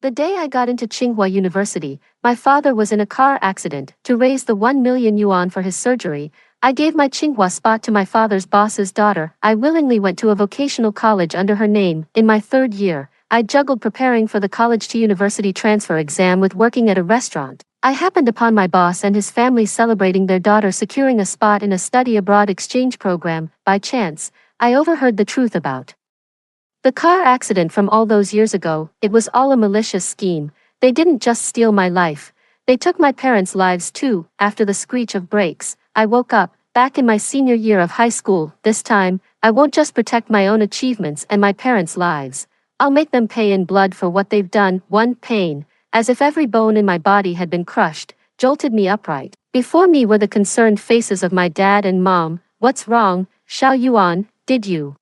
The day I got into Tsinghua University, my father was in a car accident. To raise the 1 million yuan for his surgery, I gave my Tsinghua spot to my father's boss's daughter. I willingly went to a vocational college under her name. In my 3rd year, I juggled preparing for the college to university transfer exam with working at a restaurant. I happened upon my boss and his family celebrating their daughter securing a spot in a study abroad exchange program. By chance, I overheard the truth about the car accident from all those years ago. It was all a malicious scheme. They didn't just steal my life. They took my parents' lives too. After the screech of brakes, I woke up, back in my senior year of high school. This time, I won't just protect my own achievements and my parents' lives. I'll make them pay in blood for what they've done. One pain, as if every bone in my body had been crushed, jolted me upright. Before me were the concerned faces of my dad and mom. What's wrong, Xiao Yuan? Did you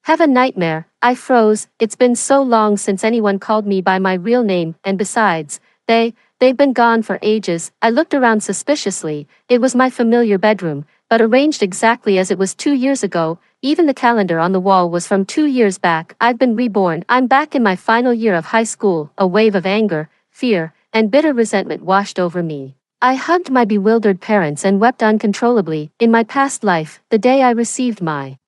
have a nightmare? I froze. It's been so long since anyone called me by my real name, and besides, they've been gone for ages. I looked around suspiciously. It was my familiar bedroom, but arranged exactly as it was 2 years ago. Even the calendar on the wall was from 2 years back. I've been reborn. I'm back in my final year of high school. A wave of anger, fear, and bitter resentment washed over me. I hugged my bewildered parents and wept uncontrollably. In my past life, the day I received my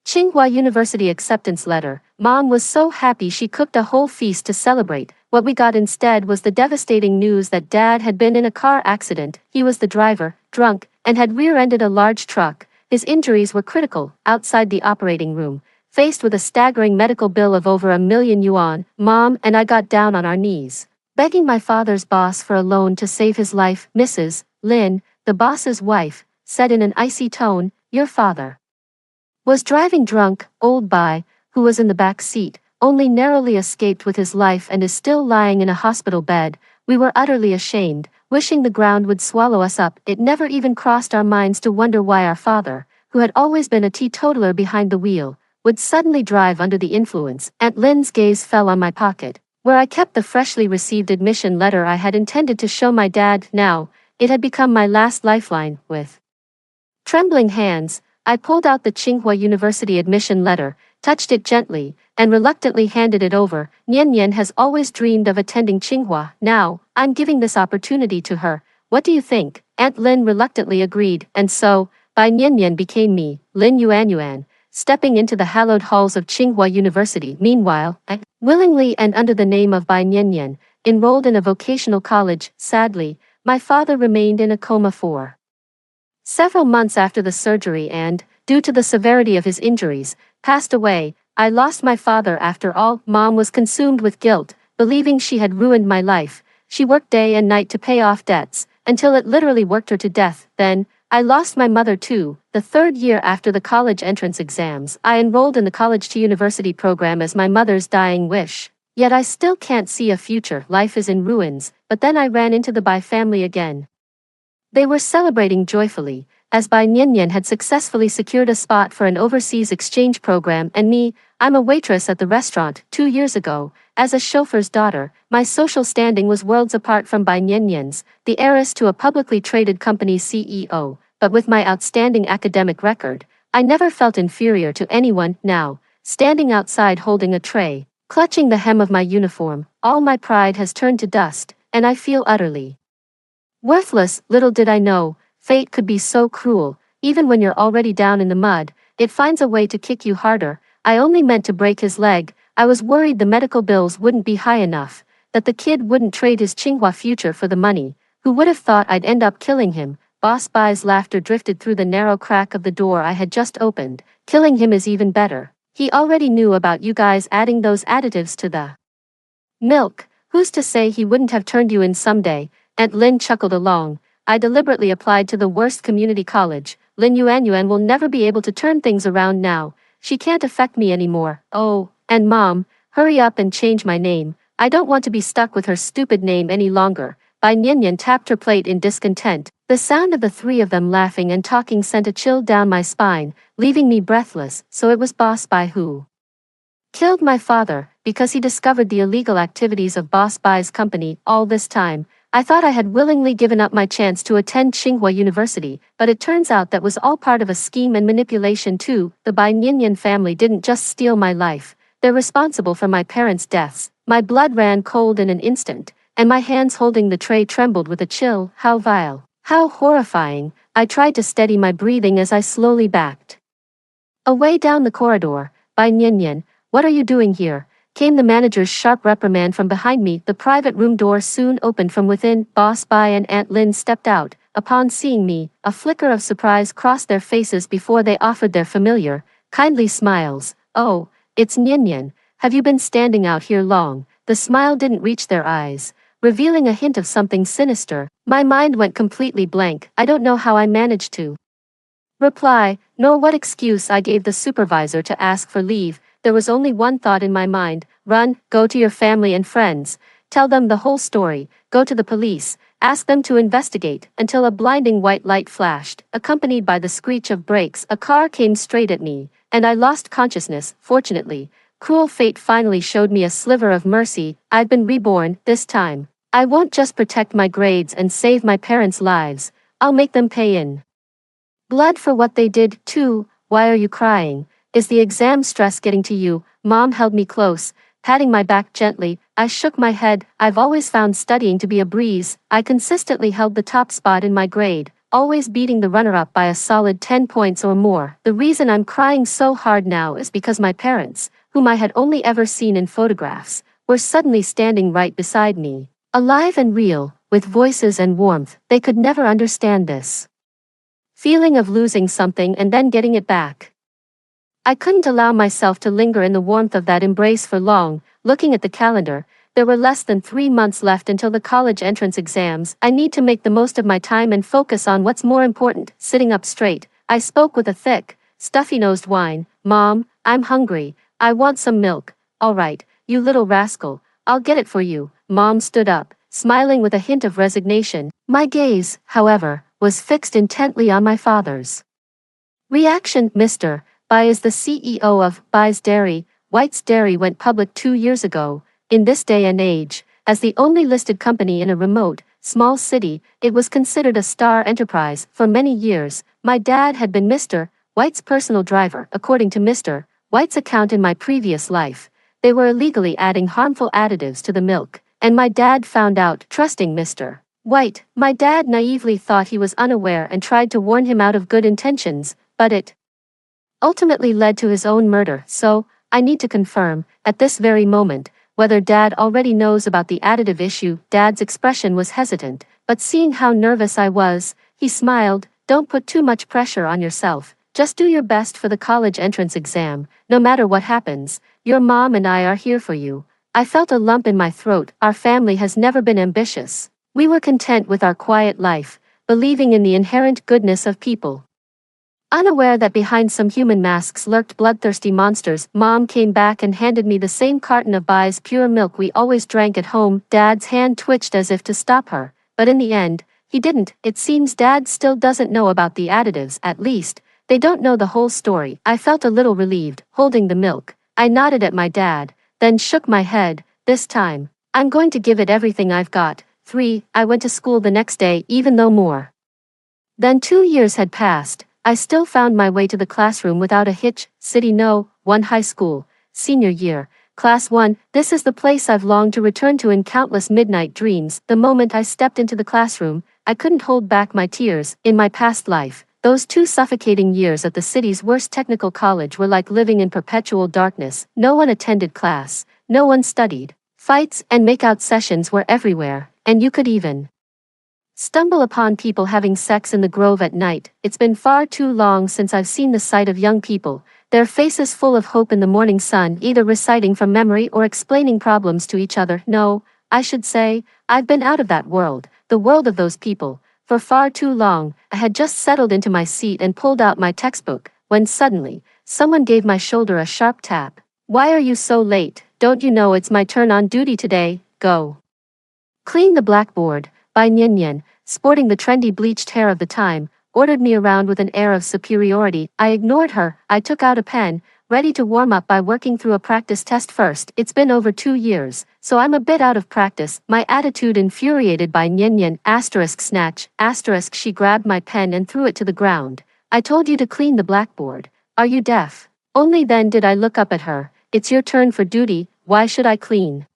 Tsinghua University acceptance letter, Mom was so happy she cooked a whole feast to celebrate. What we got instead was the devastating news that Dad had been in a car accident. He was the driver, drunk, and had rear-ended a large truck. His injuries were critical. Outside the operating room, faced with a staggering medical bill of over 1 million yuan, Mom and I got down on our knees, begging my father's boss for a loan to save his life. Mrs. Lin, the boss's wife, said in an icy tone, "Your father was driving drunk. Old Bai, who was in the back seat, only narrowly escaped with his life and is still lying in a hospital bed." We were utterly ashamed, wishing the ground would swallow us up. It never even crossed our minds to wonder why our father, who had always been a teetotaler behind the wheel, would suddenly drive under the influence. Aunt Lin's gaze fell on my pocket, where I kept the freshly received admission letter I had intended to show my dad. Now, it had become my last lifeline. With trembling hands, I pulled out the Tsinghua University admission letter, touched it gently, and reluctantly handed it over. Nian Nian has always dreamed of attending Tsinghua. Now, I'm giving this opportunity to her. What do you think? Aunt Lin reluctantly agreed, and so, Bai Nian Nian became me, Lin Yuanyuan, stepping into the hallowed halls of Tsinghua University. Meanwhile, I, willingly and under the name of Bai Nian Nian, enrolled in a vocational college. Sadly, my father remained in a coma for several months after the surgery and, due to the severity of his injuries, passed away. I lost my father after all. Mom was consumed with guilt, believing she had ruined my life. She worked day and night to pay off debts, until it literally worked her to death. Then, I lost my mother too. The 3rd year after the college entrance exams, I enrolled in the college to university program as my mother's dying wish. Yet I still can't see a future. Life is in ruins. But then I ran into the Bai family again. They were celebrating joyfully, as Bai Nian Nian had successfully secured a spot for an overseas exchange program, and me, I'm a waitress at the restaurant. 2 years ago, as a chauffeur's daughter, my social standing was worlds apart from Bai Nian Nian's, the heiress to a publicly traded company's CEO. But with my outstanding academic record, I never felt inferior to anyone. Now, standing outside holding a tray, clutching the hem of my uniform, all my pride has turned to dust, and I feel utterly worthless. Little did I know, fate could be so cruel. Even when you're already down in the mud, it finds a way to kick you harder. I only meant to break his leg. I was worried the medical bills wouldn't be high enough, that the kid wouldn't trade his Tsinghua future for the money. Who would have thought I'd end up killing him? Boss Bai's laughter drifted through the narrow crack of the door I had just opened. Killing him is even better. He already knew about you guys adding those additives to the milk. Who's to say he wouldn't have turned you in someday? Aunt Lin chuckled along. I deliberately applied to the worst community college. Lin Yuanyuan will never be able to turn things around now. She can't affect me anymore. Oh, and Mom, hurry up and change my name. I don't want to be stuck with her stupid name any longer. Bai Nian Nian tapped her plate in discontent. The sound of the 3 of them laughing and talking sent a chill down my spine, leaving me breathless. So it was Boss Bai who killed my father, because he discovered the illegal activities of Boss Bai's company. All this time, I thought I had willingly given up my chance to attend Tsinghua University, but it turns out that was all part of a scheme and manipulation too. The Bai Nian Nian family didn't just steal my life, they're responsible for my parents' deaths. My blood ran cold in an instant, and my hands holding the tray trembled with a chill. How vile. How horrifying. I tried to steady my breathing as I slowly backed away down the corridor. By Nyan, what are you doing here? Came the manager's sharp reprimand from behind me. The private room door soon opened from within. Boss Bai and Aunt Lin stepped out. Upon seeing me, a flicker of surprise crossed their faces before they offered their familiar, kindly smiles. Oh, it's Nyan. Have you been standing out here long? The smile didn't reach their eyes, revealing a hint of something sinister. My mind went completely blank. I don't know how I managed to reply, nor what excuse I gave the supervisor to ask for leave. There was only one thought in my mind: run, go to your family and friends, tell them the whole story, go to the police, ask them to investigate, until a blinding white light flashed, accompanied by the screech of brakes. A car came straight at me, and I lost consciousness. Fortunately, cruel fate finally showed me a sliver of mercy. I've been reborn, this time. I won't just protect my grades and save my parents' lives, I'll make them pay in blood for what they did, too. Why are you crying? Is the exam stress getting to you? Mom held me close, patting my back gently. I shook my head. I've always found studying to be a breeze. I consistently held the top spot in my grade, always beating the runner-up by a solid 10 points or more. The reason I'm crying so hard now is because my parents, whom I had only ever seen in photographs, were suddenly standing right beside me, alive and real, with voices and warmth. They could never understand this feeling of losing something and then getting it back. I couldn't allow myself to linger in the warmth of that embrace for long. Looking at the calendar, there were less than 3 months left until the college entrance exams. I need to make the most of my time and focus on what's more important. Sitting up straight, I spoke with a thick, stuffy-nosed whine. Mom, I'm hungry. I want some milk. All right, you little rascal, I'll get it for you. Mom stood up, smiling with a hint of resignation. My gaze, however, was fixed intently on my father's reaction. Mr. Bai is the CEO of Bai's Dairy. White's Dairy went public 2 years ago. In this day and age, as the only listed company in a remote, small city, it was considered a star enterprise. For many years, my dad had been Mr. White's personal driver. According to Mr. White's account in my previous life, they were illegally adding harmful additives to the milk, and my dad found out. Trusting Mr. White, my dad naively thought he was unaware and tried to warn him out of good intentions, but it ultimately led to his own murder. So, I need to confirm, at this very moment, whether Dad already knows about the additive issue. Dad's expression was hesitant, but seeing how nervous I was, he smiled. Don't put too much pressure on yourself, just do your best for the college entrance exam. No matter what happens, your mom and I are here for you. I felt a lump in my throat. Our family has never been ambitious. We were content with our quiet life, believing in the inherent goodness of people, unaware that behind some human masks lurked bloodthirsty monsters. Mom came back and handed me the same carton of Bai's pure milk we always drank at home. Dad's hand twitched as if to stop her, but in the end, he didn't. It seems Dad still doesn't know about the additives. At least, they don't know the whole story. I felt a little relieved, holding the milk. I nodded at my dad, then shook my head. This time, I'm going to give it everything I've got. 3. I went to school the next day. Even though more than 2 years had passed, I still found my way to the classroom without a hitch. City No. 1 High School, Senior Year, Class 1. This is the place I've longed to return to in countless midnight dreams. The moment I stepped into the classroom, I couldn't hold back my tears. In my past life, those 2 suffocating years at the city's worst technical college were like living in perpetual darkness. No one attended class, no one studied. Fights and makeout sessions were everywhere, and you could even stumble upon people having sex in the grove at night. It's been far too long since I've seen the sight of young people, their faces full of hope in the morning sun, either reciting from memory or explaining problems to each other. No, I should say, I've been out of that world, the world of those people, for far too long. I had just settled into my seat and pulled out my textbook, when suddenly, someone gave my shoulder a sharp tap. Why are you so late? Don't you know it's my turn on duty today? Go clean the blackboard. Bai Nyan, sporting the trendy bleached hair of the time, ordered me around with an air of superiority. I ignored her. I took out a pen, ready to warm up by working through a practice test first. It's been over 2 years, so I'm a bit out of practice. My attitude infuriated Bai Nyan. Snatch. She grabbed my pen and threw it to the ground. I told you to clean the blackboard. Are you deaf? Only then did I look up at her. It's your turn for duty. Why should I clean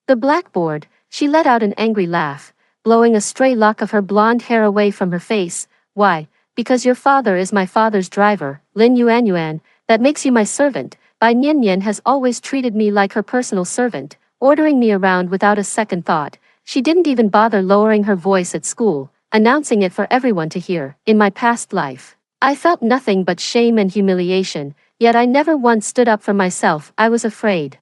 The blackboard, she let out an angry laugh, blowing a stray lock of her blonde hair away from her face. Why? Because your father is my father's driver, Lin Yuanyuan, that makes you my servant. Bai Niannian has always treated me like her personal servant, ordering me around without a second thought. She didn't even bother lowering her voice at school, announcing it for everyone to hear. In my past life, I felt nothing but shame and humiliation, yet I never once stood up for myself. I was afraid.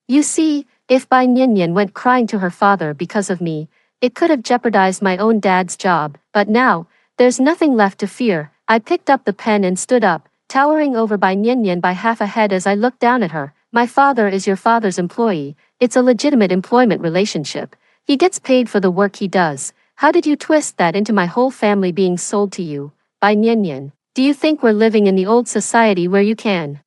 You see, if Bai Niannian went crying to her father because of me, it could have jeopardized my own dad's job, but now, there's nothing left to fear. I picked up the pen and stood up, towering over Bai Niannian by half a head as I looked down at her. My father is your father's employee. It's a legitimate employment relationship. He gets paid for the work he does. How did you twist that into my whole family being sold to you? Bai Niannian, do you think we're living in the old society where you can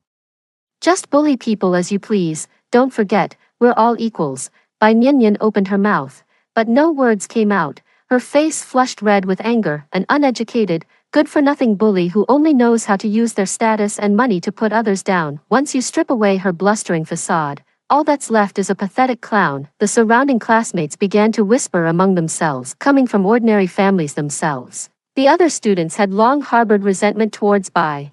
just bully people as you please? Don't forget, we're all equals. Bai Niannian opened her mouth, but no words came out. Her face flushed red with anger. An uneducated, good-for-nothing bully who only knows how to use their status and money to put others down. Once you strip away her blustering facade, all that's left is a pathetic clown. The surrounding classmates began to whisper among themselves, coming from ordinary families themselves. The other students had long harbored resentment towards Bai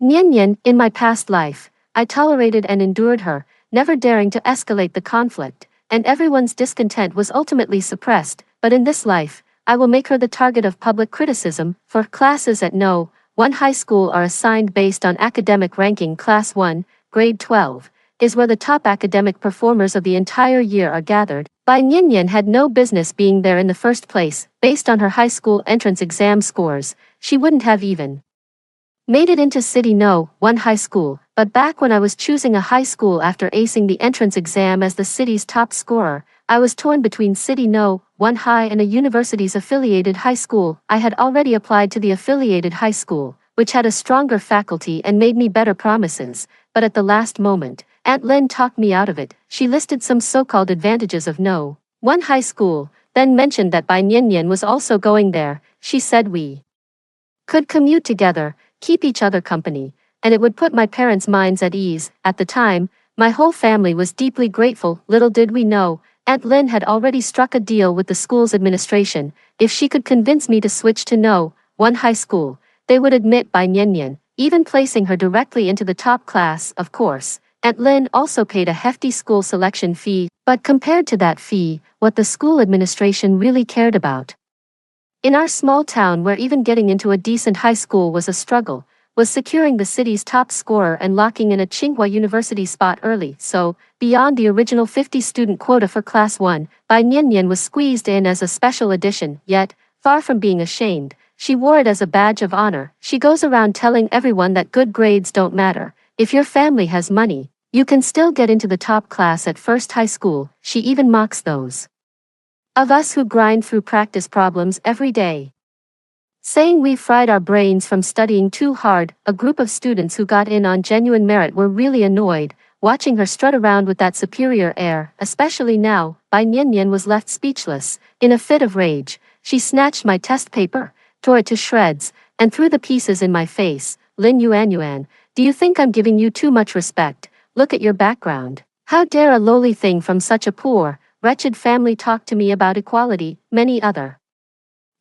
Niannian. In my past life, I tolerated and endured her, never daring to escalate the conflict, and everyone's discontent was ultimately suppressed. But in this life, I will make her the target of public criticism. For classes at No. 1 high school are assigned based on academic ranking. Class 1, grade 12, is where the top academic performers of the entire year are gathered. Bai Niannian had no business being there in the first place. Based on her high school entrance exam scores, she wouldn't have even made it into City No. 1 high school. But back when I was choosing a high school after acing the entrance exam as the city's top scorer, I was torn between City No. 1 high and a university's affiliated high school. I had already applied to the affiliated high school, which had a stronger faculty and made me better promises, but at the last moment, Aunt Lin talked me out of it. She listed some so-called advantages of No. 1 high school, then mentioned that Bai Niannian was also going there. She said we could commute together, keep each other company, and it would put my parents' minds at ease. At the time, my whole family was deeply grateful. Little did we know, Aunt Lin had already struck a deal with the school's administration. If she could convince me to switch to No. 1 high school, they would admit Bai Niannian, even placing her directly into the top class. Of course, Aunt Lin also paid a hefty school selection fee, but compared to that fee, what the school administration really cared about in our small town, where even getting into a decent high school was a struggle, was securing the city's top scorer and locking in a Tsinghua University spot early. So, beyond the original 50-student quota for Class 1, Bai Niannian was squeezed in as a special edition. Yet, far from being ashamed, she wore it as a badge of honor. She goes around telling everyone that good grades don't matter. If your family has money, you can still get into the top class at first high school. She even mocks those of us who grind through practice problems every day, saying we fried our brains from studying too hard. A group of students who got in on genuine merit were really annoyed, watching her strut around with that superior air. Especially now, Bai Niannian was left speechless. In a fit of rage, she snatched my test paper, tore it to shreds, and threw the pieces in my face. Lin Yuanyuan, do you think I'm giving you too much respect? Look at your background. How dare a lowly thing from such a poor, wretched family talk to me about equality? Many other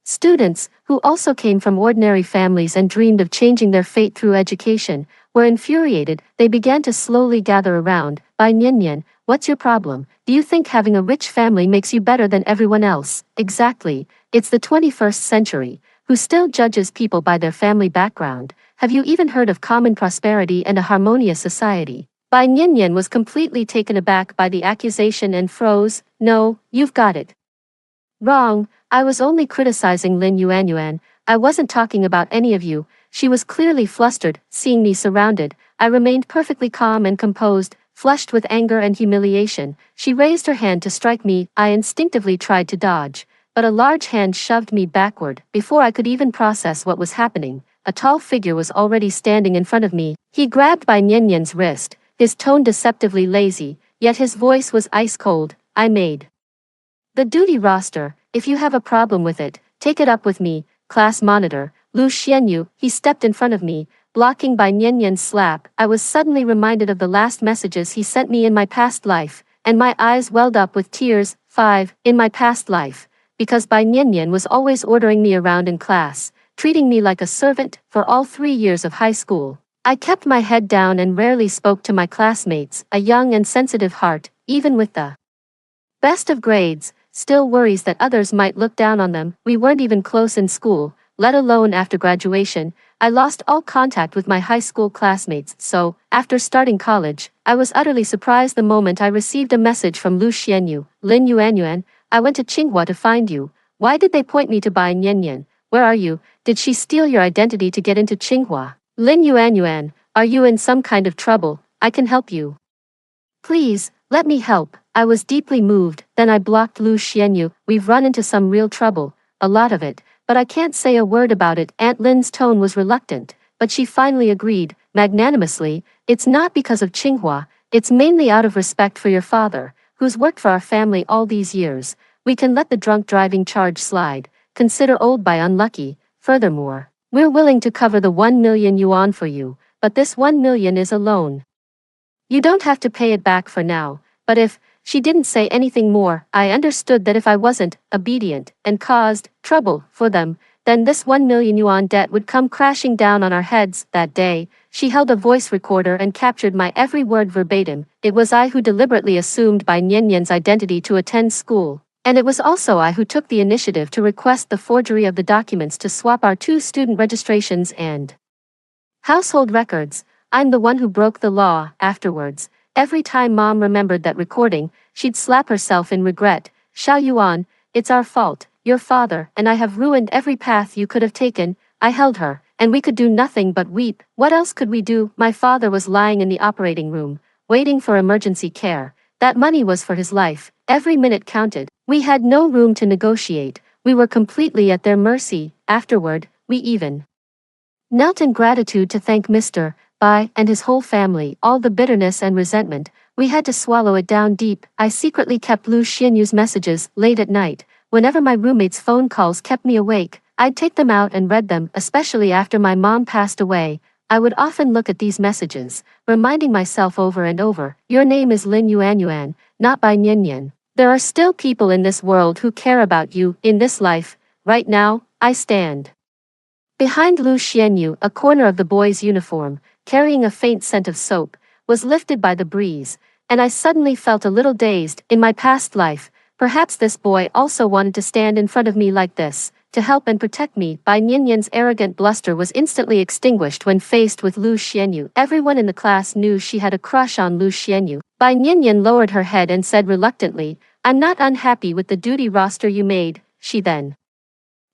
students, who also came from ordinary families and dreamed of changing their fate through education, were infuriated. They began to slowly gather around. Bai Niannian, what's your problem? Do you think having a rich family makes you better than everyone else? Exactly. It's the 21st century, who still judges people by their family background. Have you even heard of common prosperity and a harmonious society? Bai Niannian was completely taken aback by the accusation and froze. No, you've got it wrong. I was only criticizing Lin Yuanyuan. I wasn't talking about any of you. She was clearly flustered. Seeing me surrounded, I remained perfectly calm and composed. Flushed with anger and humiliation, she raised her hand to strike me. I instinctively tried to dodge, but a large hand shoved me backward. Before I could even process what was happening, a tall figure was already standing in front of me. He grabbed Bai Niannian's wrist, his tone deceptively lazy, yet his voice was ice cold. I made the duty roster. If you have a problem with it, take it up with me. Class monitor, Lu Xianyu. He stepped in front of me, blocking Bai Niannian's slap. I was suddenly reminded of the last messages he sent me in my past life, and my eyes welled up with tears. 5. In my past life, because Bai Niannian was always ordering me around in class, treating me like a servant for all 3 years of high school. I kept my head down and rarely spoke to my classmates, a young and sensitive heart, even with the best of grades, still worries that others might look down on them. We weren't even close in school, let alone after graduation. I lost all contact with my high school classmates, so, after starting college, I was utterly surprised the moment I received a message from Lu Xianyu. Lin Yuanyuan, I went to Tsinghua to find you. Why did they point me to Bai Niannian? Where are you? Did she steal your identity to get into Tsinghua? Lin Yuanyuan, are you in some kind of trouble? I can help you. Please, let me help. I was deeply moved, then I blocked Lu Xianyu. We've run into some real trouble, a lot of it, but I can't say a word about it. Aunt Lin's tone was reluctant, but she finally agreed, magnanimously. It's not because of Tsinghua, it's mainly out of respect for your father, who's worked for our family all these years. We can let the drunk driving charge slide, consider old by unlucky. Furthermore, we're willing to cover the 1 million yuan for you, but this 1 million is a loan. You don't have to pay it back for now, but if she didn't say anything more, I understood that if I wasn't obedient and caused trouble for them, then this 1 million yuan debt would come crashing down on our heads. That day, she held a voice recorder and captured my every word verbatim. It was I who deliberately assumed Bai Niannian's identity to attend school, and it was also I who took the initiative to request the forgery of the documents to swap our 2 student registrations and household records. I'm the one who broke the law. Afterwards, every time Mom remembered that recording, she'd slap herself in regret. Xiao Yuan, it's our fault. Your father and I have ruined every path you could have taken. I held her, and we could do nothing but weep. What else could we do? My father was lying in the operating room, waiting for emergency care. That money was for his life. Every minute counted. We had no room to negotiate. We were completely at their mercy. Afterward, we even knelt in gratitude to thank Mr. Bai and his whole family. All the bitterness and resentment, we had to swallow it down deep. I secretly kept Lu Xianyu's messages late at night. Whenever my roommate's phone calls kept me awake, I'd take them out and read them, especially after my mom passed away. I would often look at these messages, reminding myself over and over, your name is Lin Yuanyuan, not Bai Niannian. There are still people in this world who care about you. In this life, right now, I stand behind Lu Xianyu. A corner of the boy's uniform, carrying a faint scent of soap, was lifted by the breeze, and I suddenly felt a little dazed. In my past life, perhaps this boy also wanted to stand in front of me like this, to help and protect me. Bai Niannian's arrogant bluster was instantly extinguished when faced with Lu Xianyu. Everyone in the class knew she had a crush on Lu Xianyu. Bai Niannian lowered her head and said reluctantly, I'm not unhappy with the duty roster you made. She then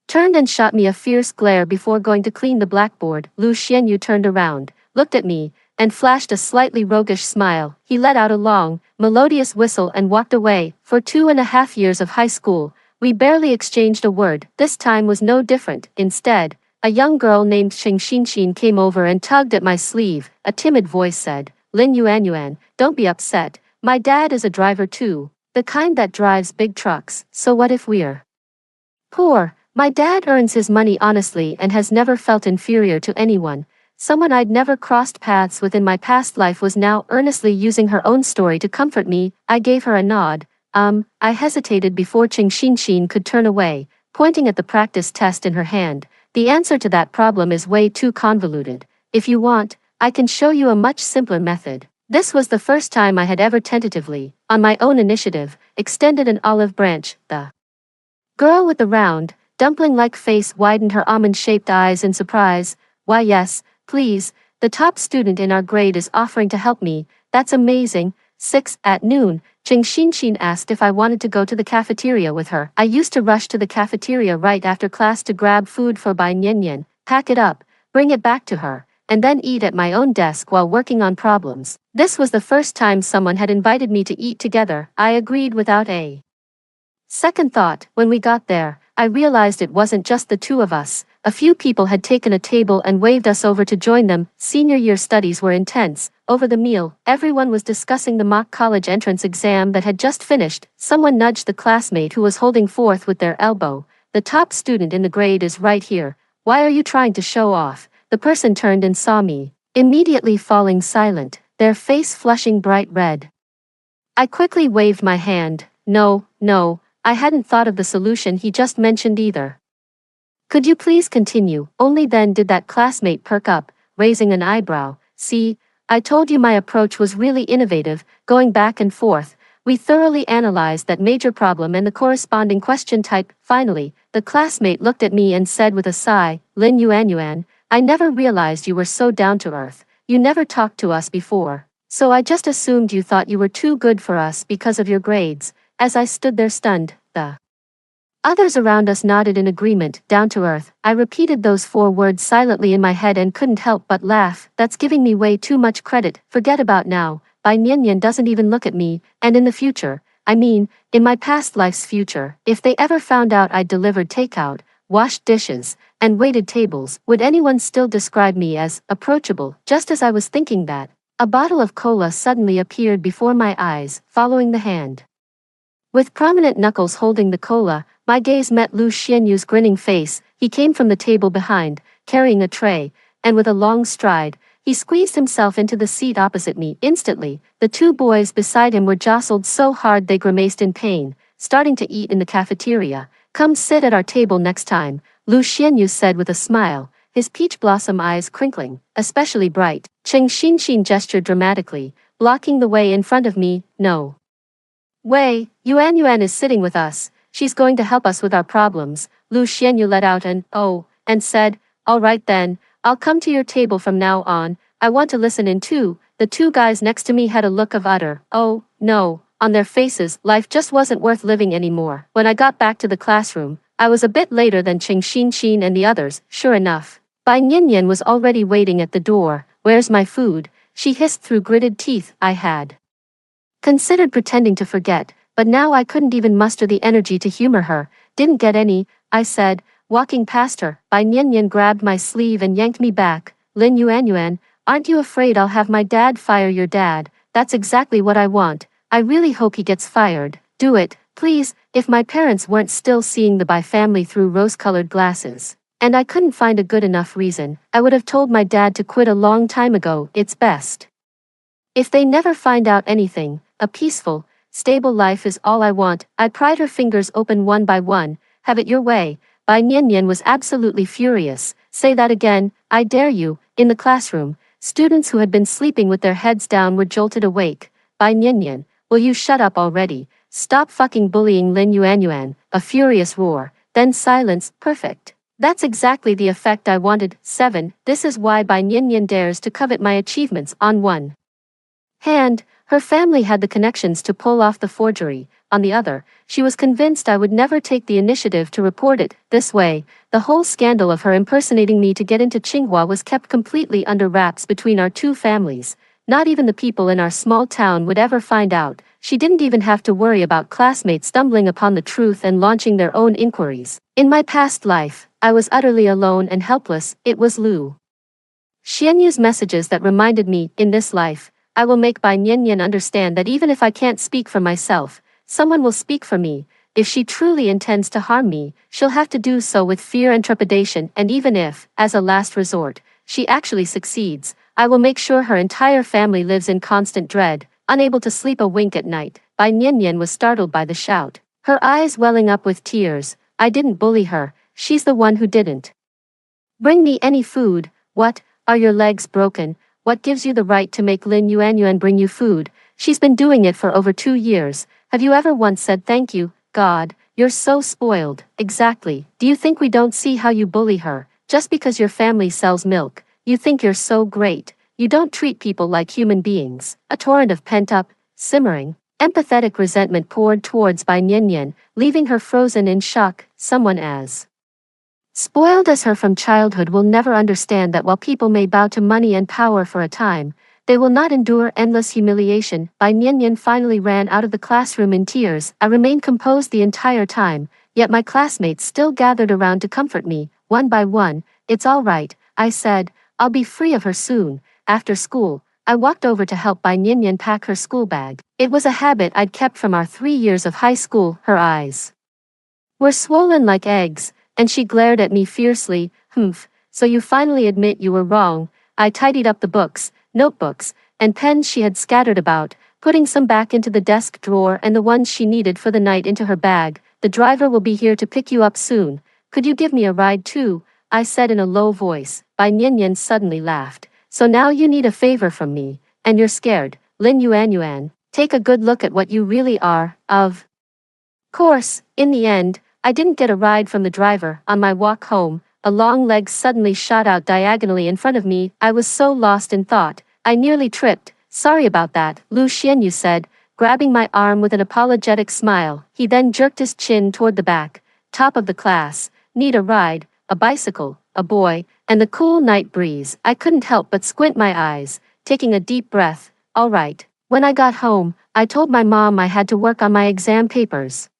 turned and shot me a fierce glare before going to clean the blackboard. Lu Xianyu turned around, looked at me, and flashed a slightly roguish smile. He let out a long, melodious whistle and walked away. For 2.5 years of high school, we barely exchanged a word. This time was no different. Instead, a young girl named Cheng Xinxin came over and tugged at my sleeve. A timid voice said, Lin Yuanyuan, don't be upset. My dad is a driver too, the kind that drives big trucks. So what if we're poor? My dad earns his money honestly and has never felt inferior to anyone. Someone I'd never crossed paths with in my past life was now earnestly using her own story to comfort me. I gave her a nod. I hesitated before Cheng Xinxin could turn away, pointing at the practice test in her hand. The answer to that problem is way too convoluted. If you want, I can show you a much simpler method. This was the first time I had ever tentatively, on my own initiative, extended an olive branch. The girl with the round, dumpling-like face widened her almond-shaped eyes in surprise. Why yes, please, the top student in our grade is offering to help me. That's amazing. 6. At noon, Cheng Xinxin asked if I wanted to go to the cafeteria with her. I used to rush to the cafeteria right after class to grab food for Bai Niannian, pack it up, bring it back to her, and then eat at my own desk while working on problems. This was the first time someone had invited me to eat together. I agreed without a second thought. When we got there, I realized it wasn't just the two of us. A few people had taken a table and waved us over to join them. Senior year studies were intense. Over the meal, everyone was discussing the mock college entrance exam that had just finished. Someone nudged the classmate who was holding forth with their elbow. The top student in the grade is right here. Why are you trying to show off? The person turned and saw me, immediately falling silent, their face flushing bright red. I quickly waved my hand. No, no, I hadn't thought of the solution he just mentioned either. Could you please continue? Only then did that classmate perk up, raising an eyebrow. See, I told you my approach was really innovative, going back and forth. We thoroughly analyzed that major problem and the corresponding question type. Finally, the classmate looked at me and said with a sigh, Lin Yuanyuan, I never realized you were so down to earth. You never talked to us before. So I just assumed you thought you were too good for us because of your grades. As I stood there stunned, the others around us nodded in agreement. Down to earth. I repeated those 4 words silently in my head and couldn't help but laugh. That's giving me way too much credit. Forget about now. Bai Nianyan doesn't even look at me, and in the future, I mean, in my past life's future, if they ever found out I'd delivered takeout, washed dishes, and waited tables, would anyone still describe me as approachable? Just as I was thinking that, a bottle of cola suddenly appeared before my eyes, following the hand. With prominent knuckles holding the cola, my gaze met Lu Xianyu's grinning face. He came from the table behind, carrying a tray, and with a long stride, he squeezed himself into the seat opposite me. Instantly, the 2 boys beside him were jostled so hard they grimaced in pain, starting to eat in the cafeteria. Come sit at our table next time, Lu Xianyu said with a smile, his peach blossom eyes crinkling, especially bright. Cheng Xinxin gestured dramatically, blocking the way in front of me. No way, Yuanyuan is sitting with us. She's going to help us with our problems. Lu Xianyu let out an oh, and said, all right then, I'll come to your table from now on. I want to listen in too. The 2 guys next to me had a look of utter, oh, no, on their faces. Life just wasn't worth living anymore. When I got back to the classroom, I was a bit later than Cheng Xinxin and the others. Sure enough, Bai Nianyan was already waiting at the door. Where's my food? She hissed through gritted teeth. I had considered pretending to forget, but now I couldn't even muster the energy to humor her. Didn't get any, I said, walking past her. Bai Nianyan grabbed my sleeve and yanked me back. Lin Yuanyuan, aren't you afraid I'll have my dad fire your dad? That's exactly what I want. I really hope he gets fired. Do it, please. If my parents weren't still seeing the Bai family through rose-colored glasses, and I couldn't find a good enough reason, I would have told my dad to quit a long time ago. It's best if they never find out anything. A peaceful, stable life is all I want. I pried her fingers open one by one. Have it your way. Bai Nianyan was absolutely furious. Say that again, I dare you. In the classroom, students who had been sleeping with their heads down were jolted awake. Bai Nianyan, will you shut up already? Stop fucking bullying Lin Yuanyuan. A furious roar. Then silence. Perfect. That's exactly the effect I wanted. 7. This is why Bai Nianyan dares to covet my achievements. On one hand, her family had the connections to pull off the forgery. On the other, she was convinced I would never take the initiative to report it. This way, the whole scandal of her impersonating me to get into Tsinghua was kept completely under wraps between our 2 families. Not even the people in our small town would ever find out. She didn't even have to worry about classmates stumbling upon the truth and launching their own inquiries. In my past life, I was utterly alone and helpless. It was Lu Xianyu's messages that reminded me, in this life, I will make Bai Nianyan understand that even if I can't speak for myself, someone will speak for me. If she truly intends to harm me, she'll have to do so with fear and trepidation, and even if, as a last resort, she actually succeeds, I will make sure her entire family lives in constant dread, unable to sleep a wink at night. Bai Nianyan was startled by the shout, her eyes welling up with tears. I didn't bully her, she's the one who didn't bring me any food. What, are your legs broken? What gives you the right to make Lin Yuanyuan bring you food? She's been doing it for over 2 years. Have you ever once said thank you? God, you're so spoiled. Exactly. Do you think we don't see how you bully her? Just because your family sells milk, you think you're so great. You don't treat people like human beings. A torrent of pent-up, simmering, empathetic resentment poured towards Bai Nianyan, leaving her frozen in shock. Someone as spoiled as her from childhood will never understand that while people may bow to money and power for a time, they will not endure endless humiliation. Bai Nianyan finally ran out of the classroom in tears. I remained composed the entire time, yet my classmates still gathered around to comfort me, one by one. It's all right, I said, I'll be free of her soon. After school, I walked over to help Bai Nianyan pack her school bag. It was a habit I'd kept from our 3 years of high school. Her eyes were swollen like eggs, and she glared at me fiercely. Humph, so you finally admit you were wrong. I tidied up the books, notebooks, and pens she had scattered about. putting some back into the desk drawer and the ones she needed for the night into her bag. The driver will be here to pick you up soon. Could you give me a ride too? I said in a low voice. Bai Nianyan suddenly laughed. So now you need a favor from me, and you're scared. Lin Yuanyuan, take a good look at what you really are, of course. In the end, I didn't get a ride from the driver. On my walk home, a long leg suddenly shot out diagonally in front of me. I was so lost in thought, I nearly tripped. Sorry about that, Lu Xianyu said, grabbing my arm with an apologetic smile. He then jerked his chin toward the back. Top of the class, need a ride, a bicycle, a boy, and the cool night breeze. I couldn't help but squint my eyes, taking a deep breath. All right. When I got home, I told my mom I had to work on my exam papers.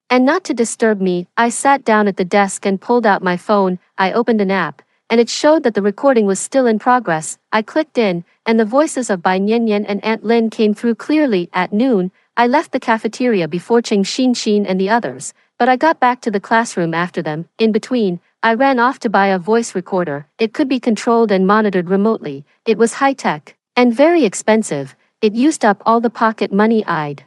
And not to disturb me, I sat down at the desk and pulled out my phone. I opened an app, and it showed that the recording was still in progress. I clicked in, and the voices of Bai Nianyan and Aunt Lin came through clearly. At noon, I left the cafeteria before Cheng Xin and the others, but I got back to the classroom after them. In between, I ran off to buy a voice recorder. It could be controlled and monitored remotely. It was high-tech, and very expensive. It used up all the pocket money I'd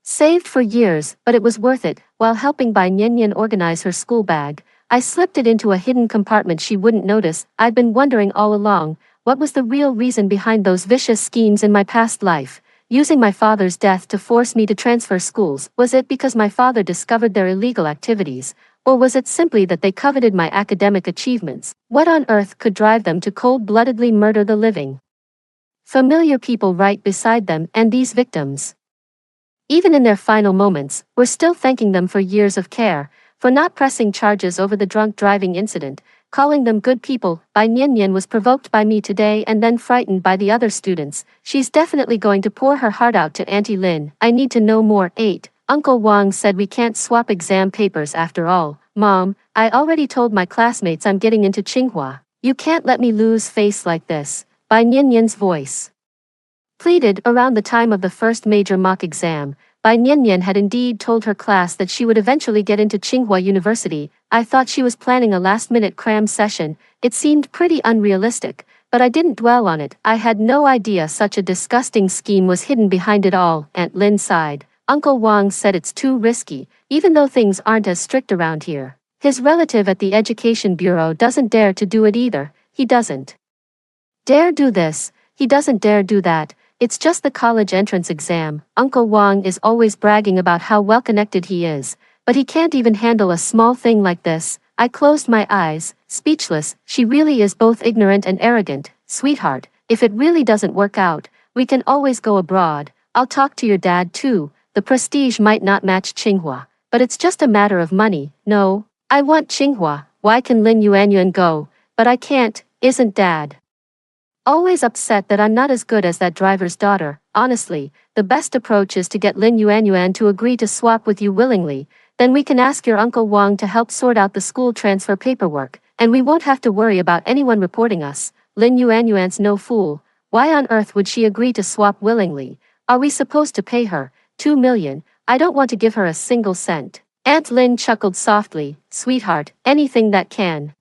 saved for years, but it was worth it. While helping Bai Nianyan organize her school bag, I slipped it into a hidden compartment she wouldn't notice. I'd been wondering all along, what was the real reason behind those vicious schemes in my past life? Using my father's death to force me to transfer schools, was it because my father discovered their illegal activities, or was it simply that they coveted my academic achievements? What on earth could drive them to cold-bloodedly murder the living familiar people right beside them, and these victims, even in their final moments, were still thanking them for years of care, for not pressing charges over the drunk driving incident, calling them good people. Bai Nianyan was provoked by me today and then frightened by the other students. She's definitely going to pour her heart out to Auntie Lin. I need to know more. 8. Uncle Wang said we can't swap exam papers after all. Mom, I already told my classmates I'm getting into Tsinghua. You can't let me lose face like this. Bai Nianyan's voice pleaded. Around the time of the first major mock exam, Bai Nianyan had indeed told her class that she would eventually get into Tsinghua University. I thought she was planning a last-minute cram session. It seemed pretty unrealistic, but I didn't dwell on it. I had no idea such a disgusting scheme was hidden behind it all. Aunt Lin sighed. Uncle Wang said it's too risky, even though things aren't as strict around here. His relative at the Education Bureau doesn't dare to do it either. He doesn't dare do this, he doesn't dare do that. It's just the college entrance exam. Uncle Wang is always bragging about how well-connected he is, but he can't even handle a small thing like this. I closed my eyes, speechless. She really is both ignorant and arrogant. Sweetheart, if it really doesn't work out, we can always go abroad. I'll talk to your dad too. The prestige might not match Tsinghua, but it's just a matter of money. No, I want Tsinghua. Why can Lin Yuanyuan go? But I can't. Isn't Dad always upset that I'm not as good as that driver's daughter? Honestly, the best approach is to get Lin Yuanyuan to agree to swap with you willingly. Then we can ask your Uncle Wang to help sort out the school transfer paperwork, and we won't have to worry about anyone reporting us. Lin Yuanyuan's no fool. Why on earth would she agree to swap willingly? Are we supposed to pay her 2 million? I don't want to give her a single cent. Aunt Lin chuckled softly. Sweetheart, anything that can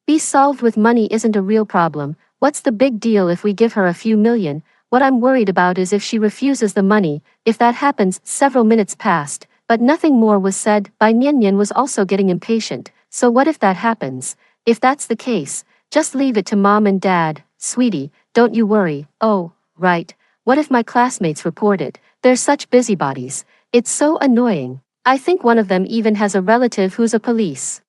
be solved with money isn't a real problem. What's the big deal if we give her a few million? What I'm worried about is if she refuses the money. If that happens. Several minutes passed, but nothing more was said. Bai Nianyan was also getting impatient. So what if that happens? If that's the case, just leave it to Mom and Dad. Sweetie, don't you worry. Oh, right. What if my classmates report it? They're such busybodies. It's so annoying. I think one of them even has a relative who's a police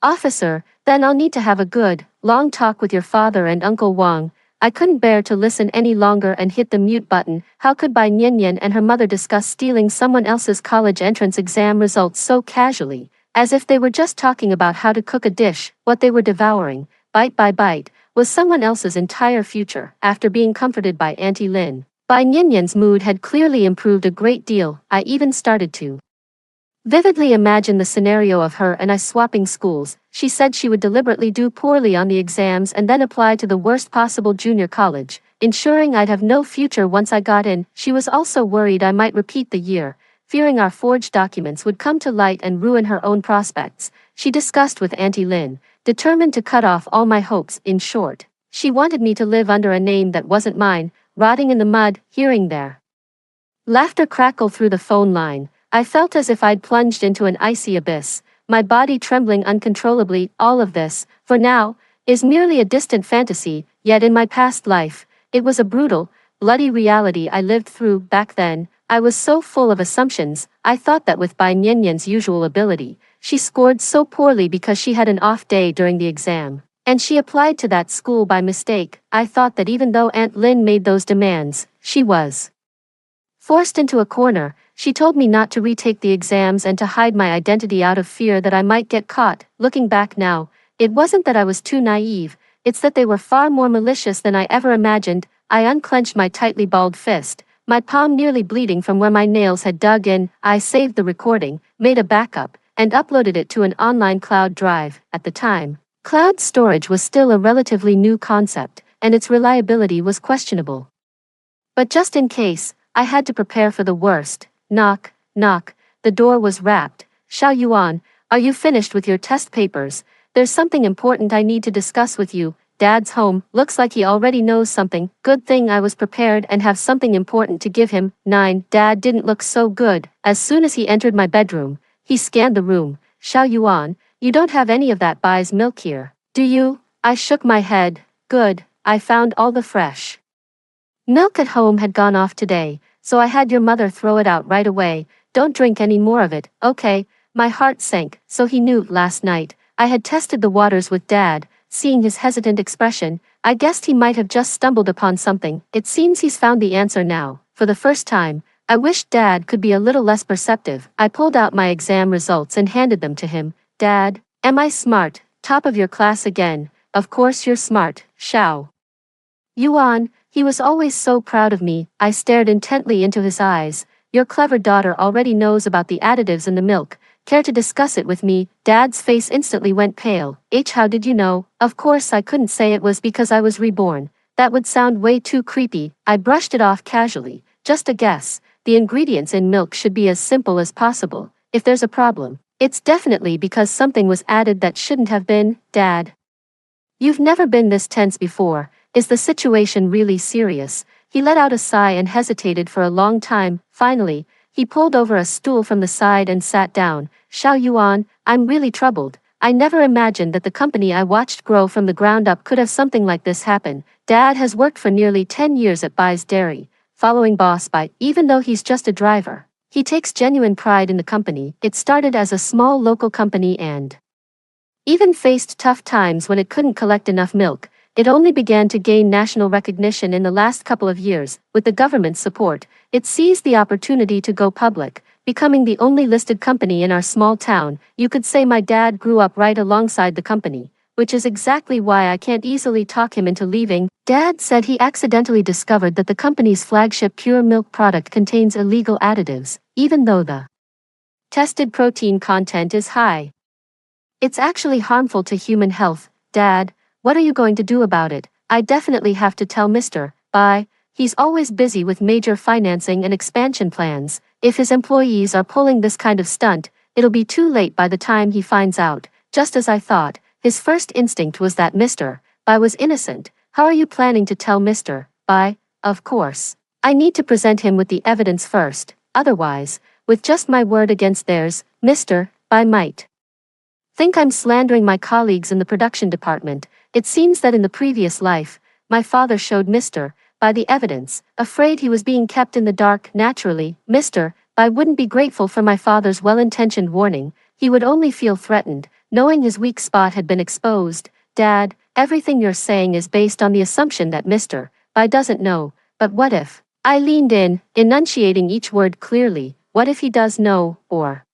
officer. Then I'll need to have a good, long talk with your father and Uncle Wang. I couldn't bear to listen any longer and hit the mute button. How could Bai Nianyan and her mother discuss stealing someone else's college entrance exam results so casually, as if they were just talking about how to cook a dish? What they were devouring, bite by bite, was someone else's entire future. After being comforted by Auntie Lin, Bai Nianyan's mood had clearly improved a great deal. I even started to vividly imagine the scenario of her and I swapping schools. She said she would deliberately do poorly on the exams and then apply to the worst possible junior college, ensuring I'd have no future once I got in. She was also worried I might repeat the year, fearing our forged documents would come to light and ruin her own prospects. She discussed with Auntie Lin, determined to cut off all my hopes. In short, she wanted me to live under a name that wasn't mine. rotting in the mud, hearing their laughter crackle through the phone line. I felt as if I'd plunged into an icy abyss, my body trembling uncontrollably. All of this, for now, is merely a distant fantasy, yet in my past life, it was a brutal, bloody reality I lived through. Back then, I was so full of assumptions. I thought that with Bai Nianyan's usual ability, she scored so poorly because she had an off day during the exam, and she applied to that school by mistake. I thought that even though Aunt Lin made those demands, she was forced into a corner. She told me not to retake the exams and to hide my identity out of fear that I might get caught. Looking back now, it wasn't that I was too naive, it's that they were far more malicious than I ever imagined. I unclenched my tightly balled fist, my palm nearly bleeding from where my nails had dug in. I saved the recording, made a backup, and uploaded it to an online cloud drive. At the time, cloud storage was still a relatively new concept, and its reliability was questionable. But just in case, I had to prepare for the worst. Knock, knock, the door was rapped. Xiao Yuan, are you finished with your test papers? There's something important I need to discuss with you. Dad's home, looks like he already knows something. Good thing I was prepared and have something important to give him. 9. Dad didn't look so good. As soon as he entered my bedroom, he scanned the room. Xiao Yuan, you don't have any of that Bai's milk here, do you? I shook my head. Good, I found all the fresh milk at home had gone off today, so I had your mother throw it out right away. Don't drink any more of it, okay? My heart sank. So he knew. Last night, I had tested the waters with Dad. Seeing his hesitant expression, I guessed he might have just stumbled upon something. It seems he's found the answer now. For the first time, I wished Dad could be a little less perceptive. I pulled out my exam results and handed them to him. Dad, am I smart? Top of your class again. Of course you're smart, Xiao Yuan. He was always so proud of me. I stared intently into his eyes. Your clever daughter already knows about the additives in the milk. Care to discuss it with me? Dad's face instantly went pale. How did you know? Of course I couldn't say it was because I was reborn. That would sound way too creepy. I brushed it off casually. Just a guess. The ingredients in milk should be as simple as possible. If there's a problem, it's definitely because something was added that shouldn't have been. Dad, you've never been this tense before. Is the situation really serious? He let out a sigh and hesitated for a long time. Finally, he pulled over a stool from the side and sat down. Xiao Yuan, I'm really troubled. I never imagined that the company I watched grow from the ground up could have something like this happen. Dad has worked for nearly 10 years at Bai's Dairy, following Boss Bai. Even though he's just a driver, he takes genuine pride in the company. It started as a small local company and even faced tough times when it couldn't collect enough milk. It only began to gain national recognition in the last couple of years. With the government's support, it seized the opportunity to go public, becoming the only listed company in our small town. You could say my dad grew up right alongside the company, which is exactly why I can't easily talk him into leaving. Dad said he accidentally discovered that the company's flagship pure milk product contains illegal additives, even though the tested protein content is high. It's actually harmful to human health. Dad, what are you going to do about it? I definitely have to tell Mr. Bai. He's always busy with major financing and expansion plans. If his employees are pulling this kind of stunt, it'll be too late by the time he finds out. Just as I thought, his first instinct was that Mr. Bai was innocent. How are you planning to tell Mr. Bai? Of course, I need to present him with the evidence first. Otherwise, with just my word against theirs, Mr. Bai might think I'm slandering my colleagues in the production department. It seems that in the previous life, my father showed Mr. Bai the evidence, afraid he was being kept in the dark. Naturally, Mr. Bai wouldn't be grateful for my father's well-intentioned warning. He would only feel threatened, knowing his weak spot had been exposed. Dad, everything you're saying is based on the assumption that Mr. Bai doesn't know. But what if? I leaned in, enunciating each word clearly. What if he does know, or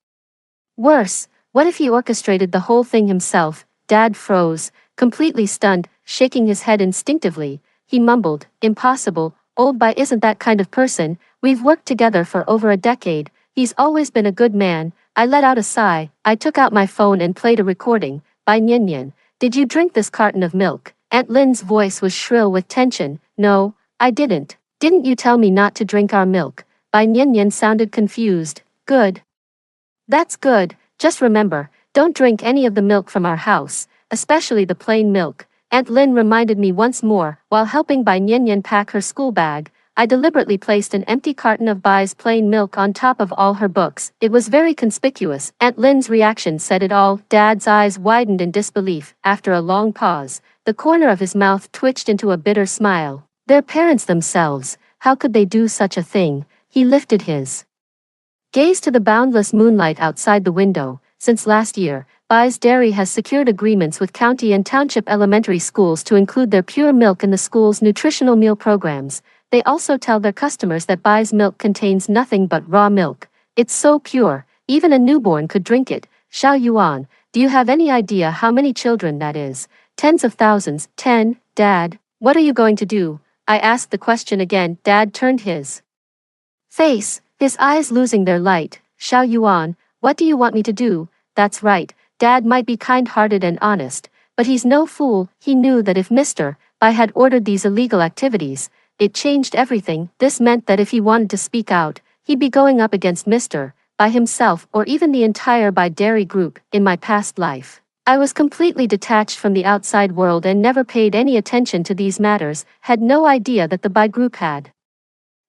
worse, what if he orchestrated the whole thing himself? Dad froze, completely stunned, shaking his head instinctively. He mumbled, impossible, old Bai isn't that kind of person. We've worked together for over a decade. He's always been a good man. I let out a sigh. I took out my phone and played a recording. Bai Nianyan, did you drink this carton of milk? Aunt Lin's voice was shrill with tension. No, I didn't. Didn't you tell me not to drink our milk? Bai Nianyan sounded confused. Good. That's good. Just remember, don't drink any of the milk from our house, especially the plain milk. Aunt Lin reminded me once more, while helping Bai Nianyan pack her school bag. I deliberately placed an empty carton of Bai's plain milk on top of all her books. It was very conspicuous. Aunt Lynn's reaction said it all. Dad's eyes widened in disbelief. After a long pause, the corner of his mouth twitched into a bitter smile. Their parents themselves, how could they do such a thing? He lifted his gaze to the boundless moonlight outside the window. Since last year, Bai's Dairy has secured agreements with county and township elementary schools to include their pure milk in the school's nutritional meal programs. They also tell their customers that Bai's milk contains nothing but raw milk. It's so pure, even a newborn could drink it. Xiao Yuan, do you have any idea how many children that is? Tens of thousands. 10, Dad. What are you going to do? I asked the question again. Dad turned his face, his eyes losing their light. Xiao Yuan, what do you want me to do? That's right, Dad might be kind-hearted and honest, but he's no fool. He knew that if Mr. Bai had ordered these illegal activities, it changed everything. This meant that if he wanted to speak out, he'd be going up against Mr. Bai himself or even the entire Bai Dairy Group. In my past life, I was completely detached from the outside world and never paid any attention to these matters, had no idea that the Bai Group had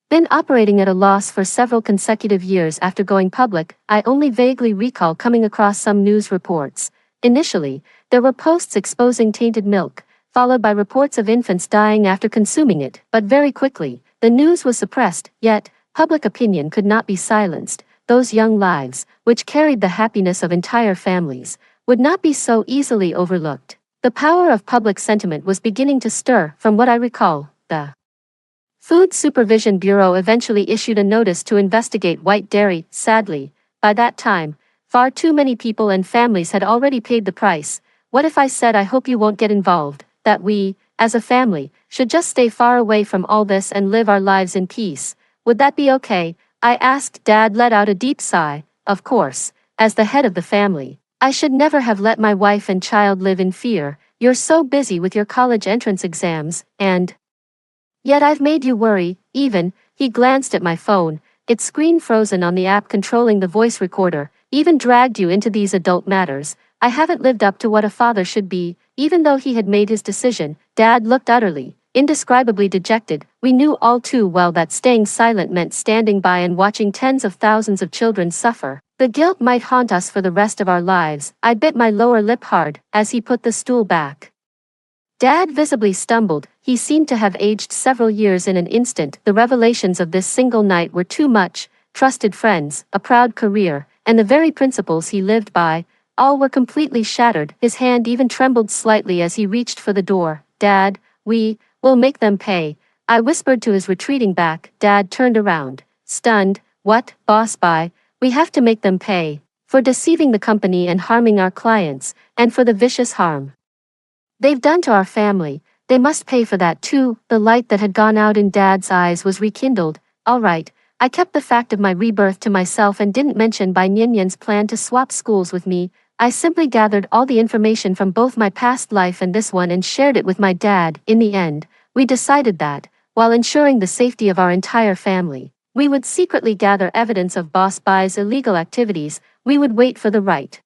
been operating at a loss for several consecutive years after going public. I only vaguely recall coming across some news reports. Initially, there were posts exposing tainted milk, followed by reports of infants dying after consuming it, but very quickly, the news was suppressed. Yet, public opinion could not be silenced. Those young lives, which carried the happiness of entire families, would not be so easily overlooked. The power of public sentiment was beginning to stir. From what I recall, the Food Supervision Bureau eventually issued a notice to investigate White Dairy. Sadly, by that time, far too many people and families had already paid the price. What if I said I hope you won't get involved, that we, as a family, should just stay far away from all this and live our lives in peace? Would that be okay? I asked. Dad let out a deep sigh. Of course, as the head of the family, I should never have let my wife and child live in fear. You're so busy with your college entrance exams, and yet I've made you worry. Even, he glanced at my phone, its screen frozen on the app controlling the voice recorder, even dragged you into these adult matters. I haven't lived up to what a father should be. Even though he had made his decision, Dad looked utterly, indescribably dejected. We knew all too well that staying silent meant standing by and watching tens of thousands of children suffer. The guilt might haunt us for the rest of our lives. I bit my lower lip hard as he put the stool back. Dad visibly stumbled. He seemed to have aged several years in an instant. The revelations of this single night were too much. Trusted friends, a proud career, and the very principles he lived by, all were completely shattered. His hand even trembled slightly as he reached for the door. Dad, we'll make them pay, I whispered to his retreating back. Dad turned around, stunned. What, Boss Bai? We have to make them pay. For deceiving the company and harming our clients, and for the vicious harm they've done to our family. They must pay for that too. The light that had gone out in Dad's eyes was rekindled. All right, I kept the fact of my rebirth to myself and didn't mention Bai Nianyan's plan to swap schools with me. I simply gathered all the information from both my past life and this one and shared it with my dad. In the end, we decided that, while ensuring the safety of our entire family, we would secretly gather evidence of Boss Bai's illegal activities. We would wait for the right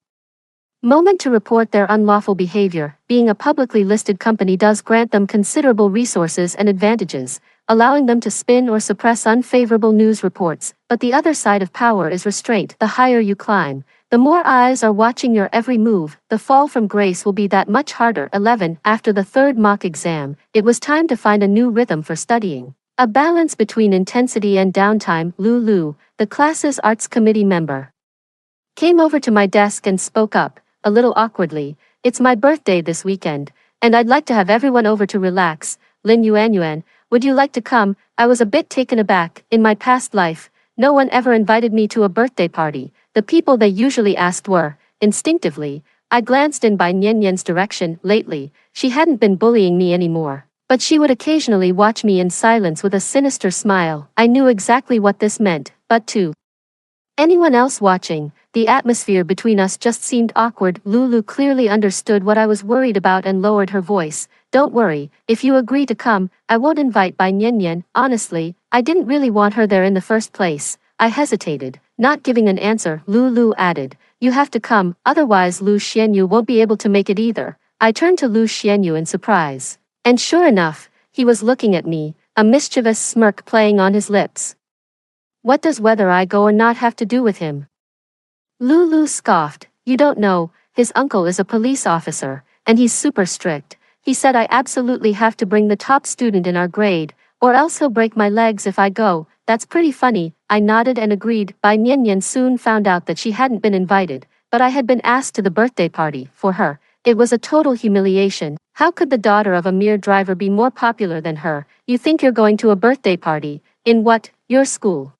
moment to report their unlawful behavior. Being a publicly listed company does grant them considerable resources and advantages, allowing them to spin or suppress unfavorable news reports. But the other side of power is restraint. The higher you climb, the more eyes are watching your every move. The fall from grace will be that much harder. 11. After the third mock exam, it was time to find a new rhythm for studying. A balance between intensity and downtime. Lulu, the class's arts committee member, came over to my desk and spoke up, a little awkwardly. It's my birthday this weekend, and I'd like to have everyone over to relax. Lin Yuanyuan, would you like to come? I was a bit taken aback. In my past life, no one ever invited me to a birthday party. The people they usually asked were, instinctively, I glanced in Bai Nianyan's direction. Lately, she hadn't been bullying me anymore, but she would occasionally watch me in silence with a sinister smile. I knew exactly what this meant, but to anyone else watching, the atmosphere between us just seemed awkward. Lulu clearly understood what I was worried about and lowered her voice. Don't worry, if you agree to come, I won't invite Bai Nianyan. Honestly, I didn't really want her there in the first place. I hesitated, not giving an answer. Lulu added, you have to come, otherwise Lu Xianyu won't be able to make it either. I turned to Lu Xianyu in surprise. And sure enough, he was looking at me. a mischievous smirk playing on his lips. What does whether I go or not have to do with him? Lulu scoffed. You don't know, his uncle is a police officer, and he's super strict. He said I absolutely have to bring the top student in our grade, or else he'll break my legs if I go. That's pretty funny. I nodded and agreed. Bai Niannian soon found out that she hadn't been invited, but I had been asked to the birthday party. For her, it was a total humiliation. How could the daughter of a mere driver be more popular than her? You think you're going to a birthday party? In what? Your school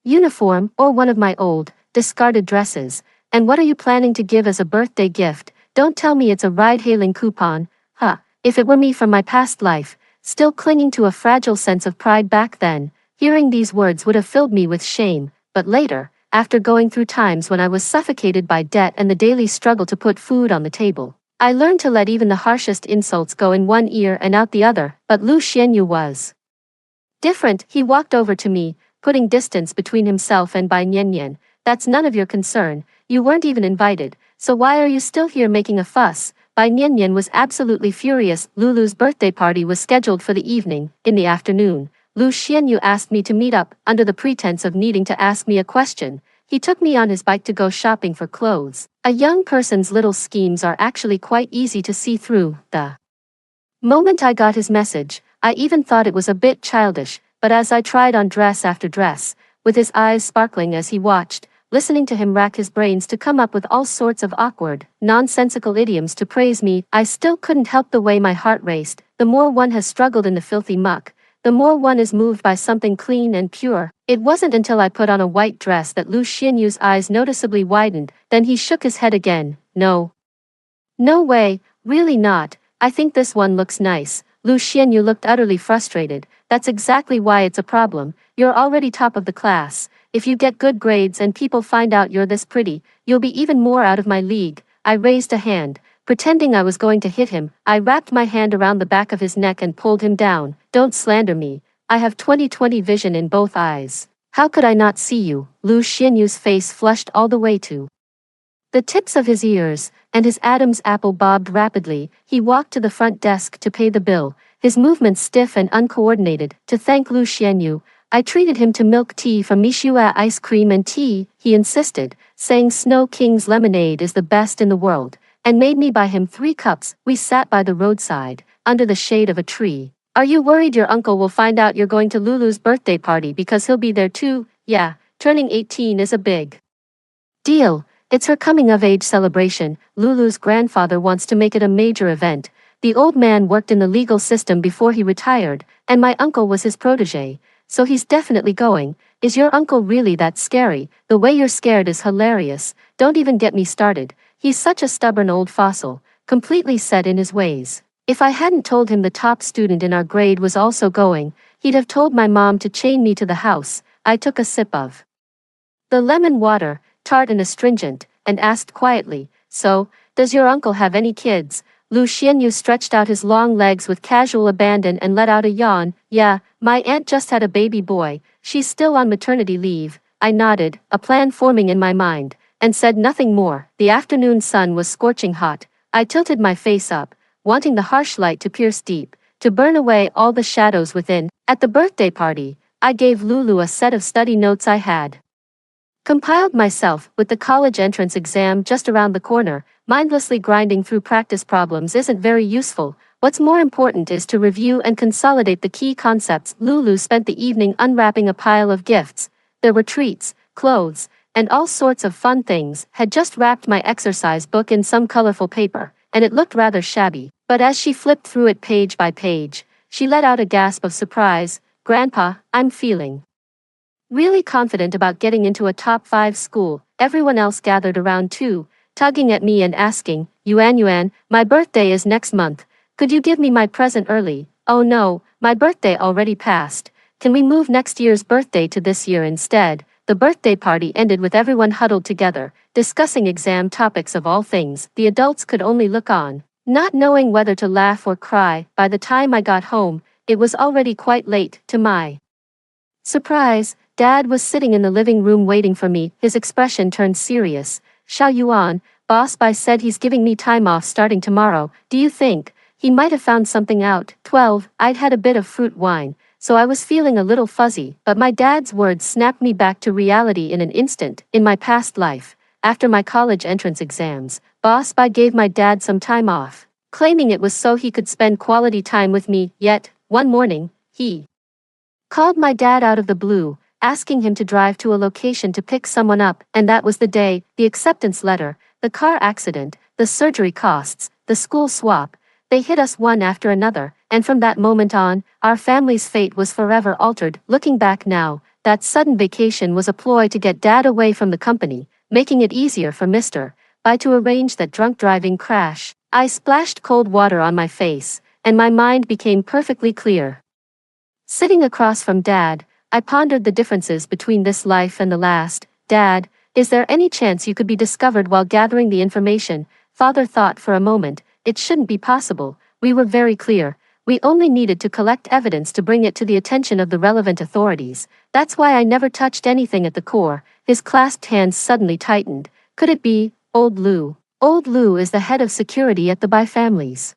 uniform, or one of my old, discarded dresses? And what are you planning to give as a birthday gift? Don't tell me it's a ride-hailing coupon. Huh, if it were me from my past life, still clinging to a fragile sense of pride back then, hearing these words would have filled me with shame. But later, after going through times when I was suffocated by debt and the daily struggle to put food on the table, I learned to let even the harshest insults go in one ear and out the other. But Lu Xianyu was different. He walked over to me, putting distance between himself and Bai Niannian. That's none of your concern. You weren't even invited, so why are you still here making a fuss? Bai Niannian was absolutely furious. Lulu's birthday party was scheduled for the evening. In the afternoon, Lu Xianyu asked me to meet up, under the pretense of needing to ask me a question. He took me on his bike to go shopping for clothes. A young person's little schemes are actually quite easy to see through. The moment I got his message, I even thought it was a bit childish, but as I tried on dress after dress, with his eyes sparkling as he watched, listening to him rack his brains to come up with all sorts of awkward, nonsensical idioms to praise me, I still couldn't help the way my heart raced. The more one has struggled in the filthy muck, the more one is moved by something clean and pure. It wasn't until I put on a white dress that Lu Xianyu's eyes noticeably widened. Then he shook his head again. No. No way, really not. I think this one looks nice. Lu Xianyu looked utterly frustrated. That's exactly why it's a problem. You're already top of the class. If you get good grades and people find out you're this pretty, you'll be even more out of my league. I raised a hand, pretending I was going to hit him. I wrapped my hand around the back of his neck and pulled him down. Don't slander me. I have 20/20 vision in both eyes. How could I not see you? Lu Xianyu's face flushed all the way to the tips of his ears, and his Adam's apple bobbed rapidly. He walked to the front desk to pay the bill, his movements stiff and uncoordinated. To thank Lu Xianyu, I treated him to milk tea from Mishua ice cream and tea, he insisted, saying Snow King's lemonade is the best in the world, and made me buy him 3 cups. We sat by the roadside, under the shade of a tree. Are you worried your uncle will find out you're going to Lulu's birthday party because he'll be there too? Yeah, turning 18 is a big deal. It's her coming-of-age celebration. Lulu's grandfather wants to make it a major event. The old man worked in the legal system before he retired, and my uncle was his protege, so he's definitely going. Is your uncle really that scary? The way you're scared is hilarious. Don't even get me started. He's such a stubborn old fossil, completely set in his ways. If I hadn't told him the top student in our grade was also going, he'd have told my mom to chain me to the house. I took a sip of the lemon water, tart and astringent, and asked quietly, so, does your uncle have any kids? Lu Xianyu stretched out his long legs with casual abandon and let out a yawn. Yeah, my aunt just had a baby boy. She's still on maternity leave. I nodded, a plan forming in my mind, and said nothing more. The afternoon sun was scorching hot. I tilted my face up, wanting the harsh light to pierce deep, to burn away all the shadows within. At the birthday party, I gave Lulu a set of study notes I had compiled myself. With the college entrance exam just around the corner, mindlessly grinding through practice problems isn't very useful. What's more important is to review and consolidate the key concepts. Lulu spent the evening unwrapping a pile of gifts. There were treats, clothes, and all sorts of fun things. Had just wrapped my exercise book in some colorful paper, and it looked rather shabby. But as she flipped through it page by page, she let out a gasp of surprise. Grandpa, I'm feeling really confident about getting into a top 5 school. Everyone else gathered around too, tugging at me and asking, Yuan, my birthday is next month. Could you give me my present early? Oh no, my birthday already passed. Can we move next year's birthday to this year instead? The birthday party ended with everyone huddled together, discussing exam topics of all things. The adults could only look on, not knowing whether to laugh or cry. By the time I got home, it was already quite late. To my surprise, Dad was sitting in the living room waiting for me. His expression turned serious. Xiao Yuan, Boss Bai said he's giving me time off starting tomorrow. Do you think he might have found something out? 12. I'd had a bit of fruit wine, so I was feeling a little fuzzy, but my dad's words snapped me back to reality in an instant. In my past life, after my college entrance exams, Boss Bai gave my dad some time off, claiming it was so he could spend quality time with me. Yet, one morning, he called my dad out of the blue, asking him to drive to a location to pick someone up, and that was the day: the acceptance letter, the car accident, the surgery costs, the school swap. They hit us one after another, and from that moment on, our family's fate was forever altered. Looking back now, that sudden vacation was a ploy to get Dad away from the company, making it easier for Mr. Bai to arrange that drunk driving crash. I splashed cold water on my face, and my mind became perfectly clear. Sitting across from Dad, I pondered the differences between this life and the last. Dad, is there any chance you could be discovered while gathering the information? Father thought for a moment. It shouldn't be possible. We were very clear. We only needed to collect evidence to bring it to the attention of the relevant authorities. That's why I never touched anything at the core. His clasped hands suddenly tightened. Could it be Old Lou? Old Lou is the head of security at the Bai family's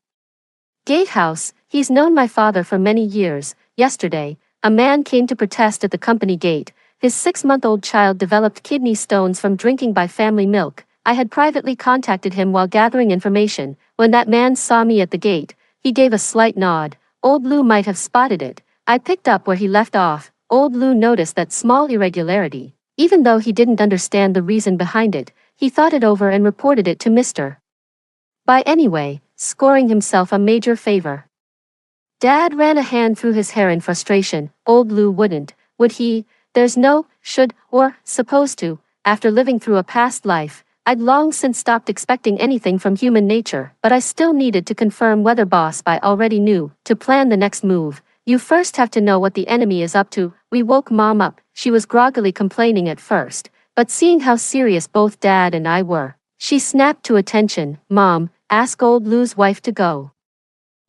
gatehouse. He's known my father for many years. Yesterday, a man came to protest at the company gate. His 6-month-old child developed kidney stones from drinking Bai family milk. I had privately contacted him while gathering information. When that man saw me at the gate, he gave a slight nod. Old Lou might have spotted it. I picked up where he left off. Old Lou noticed that small irregularity. Even though he didn't understand the reason behind it, he thought it over and reported it to Mr. Bai anyway, scoring himself a major favor. Dad ran a hand through his hair in frustration. Old Lou wouldn't, would he? There's no should or supposed to. After living through a past life, I'd long since stopped expecting anything from human nature, but I still needed to confirm whether Boss Bai already knew. To plan the next move, you first have to know what the enemy is up to. We woke Mom up. She was groggily complaining at first, but seeing how serious both Dad and I were, she snapped to attention. Mom, ask Old Lou's wife to go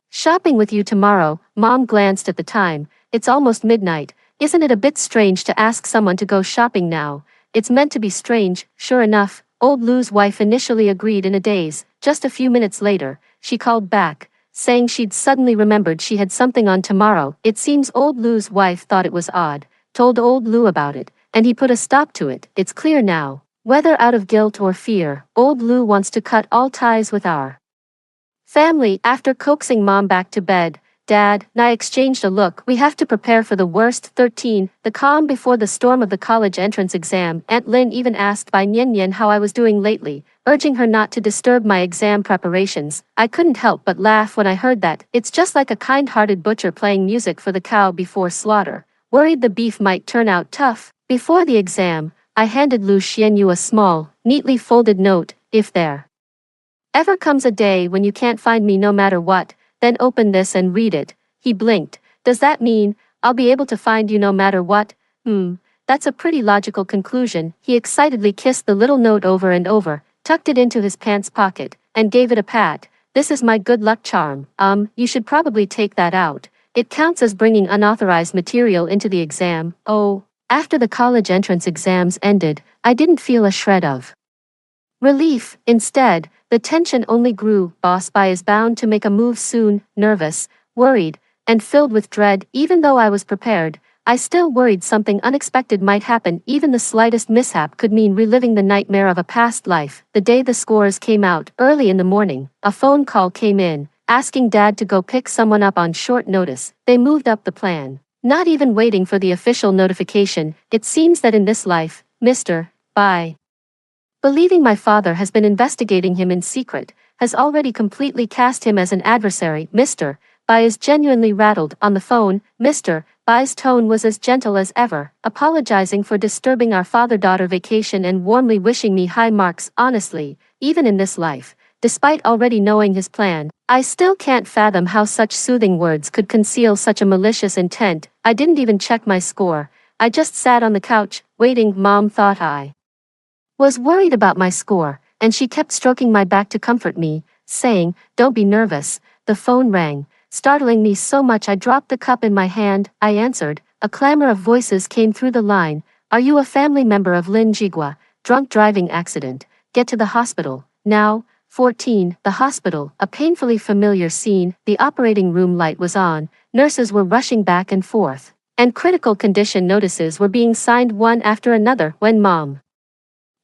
shopping with you tomorrow. Mom glanced at the time. It's almost midnight. Isn't it a bit strange to ask someone to go shopping now? It's meant to be strange. Sure enough, Old Lou's wife initially agreed in a daze. Just a few minutes later, she called back, saying she'd suddenly remembered she had something on tomorrow. It seems Old Lou's wife thought it was odd, told Old Lou about it, and he put a stop to it. It's clear now, whether out of guilt or fear, Old Lou wants to cut all ties with our family. After coaxing Mom back to bed, Dad and I exchanged a look. We have to prepare for the worst. 13. The calm before the storm of the college entrance exam. Aunt Lin even asked by Nian Nian how I was doing lately, urging her not to disturb my exam preparations. I couldn't help but laugh when I heard that. It's just like a kind-hearted butcher playing music for the cow before slaughter, worried the beef might turn out tough. Before the exam, I handed Lu Xianyu a small, neatly folded note. If there ever comes a day when you can't find me no matter what, then open this and read it. He blinked. Does that mean I'll be able to find you no matter what? That's a pretty logical conclusion. He excitedly kissed the little note over and over, tucked it into his pants pocket, and gave it a pat. This is my good luck charm. You should probably take that out. It counts as bringing unauthorized material into the exam. Oh, after the college entrance exams ended, I didn't feel a shred of relief. Instead, the tension only grew. Boss Bai is bound to make a move soon. Nervous, worried, and filled with dread. Even though I was prepared, I still worried something unexpected might happen. Even the slightest mishap could mean reliving the nightmare of a past life. The day the scores came out, early in the morning, a phone call came in, asking Dad to go pick someone up on short notice. They moved up the plan, not even waiting for the official notification. It seems that in this life, Mr. Bai, believing my father has been investigating him in secret, has already completely cast him as an adversary. Mr. Bai is genuinely rattled. On the phone, Mr. Bai's tone was as gentle as ever, apologizing for disturbing our father-daughter vacation and warmly wishing me high marks. Honestly, even in this life, despite already knowing his plan, I still can't fathom how such soothing words could conceal such a malicious intent. I didn't even check my score. I just sat on the couch, waiting. Mom thought I was worried about my score, and she kept stroking my back to comfort me, saying, "Don't be nervous." The phone rang, startling me so much I dropped the cup in my hand. I answered. A clamor of voices came through the line. "Are you a family member of Lin Jigua? Drunk driving accident. Get to the hospital now." 14. The hospital, a painfully familiar scene. The operating room light was on, nurses were rushing back and forth, and critical condition notices were being signed one after another when Mom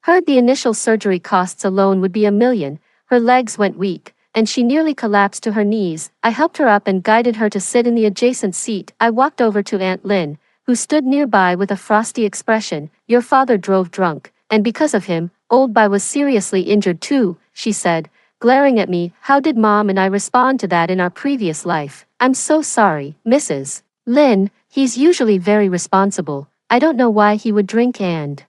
heard the initial surgery costs alone would be $1 million. Her legs went weak, and she nearly collapsed to her knees. I helped her up and guided her to sit in the adjacent seat. I walked over to Aunt Lynn, who stood nearby with a frosty expression. Your father drove drunk, and because of him, Old Bai was seriously injured too, she said, glaring at me. How did Mom and I respond to that in our previous life? I'm so sorry, Mrs. Lynn. He's usually very responsible. I don't know why he would drink and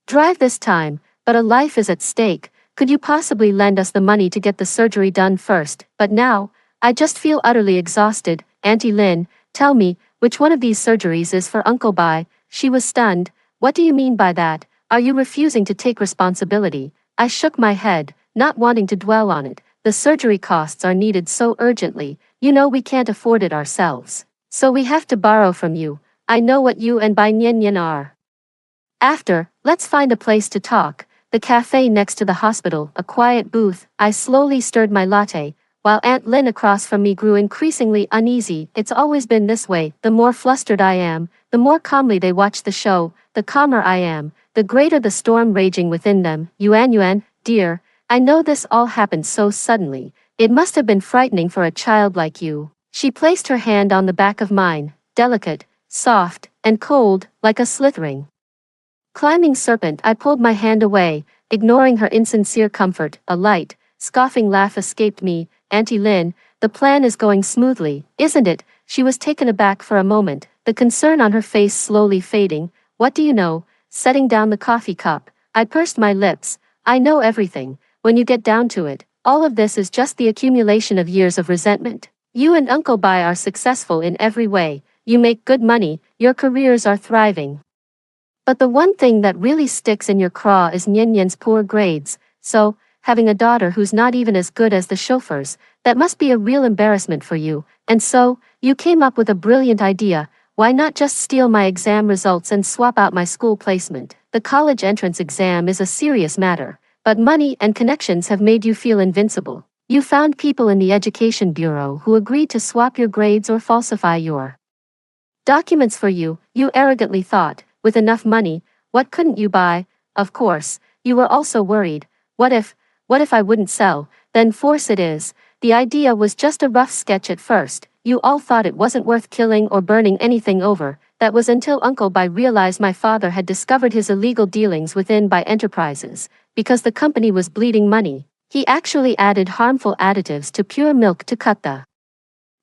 drive this time, but a life is at stake. Could you possibly lend us the money to get the surgery done first? But now, I just feel utterly exhausted. Auntie Lynn, tell me, which one of these surgeries is for Uncle Bai? She was stunned. What do you mean by that? Are you refusing to take responsibility? I shook my head, not wanting to dwell on it. The surgery costs are needed so urgently. You know we can't afford it ourselves. So we have to borrow from you. I know what you and Bai Nian are. After, let's find a place to talk. The cafe next to the hospital, a quiet booth. I slowly stirred my latte, while Aunt Lynn across from me grew increasingly uneasy. It's always been this way. The more flustered I am, the more calmly they watch the show. The calmer I am, the greater the storm raging within them. Yuan, dear, I know this all happened so suddenly. It must have been frightening for a child like you. She placed her hand on the back of mine, delicate, soft, and cold, like a slithering climbing serpent. I pulled my hand away, ignoring her insincere comfort. A light, scoffing laugh escaped me. Auntie Lynn, the plan is going smoothly, isn't it? She was taken aback for a moment, the concern on her face slowly fading. What do you know? Setting down the coffee cup, I pursed my lips. I know everything. When you get down to it, all of this is just the accumulation of years of resentment. You and Uncle Bai are successful in every way. You make good money, your careers are thriving. But the one thing that really sticks in your craw is Nian's poor grades. So, having a daughter who's not even as good as the chauffeurs, that must be a real embarrassment for you. And so, you came up with a brilliant idea. Why not just steal my exam results and swap out my school placement? The college entrance exam is a serious matter, but money and connections have made you feel invincible. You found people in the Education Bureau who agreed to swap your grades or falsify your documents for you, you arrogantly thought. With enough money, what couldn't you buy? Of course, you were also worried. What if I wouldn't sell? Then force it is. The idea was just a rough sketch at first. You all thought it wasn't worth killing or burning anything over. That was until Uncle Bai realized my father had discovered his illegal dealings within Bai Enterprises. Because the company was bleeding money, he actually added harmful additives to pure milk to cut the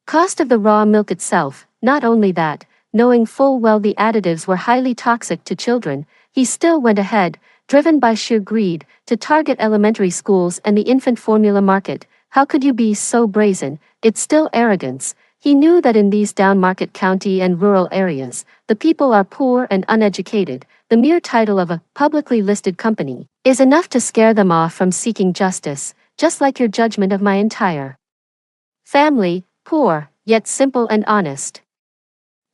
cost of the raw milk itself. Not only that, knowing full well the additives were highly toxic to children, he still went ahead, driven by sheer greed, to target elementary schools and the infant formula market. How could you be so brazen? It's still arrogance. He knew that in these down-market county and rural areas, the people are poor and uneducated. The mere title of a publicly listed company is enough to scare them off from seeking justice, just like your judgment of my entire family, poor, yet simple and honest.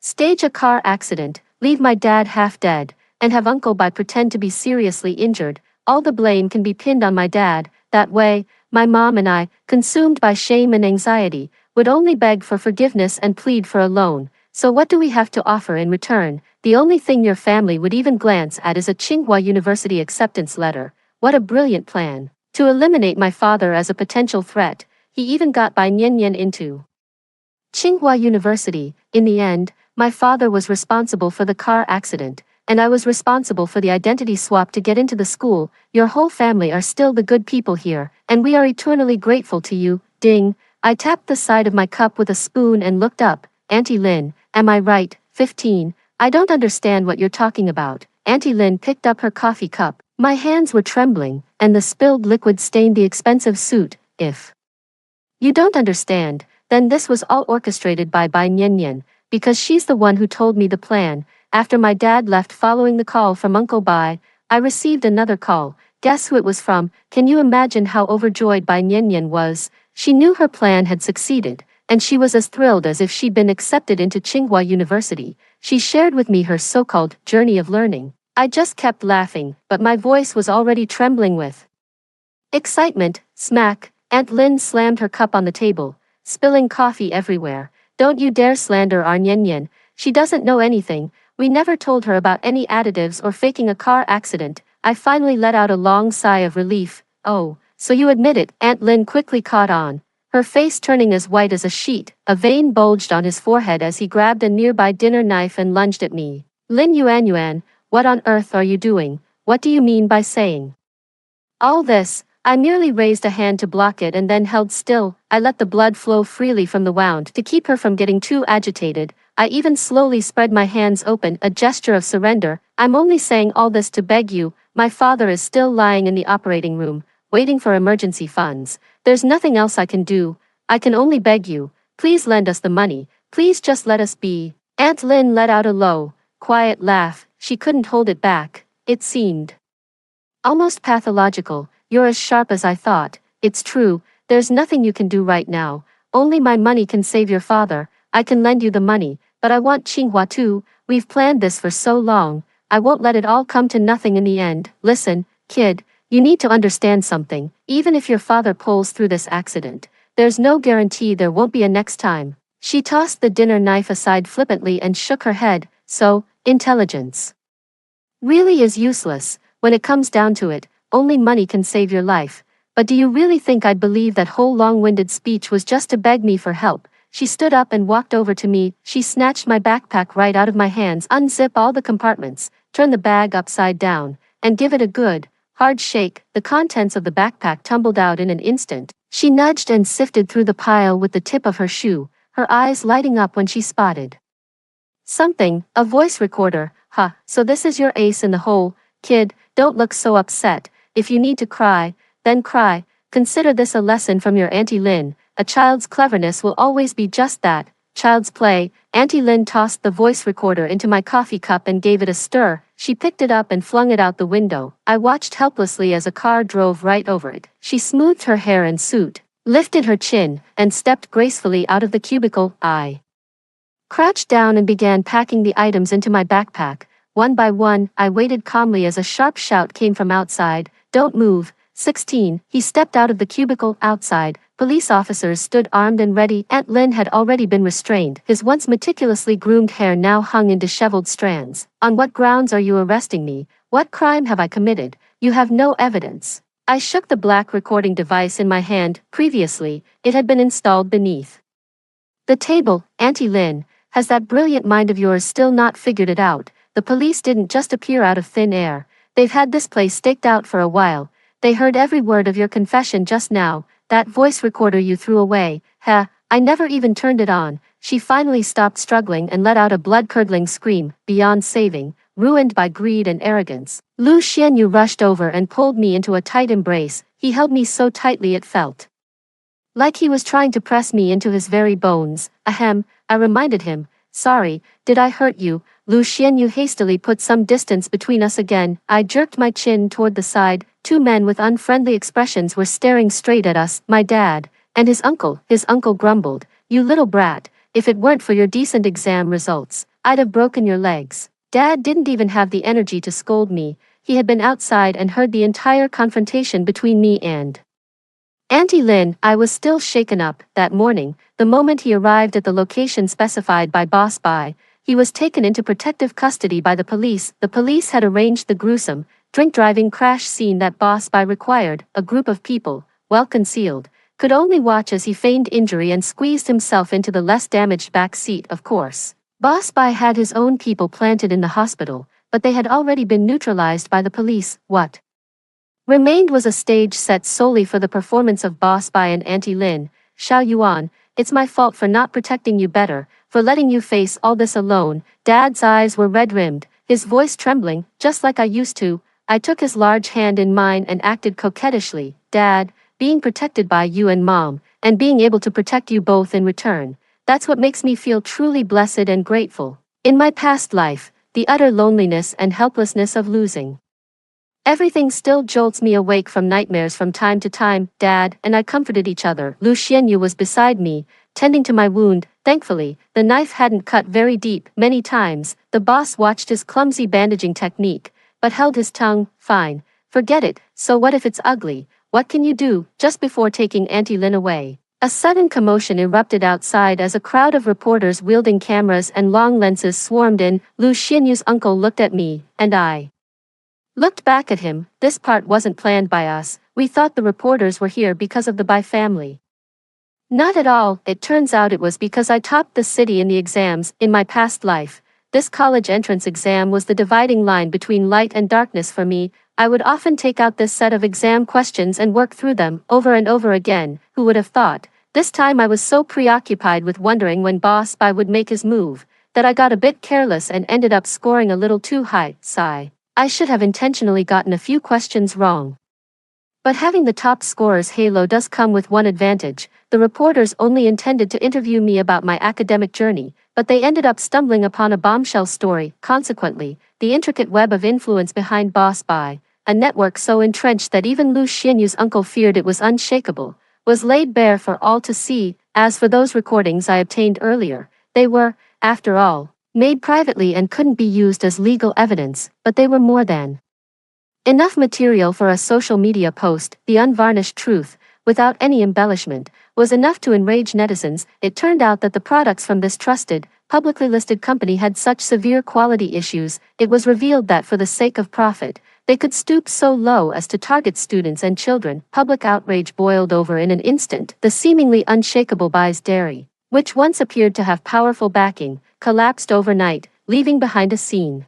Stage a car accident, leave my dad half dead, and have Uncle Bai pretend to be seriously injured. All the blame can be pinned on my dad. That way, my mom and I, consumed by shame and anxiety, would only beg for forgiveness and plead for a loan. So what do we have to offer in return? The only thing your family would even glance at is a Tsinghua University acceptance letter. What a brilliant plan. To eliminate my father as a potential threat, he even got Bai Nian into Tsinghua University. In the end, my father was responsible for the car accident, and I was responsible for the identity swap to get into the school. Your whole family are still the good people here, and we are eternally grateful to you. Ding. I tapped the side of my cup with a spoon and looked up. Auntie Lynn, am I right? 15. I don't understand what you're talking about. Auntie Lynn picked up her coffee cup. My hands were trembling, and the spilled liquid stained the expensive suit. If you don't understand, then this was all orchestrated by Bai Nian, because she's the one who told me the plan. After my dad left following the call from Uncle Bai, I received another call. Guess who it was from? Can you imagine how overjoyed Bai Nian was? She knew her plan had succeeded, and she was as thrilled as if she'd been accepted into Tsinghua University. She shared with me her so-called journey of learning. I just kept laughing, but my voice was already trembling with excitement. Smack, Aunt Lin slammed her cup on the table, spilling coffee everywhere. Don't you dare slander our Nyen Nyen. She doesn't know anything. We never told her about any additives or faking a car accident. I finally let out a long sigh of relief. Oh, so you admit it, Aunt Lin quickly caught on, her face turning as white as a sheet. A vein bulged on his forehead as he grabbed a nearby dinner knife and lunged at me. Lin Yuan, what on earth are you doing? What do you mean by saying all this? I merely raised a hand to block it and then held still. I let the blood flow freely from the wound to keep her from getting too agitated. I even slowly spread my hands open, a gesture of surrender. I'm only saying all this to beg you. My father is still lying in the operating room, waiting for emergency funds. There's nothing else I can do. I can only beg you. Please lend us the money. Please just let us be. Aunt Lin let out a low, quiet laugh. She couldn't hold it back. It seemed almost pathological. You're as sharp as I thought. It's true, there's nothing you can do right now. Only my money can save your father. I can lend you the money, but I want Tsinghua too. We've planned this for so long. I won't let it all come to nothing in the end. Listen, kid, you need to understand something. Even if your father pulls through this accident, there's no guarantee there won't be a next time. She tossed the dinner knife aside flippantly and shook her head. So, intelligence really is useless. When it comes down to it, only money can save your life. But do you really think I'd believe that whole long-winded speech was just to beg me for help? She stood up and walked over to me. She snatched my backpack right out of my hands, unzip all the compartments, turn the bag upside down, and give it a good, hard shake. The contents of the backpack tumbled out in an instant. She nudged and sifted through the pile with the tip of her shoe, her eyes lighting up when she spotted something, a voice recorder. Ha, so this is your ace in the hole. Kid, don't look so upset. If you need to cry, then cry. Consider this a lesson from your Auntie Lin. A child's cleverness will always be just that, child's play. Auntie Lin tossed the voice recorder into my coffee cup and gave it a stir. She picked it up and flung it out the window. I watched helplessly as a car drove right over it. She smoothed her hair and suit, lifted her chin, and stepped gracefully out of the cubicle. I crouched down and began packing the items into my backpack. One by one, I waited calmly as a sharp shout came from outside. Don't move. 16. He stepped out of the cubicle. Outside, police officers stood armed and ready. Aunt Lin had already been restrained. His once meticulously groomed hair now hung in disheveled strands. On what grounds are you arresting me? What crime have I committed? You have no evidence. I shook the black recording device in my hand. Previously, it had been installed beneath the table. Auntie Lin, has that brilliant mind of yours still not figured it out? The police didn't just appear out of thin air. They've had this place staked out for a while. They heard every word of your confession just now. That voice recorder you threw away. I never even turned it on. She finally stopped struggling and let out a blood-curdling scream, beyond saving, ruined by greed and arrogance. Lu Xianyu rushed over and pulled me into a tight embrace. He held me so tightly it felt like he was trying to press me into his very bones. Ahem, I reminded him. Sorry, did I hurt you? Lu Xianyu hastily put some distance between us again. I jerked my chin toward the side. Two men with unfriendly expressions were staring straight at us. My dad and his uncle. His uncle grumbled. You little brat, if it weren't for your decent exam results, I'd have broken your legs. Dad didn't even have the energy to scold me. He had been outside and heard the entire confrontation between me and Auntie Lin. I was still shaken up. That morning, the moment he arrived at the location specified by Boss Bai, he was taken into protective custody by the police. The police had arranged the gruesome, drink-driving crash scene that Boss Bai required. A group of people, well concealed, could only watch as he feigned injury and squeezed himself into the less damaged back seat. Of course, Boss Bai had his own people planted in the hospital, but they had already been neutralized by the police. What remained was a stage set solely for the performance of Boss Bai and Auntie Lin. Xiao Yuan, it's my fault for not protecting you better, for letting you face all this alone. Dad's eyes were red-rimmed, his voice trembling, just like I used to. I took his large hand in mine and acted coquettishly. Dad, being protected by you and Mom, and being able to protect you both in return, that's what makes me feel truly blessed and grateful. In my past life, the utter loneliness and helplessness of losing everything still jolts me awake from nightmares from time to time. Dad and I comforted each other. Lu Xianyu was beside me, tending to my wound. Thankfully, the knife hadn't cut very deep. Many times, the boss watched his clumsy bandaging technique, but held his tongue. Fine, Forget it, so what if it's ugly? What can you do? Just before taking Auntie Lin away, a sudden commotion erupted outside as a crowd of reporters wielding cameras and long lenses swarmed in. Lu Xianyu's uncle looked at me, and I looked back at him. This part wasn't planned by us. We thought the reporters were here because of the Bai family. Not at all. It turns out it was because I topped the city in the exams. In my past life, this college entrance exam was the dividing line between light and darkness for me. I would often take out this set of exam questions and work through them over and over again. Who would have thought? This time I was so preoccupied with wondering when Boss Bai would make his move that I got a bit careless and ended up scoring a little too high. Sigh. I should have intentionally gotten a few questions wrong. But having the top scorer's halo does come with one advantage. The reporters only intended to interview me about my academic journey, but they ended up stumbling upon a bombshell story. Consequently, the intricate web of influence behind Boss Bai, a network so entrenched that even Lu Xianyu's uncle feared it was unshakable, was laid bare for all to see. As for those recordings I obtained earlier, they were, after all, made privately and couldn't be used as legal evidence, but they were more than enough material for a social media post. The unvarnished truth, without any embellishment, was enough to enrage netizens. It turned out that the products from this trusted, publicly listed company had such severe quality issues. It was revealed that for the sake of profit, they could stoop so low as to target students and children. Public outrage boiled over in an instant. The seemingly unshakable Bai's dairy, which once appeared to have powerful backing, collapsed overnight, leaving behind a scene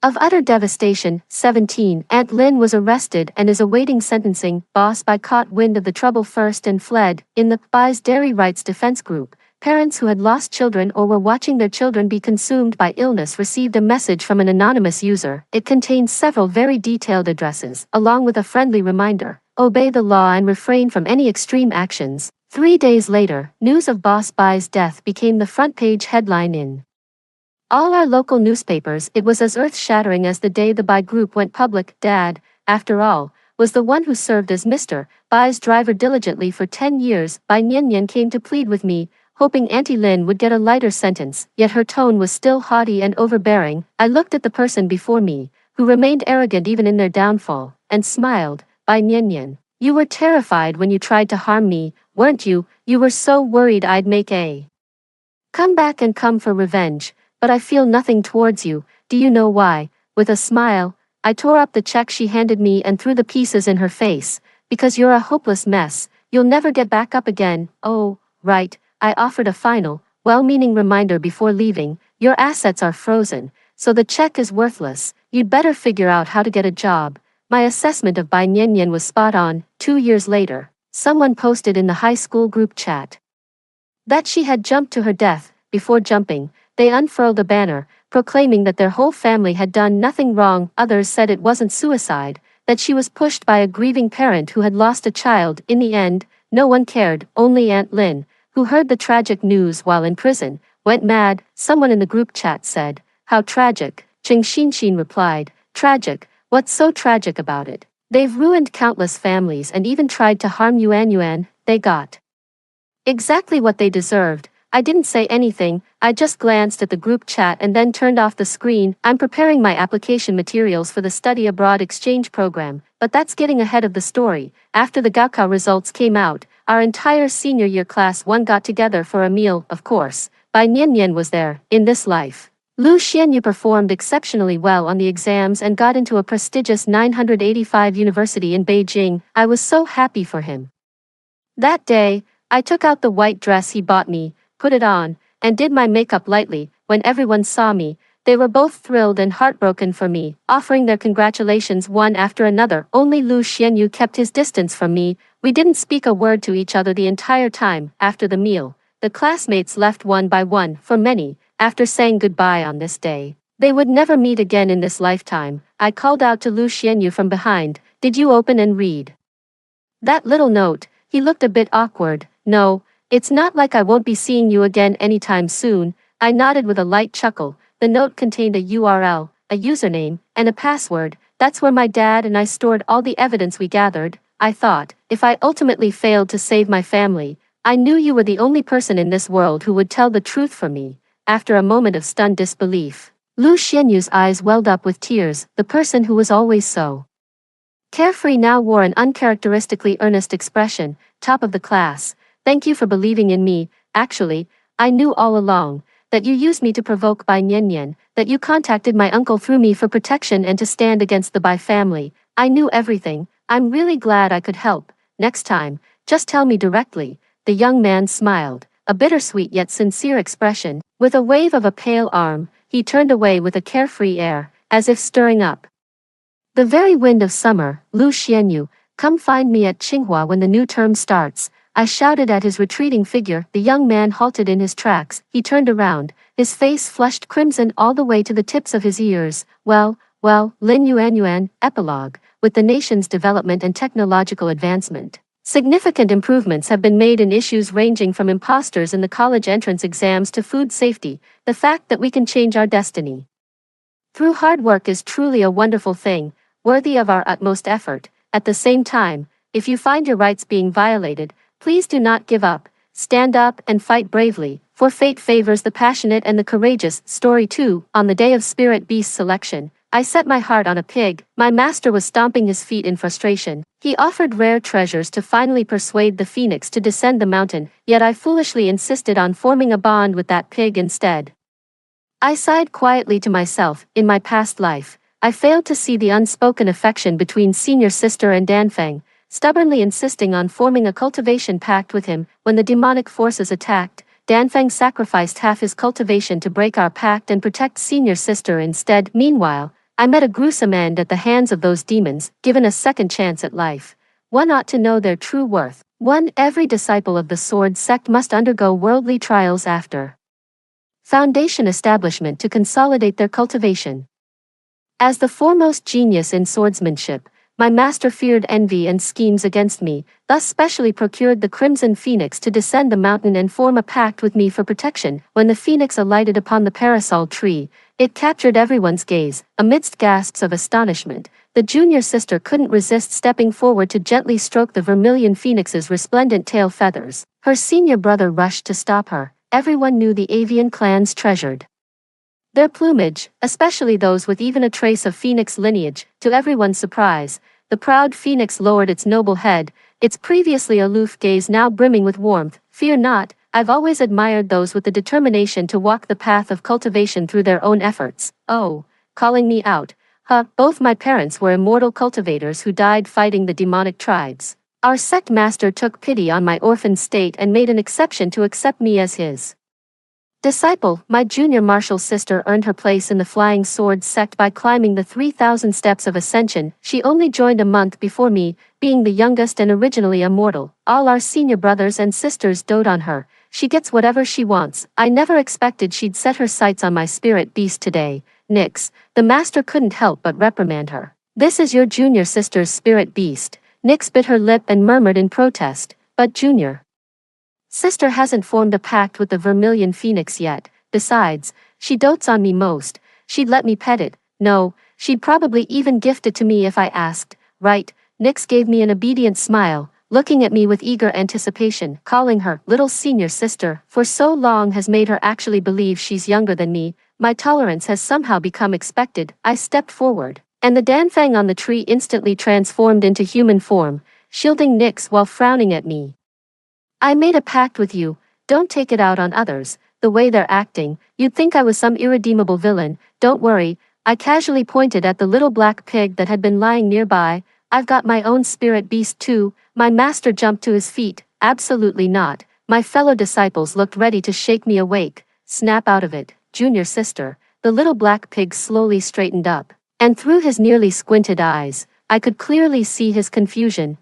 of utter devastation. 17. Aunt Lin was arrested and is awaiting sentencing. Boss Bai caught wind of the trouble first and fled. In the Bai's Dairy Rights Defense Group, parents who had lost children or were watching their children be consumed by illness received a message from an anonymous user. It contained several very detailed addresses, along with a friendly reminder: obey the law and refrain from any extreme actions. 3 days later, news of Boss Bai's death became the front page headline in all our local newspapers. It was as earth-shattering as the day the Bai Group went public. Dad, after all, was the one who served as Mr. Bai's driver diligently for 10 years. Bai Niannian came to plead with me, hoping Auntie Lin would get a lighter sentence, yet her tone was still haughty and overbearing. I looked at the person before me, who remained arrogant even in their downfall, and smiled. Bai Niannian, you were terrified when you tried to harm me, weren't you? You were so worried I'd make a comeback and come for revenge. But I feel nothing towards you. Do you know why? With a smile, I tore up the check she handed me and threw the pieces in her face. Because you're a hopeless mess. You'll never get back up again. Oh, right, I offered a final, well-meaning reminder before leaving. Your assets are frozen, so the check is worthless. You'd better figure out how to get a job. My assessment of Bai Niannian was spot on. 2 years later, someone posted in the high school group chat that she had jumped to her death. Before jumping, they unfurled a banner, proclaiming that their whole family had done nothing wrong. Others said it wasn't suicide, that she was pushed by a grieving parent who had lost a child. In the end, no one cared. Only Aunt Lin, who heard the tragic news while in prison, went mad. Someone in the group chat said, "How tragic." Ching Xinxin replied, "Tragic? What's so tragic about it? They've ruined countless families and even tried to harm Yuan Yuan. They got exactly what they deserved." I didn't say anything. I just glanced at the group chat and then turned off the screen. I'm preparing my application materials for the study abroad exchange program, but that's getting ahead of the story. After the Gaokao results came out, our entire senior year class 1 got together for a meal. Of course, Bai Niannian was there. In this life, Lu Xianyu performed exceptionally well on the exams and got into a prestigious 985 university in Beijing. I was so happy for him. That day, I took out the white dress he bought me, put it on, and did my makeup lightly. When everyone saw me, they were both thrilled and heartbroken for me, offering their congratulations one after another. Only Lu Xianyu kept his distance from me. We didn't speak a word to each other the entire time. After the meal, the classmates left one by one. For many, after saying goodbye on this day, they would never meet again in this lifetime. I called out to Lu Xianyu from behind, "Did you open and read that little note?" He looked a bit awkward. "No. It's not like I won't be seeing you again anytime soon." I nodded with a light chuckle. The note contained a URL, a username, and a password. That's where my dad and I stored all the evidence we gathered. I thought, if I ultimately failed to save my family, I knew you were the only person in this world who would tell the truth for me. After a moment of stunned disbelief, Lu Xianyu's eyes welled up with tears. The person who was always so Carefree now wore an uncharacteristically earnest expression. Top of the class. Thank you for believing in me. Actually, I knew all along that you used me to provoke Bai Nian, that you contacted my uncle through me for protection and to stand against the Bai family. I knew everything. I'm really glad I could help. Next time, just tell me directly. The young man smiled, a bittersweet yet sincere expression. With a wave of a pale arm, he turned away with a carefree air, as if stirring up the very wind of summer. Lu Xianyu, come find me at Tsinghua when the new term starts. I shouted at his retreating figure. The young man halted in his tracks. He turned around, his face flushed crimson all the way to the tips of his ears. Well, Lin Yuan, epilogue. With the nation's development and technological advancement, significant improvements have been made in issues ranging from imposters in the college entrance exams to food safety. The fact that we can change our destiny through hard work is truly a wonderful thing, worthy of our utmost effort. At the same time, if you find your rights being violated, please do not give up. Stand up and fight bravely, for fate favors the passionate and the courageous. Story 2. On the day of Spirit Beast selection, I set my heart on a pig. My master was stomping his feet in frustration. He offered rare treasures to finally persuade the phoenix to descend the mountain, yet I foolishly insisted on forming a bond with that pig instead. I sighed quietly to myself. In my past life, I failed to see the unspoken affection between senior sister and Danfeng, stubbornly insisting on forming a cultivation pact with him. When the demonic forces attacked, Danfeng sacrificed half his cultivation to break our pact and protect senior sister instead. Meanwhile, I met a gruesome end at the hands of those demons. Given a second chance at life, one ought to know their true worth. Every disciple of the sword sect must undergo worldly trials after foundation establishment to consolidate their cultivation. As the foremost genius in swordsmanship, my master feared envy and schemes against me, thus specially procured the Crimson Phoenix to descend the mountain and form a pact with me for protection. When the phoenix alighted upon the parasol tree, it captured everyone's gaze. Amidst gasps of astonishment, the junior sister couldn't resist stepping forward to gently stroke the vermilion phoenix's resplendent tail feathers. Her senior brother rushed to stop her. Everyone knew the avian clans treasured their plumage, especially those with even a trace of phoenix lineage. To everyone's surprise, the proud phoenix lowered its noble head, its previously aloof gaze now brimming with warmth. Fear not, I've always admired those with the determination to walk the path of cultivation through their own efforts. Oh, calling me out. Both my parents were immortal cultivators who died fighting the demonic tribes. Our sect master took pity on my orphan state and made an exception to accept me as his disciple. My junior martial sister earned her place in the Flying Sword sect by climbing the 3,000 steps of ascension. She only joined a month before me, being the youngest and originally immortal. All our senior brothers and sisters dote on her. She gets whatever she wants. I never expected she'd set her sights on my spirit beast today. Nix, the master couldn't help but reprimand her. This is your junior sister's spirit beast. Nix bit her lip and murmured in protest, but junior sister hasn't formed a pact with the vermilion phoenix yet. Besides, she dotes on me most. She'd let me pet it. No, she'd probably even gift it to me if I asked. Right, Nix gave me an obedient smile, looking at me with eager anticipation. Calling her little senior sister for so long has made her actually believe she's younger than me. My tolerance has somehow become expected. I stepped forward, and the Danfeng on the tree instantly transformed into human form, shielding Nix while frowning at me. I made a pact with you. Don't take it out on others. The way they're acting, you'd think I was some irredeemable villain. Don't worry, I casually pointed at the little black pig that had been lying nearby. I've got my own spirit beast too. My master jumped to his feet. Absolutely not. My fellow disciples looked ready to shake me awake. Snap out of it, junior sister. The little black pig slowly straightened up, and through his nearly squinted eyes, I could clearly see his confusion.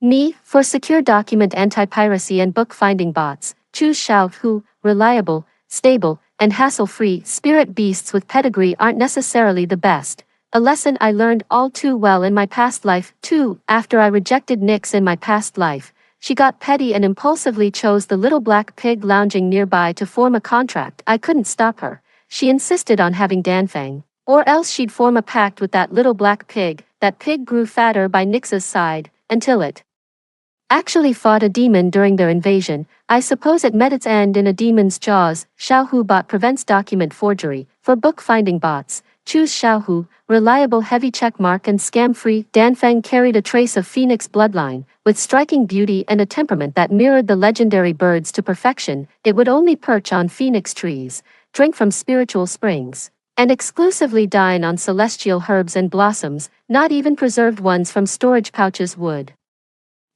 Me, for secure document anti-piracy and book-finding bots, choose Xiaohu. Reliable, stable, and hassle-free. Spirit beasts with pedigree aren't necessarily the best. A lesson I learned all too well in my past life, too. After I rejected Nix in my past life, she got petty and impulsively chose the little black pig lounging nearby to form a contract. I couldn't stop her. She insisted on having Danfeng, or else she'd form a pact with that little black pig. That pig grew fatter by Nix's side, until it actually fought a demon during their invasion. I suppose it met its end in a demon's jaws. Xiaohu bot prevents document forgery. For book-finding bots, choose Xiaohu, reliable heavy checkmark and scam-free. Danfeng carried a trace of phoenix bloodline, with striking beauty and a temperament that mirrored the legendary birds to perfection. It would only perch on phoenix trees, drink from spiritual springs, and exclusively dine on celestial herbs and blossoms. Not even preserved ones from storage pouches would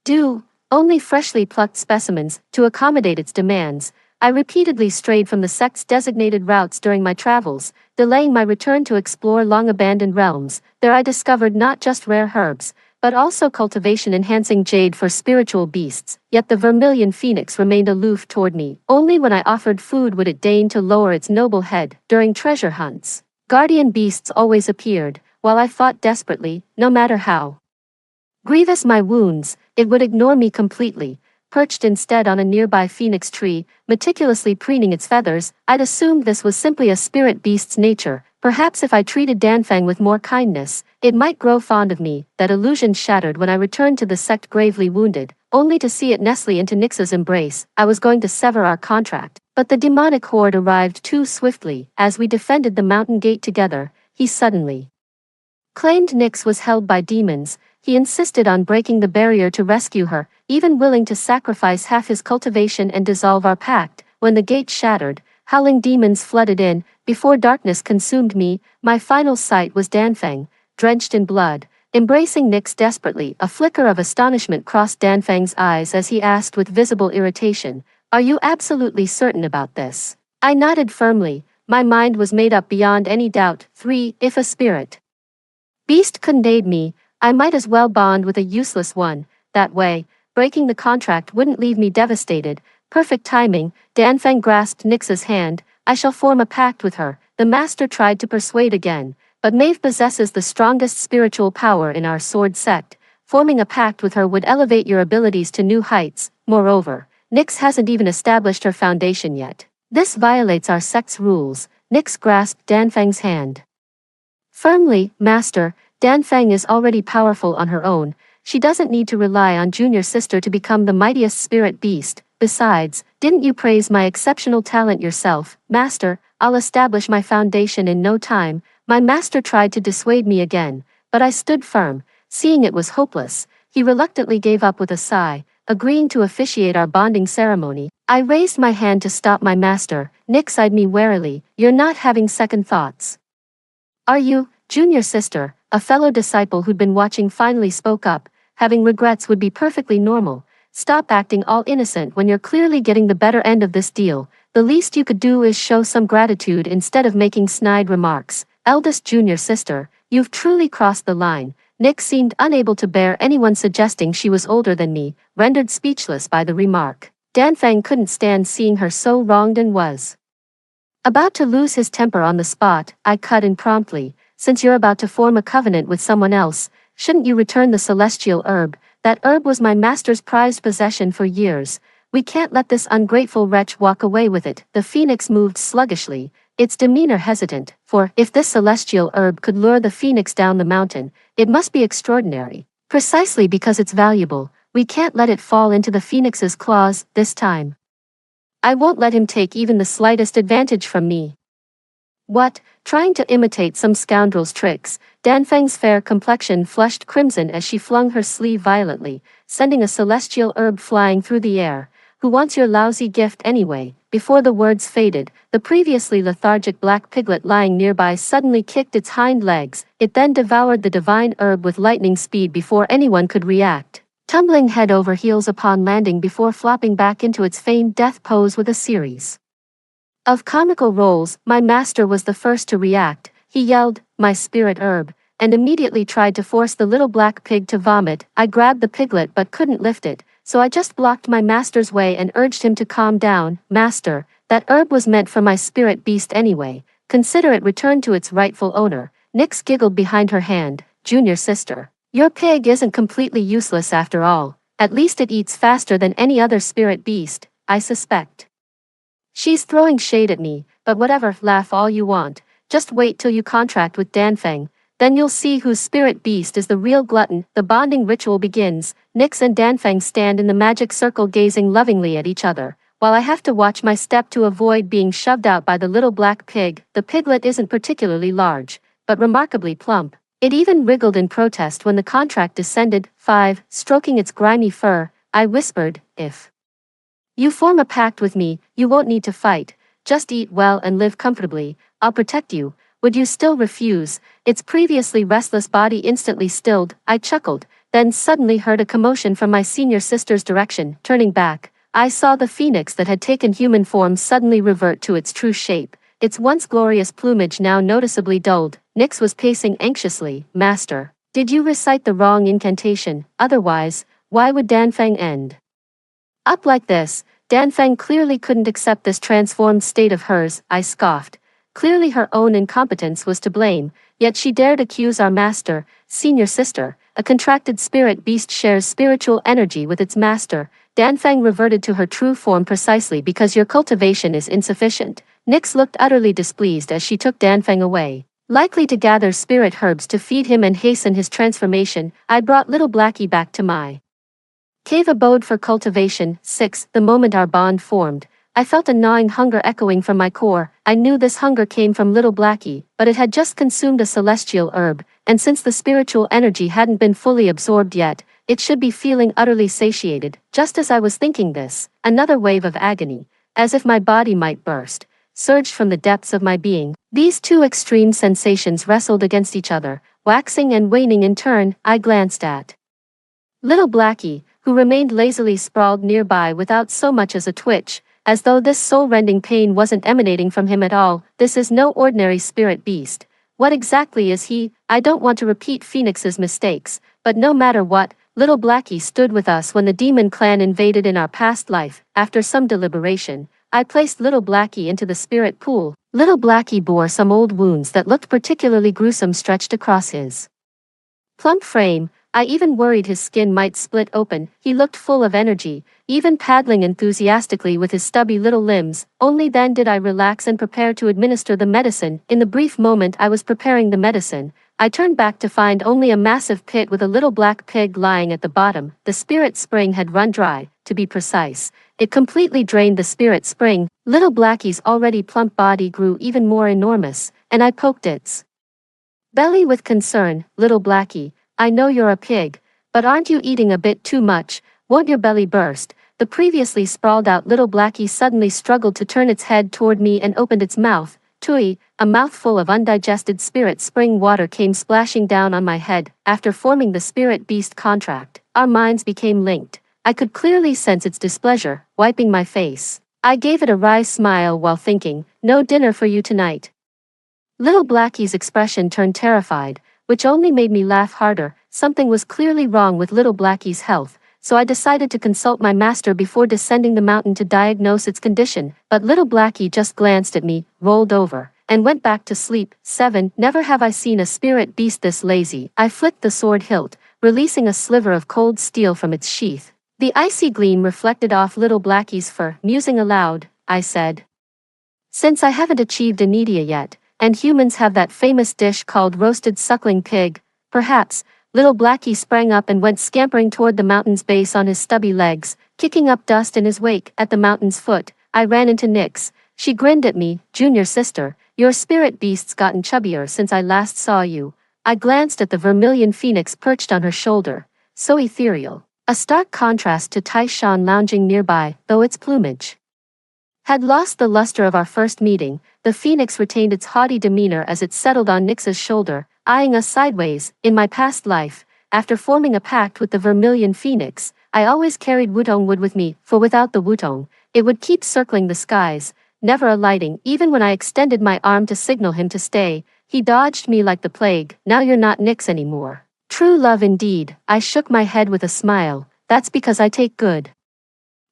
do, only freshly plucked specimens. To accommodate its demands, I repeatedly strayed from the sect's designated routes during my travels, delaying my return to explore long-abandoned realms. There I discovered not just rare herbs, but also cultivation-enhancing jade for spiritual beasts. Yet the vermilion phoenix remained aloof toward me. Only when I offered food would it deign to lower its noble head. During treasure hunts, guardian beasts always appeared, while I fought desperately. No matter how grievous my wounds, it would ignore me completely, perched instead on a nearby phoenix tree, meticulously preening its feathers. I'd assumed this was simply a spirit beast's nature. Perhaps if I treated Danfeng with more kindness, it might grow fond of me. That illusion shattered when I returned to the sect gravely wounded, only to see it nestle into Nyx's embrace. I was going to sever our contract, but the demonic horde arrived too swiftly. As we defended the mountain gate together, he suddenly claimed Nyx was held by demons. He insisted on breaking the barrier to rescue her, even willing to sacrifice half his cultivation and dissolve our pact. When the gate shattered, howling demons flooded in. Before darkness consumed me, my final sight was Danfeng, drenched in blood, embracing Nyx desperately. A flicker of astonishment crossed Danfeng's eyes as he asked with visible irritation, "Are you absolutely certain about this?" I nodded firmly. My mind was made up beyond any doubt. 3. If a spirit beast couldn't aid me, I might as well bond with a useless one. That way, breaking the contract wouldn't leave me devastated. Perfect timing. Danfeng grasped Nyx's hand. "I shall form a pact with her." The master tried to persuade again, but Maeve possesses the strongest spiritual power in our sword sect. Forming a pact with her would elevate your abilities to new heights. Moreover, Nyx hasn't even established her foundation yet. This violates our sect's rules. Nyx grasped Danfeng's hand firmly. "Master, Danfeng is already powerful on her own. She doesn't need to rely on junior sister to become the mightiest spirit beast. Besides, didn't you praise my exceptional talent yourself?" "Master, I'll establish my foundation in no time." My master tried to dissuade me again, but I stood firm. Seeing it was hopeless, he reluctantly gave up with a sigh, agreeing to officiate our bonding ceremony. I raised my hand to stop my master. Nyx eyed me warily. "You're not having second thoughts, are you?" Junior sister, a fellow disciple who'd been watching, finally spoke up. "Having regrets would be perfectly normal. Stop acting all innocent when you're clearly getting the better end of this deal. The least you could do is show some gratitude instead of making snide remarks." Eldest junior sister, you've truly crossed the line. Nyx seemed unable to bear anyone suggesting she was older than me, rendered speechless by the remark. Danfeng couldn't stand seeing her so wronged and was about to lose his temper on the spot. I cut in promptly. "Since you're about to form a covenant with someone else, shouldn't you return the celestial herb? That herb was my master's prized possession for years. We can't let this ungrateful wretch walk away with it." The phoenix moved sluggishly, its demeanor hesitant, for if this celestial herb could lure the phoenix down the mountain, it must be extraordinary. Precisely because it's valuable, we can't let it fall into the phoenix's claws this time. I won't let him take even the slightest advantage from me. What? Trying to imitate some scoundrel's tricks? Danfeng's fair complexion flushed crimson as she flung her sleeve violently, sending a celestial herb flying through the air. "Who wants your lousy gift anyway?" Before the words faded, the previously lethargic black piglet lying nearby suddenly kicked its hind legs. It then devoured the divine herb with lightning speed before anyone could react, tumbling head over heels upon landing before flopping back into its feigned death pose with a series of comical rolls. My master was the first to react. He yelled, "My spirit herb," and immediately tried to force the little black pig to vomit. I grabbed the piglet but couldn't lift it, so I just blocked my master's way and urged him to calm down. "Master, that herb was meant for my spirit beast anyway. Consider it returned to its rightful owner." Nyx giggled behind her hand. "Junior sister, your pig isn't completely useless after all. At least it eats faster than any other spirit beast, I suspect." She's throwing shade at me, but whatever, laugh all you want. Just wait till you contract with Danfeng. Then you'll see whose spirit beast is the real glutton. The bonding ritual begins. Nyx and Danfeng stand in the magic circle gazing lovingly at each other, while I have to watch my step to avoid being shoved out by the little black pig. The piglet isn't particularly large, but remarkably plump. It even wriggled in protest when the contract descended. 5. Stroking its grimy fur, I whispered, if you form a pact with me, you won't need to fight. Just eat well and live comfortably. I'll protect you. Would you still refuse? Its previously restless body instantly stilled. I chuckled, then suddenly heard a commotion from my senior sister's direction. Turning back, I saw the phoenix that had taken human form suddenly revert to its true shape, its once glorious plumage now noticeably dulled. Nyx was pacing anxiously. Master, did you recite the wrong incantation? Otherwise, why would Danfeng end up like this? Danfeng clearly couldn't accept this transformed state of hers, I scoffed. Clearly her own incompetence was to blame, yet she dared accuse our master, senior sister. A contracted spirit beast shares spiritual energy with its master. Danfeng reverted to her true form precisely because your cultivation is insufficient. Nyx looked utterly displeased as she took Danfeng away. Likely to gather spirit herbs to feed him and hasten his transformation, I brought little Blackie back to my cave abode for cultivation. 6. The moment our bond formed, I felt a gnawing hunger echoing from my core. I knew this hunger came from little Blackie, but it had just consumed a celestial herb, and since the spiritual energy hadn't been fully absorbed yet, it should be feeling utterly satiated. Just as I was thinking this, another wave of agony, as if my body might burst, surged from the depths of my being. These two extreme sensations wrestled against each other, waxing and waning in turn. I glanced at little Blackie, who remained lazily sprawled nearby without so much as a twitch, as though this soul-rending pain wasn't emanating from him at all. This is no ordinary spirit beast. What exactly is he? I don't want to repeat Phoenix's mistakes, but no matter what, little Blackie stood with us when the demon clan invaded in our past life. After some deliberation, I placed little Blackie into the spirit pool. Little Blackie bore some old wounds that looked particularly gruesome stretched across his plump frame. I even worried his skin might split open. He looked full of energy, even paddling enthusiastically with his stubby little limbs. Only then did I relax and prepare to administer the medicine. In the brief moment I was preparing the medicine, I turned back to find only a massive pit with a little black pig lying at the bottom. The spirit spring had run dry, to be precise. It completely drained the spirit spring. Little Blackie's already plump body grew even more enormous, and I poked its belly with concern. Little Blackie, I know you're a pig, but aren't you eating a bit too much? Won't your belly burst? The previously sprawled out little Blackie suddenly struggled to turn its head toward me and opened its mouth. Tui, a mouthful of undigested spirit spring water came splashing down on my head. After forming the spirit beast contract, our minds became linked. I could clearly sense its displeasure, wiping my face. I gave it a wry smile while thinking, no dinner for you tonight. Little Blackie's expression turned terrified, which only made me laugh harder. Something was clearly wrong with little Blackie's health, so I decided to consult my master before descending the mountain to diagnose its condition. But little Blackie just glanced at me, rolled over, and went back to sleep. 7. Never have I seen a spirit beast this lazy. I flicked the sword hilt, releasing a sliver of cold steel from its sheath. The icy gleam reflected off little Blackie's fur. Musing aloud, I said, since I haven't achieved Anidia yet, and humans have that famous dish called roasted suckling pig, perhaps. Little Blackie sprang up and went scampering toward the mountain's base on his stubby legs, kicking up dust in his wake. At the mountain's foot, I ran into Nyx. She grinned at me. Junior sister, your spirit beast's gotten chubbier since I last saw you. I glanced at the vermilion phoenix perched on her shoulder, so ethereal, a stark contrast to Taishan lounging nearby, though its plumage had lost the luster of our first meeting. The phoenix retained its haughty demeanor as it settled on Nyx's shoulder, eyeing us sideways. In my past life, after forming a pact with the vermilion phoenix, I always carried wutong wood with me, for without the wutong, it would keep circling the skies, never alighting. Even when I extended my arm to signal him to stay, he dodged me like the plague. Now you're not Nyx anymore. True love indeed. I shook my head with a smile. That's because I take good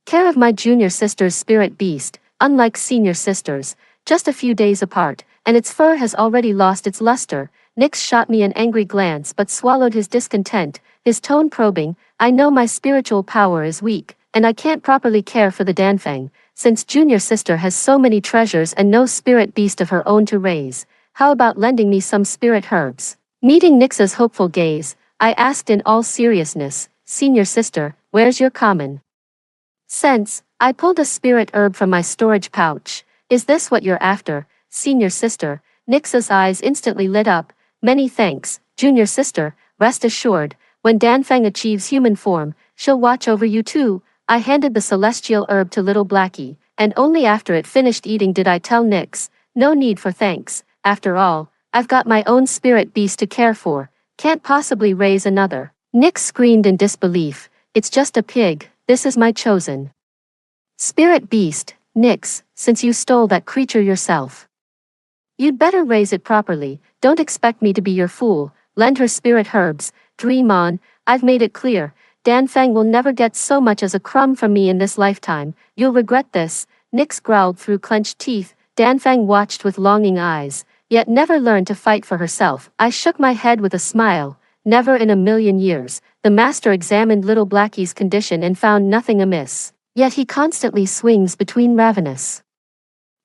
care of my junior sister's spirit beast. Unlike senior sisters, just a few days apart, and its fur has already lost its luster. Nyx shot me an angry glance but swallowed his discontent, his tone probing. I know my spiritual power is weak, and I can't properly care for the Danfeng, since junior sister has so many treasures and no spirit beast of her own to raise. How about lending me some spirit herbs? Meeting Nyx's hopeful gaze, I asked in all seriousness, senior sister, where's your common sense? I pulled a spirit herb from my storage pouch. Is this what you're after, senior sister? Nyx's eyes instantly lit up. Many thanks, junior sister. Rest assured, when Danfeng achieves human form, she'll watch over you too. I handed the celestial herb to little Blackie, and only after it finished eating did I tell Nyx, no need for thanks. After all, I've got my own spirit beast to care for, can't possibly raise another. Nyx screamed in disbelief. It's just a pig, this is my chosen spirit beast. Nyx, since you stole that creature yourself, you'd better raise it properly. Don't expect me to be your fool. Lend her spirit herbs. Dream on. I've made it clear. Danfeng will never get so much as a crumb from me in this lifetime. You'll regret this. Nyx growled through clenched teeth. Danfeng watched with longing eyes, yet never learned to fight for herself. I shook my head with a smile. Never in a million years. The master examined little Blackie's condition and found nothing amiss. Yet he constantly swings between ravenous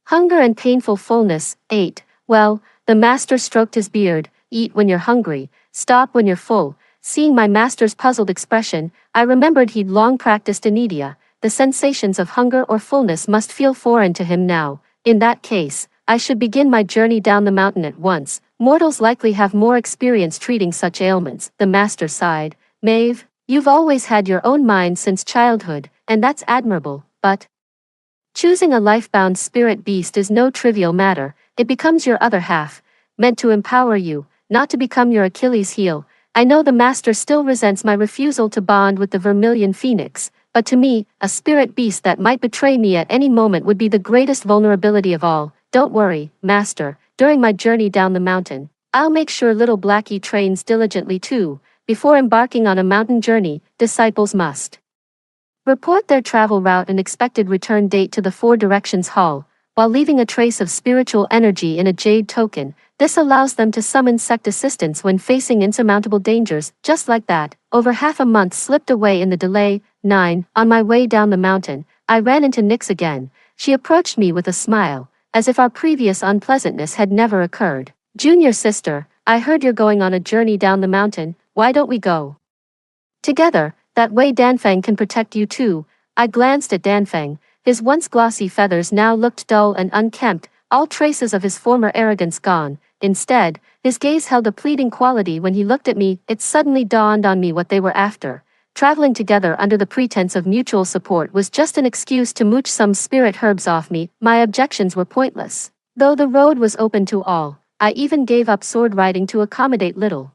hunger and painful fullness. 8. Well, the master stroked his beard. Eat when you're hungry, stop when you're full. Seeing my master's puzzled expression, I remembered he'd long practiced anadia. The sensations of hunger or fullness must feel foreign to him now. In that case, I should begin my journey down the mountain at once. Mortals likely have more experience treating such ailments. The master sighed. Maeve, you've always had your own mind since childhood, and that's admirable, but choosing a life-bound spirit beast is no trivial matter. It becomes your other half, meant to empower you, not to become your Achilles heel. I know the master still resents my refusal to bond with the Vermilion Phoenix, but to me, a spirit beast that might betray me at any moment would be the greatest vulnerability of all. Don't worry, master, during my journey down the mountain, I'll make sure little Blackie trains diligently too. Before embarking on a mountain journey, disciples must report their travel route and expected return date to the Four Directions Hall, while leaving a trace of spiritual energy in a jade token. This allows them to summon sect assistance when facing insurmountable dangers. Just like that, over half a month slipped away in the delay. 9. On my way down the mountain, I ran into Nyx again. She approached me with a smile, as if our previous unpleasantness had never occurred. Junior sister, I heard you're going on a journey down the mountain. Why don't we go together? That way Danfeng can protect you too. I glanced at Danfeng. His once glossy feathers now looked dull and unkempt, all traces of his former arrogance gone. Instead, his gaze held a pleading quality when he looked at me. It suddenly dawned on me what they were after. Traveling together under the pretense of mutual support was just an excuse to mooch some spirit herbs off me. My objections were pointless, though the road was open to all. I even gave up sword riding to accommodate little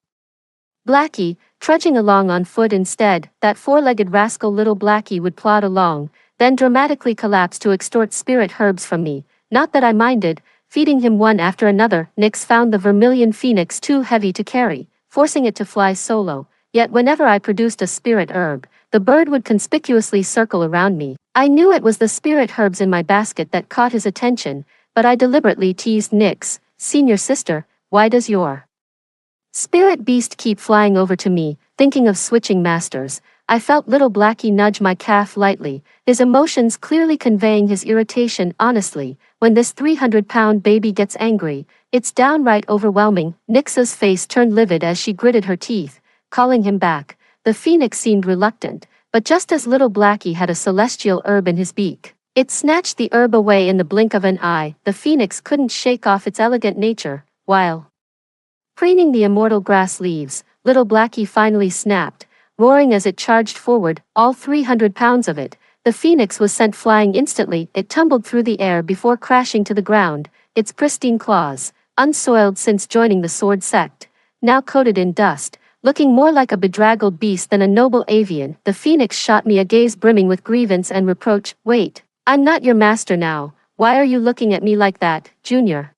Blackie, trudging along on foot instead. That four-legged rascal little Blackie would plod along, then dramatically collapse to extort spirit herbs from me. Not that I minded, feeding him one after another. Nyx found the Vermilion Phoenix too heavy to carry, forcing it to fly solo. Yet whenever I produced a spirit herb, the bird would conspicuously circle around me. I knew it was the spirit herbs in my basket that caught his attention, but I deliberately teased Nyx. Senior sister, why does your spirit beast keep flying over to me? Thinking of switching masters, I felt little Blackie nudge my calf lightly, his emotions clearly conveying his irritation. Honestly, when this 300-pound baby gets angry, it's downright overwhelming. Nyx's face turned livid as she gritted her teeth, calling him back. The phoenix seemed reluctant, but just as little Blackie had a celestial herb in his beak, it snatched the herb away in the blink of an eye. The phoenix couldn't shake off its elegant nature. While preening the immortal grass leaves, little Blackie finally snapped, roaring as it charged forward, all 300 pounds of it. The phoenix was sent flying instantly. It tumbled through the air before crashing to the ground, its pristine claws, unsoiled since joining the sword sect, now coated in dust, looking more like a bedraggled beast than a noble avian. The phoenix shot me a gaze brimming with grievance and reproach. Wait, I'm not your master now. Why are you looking at me like that, Junior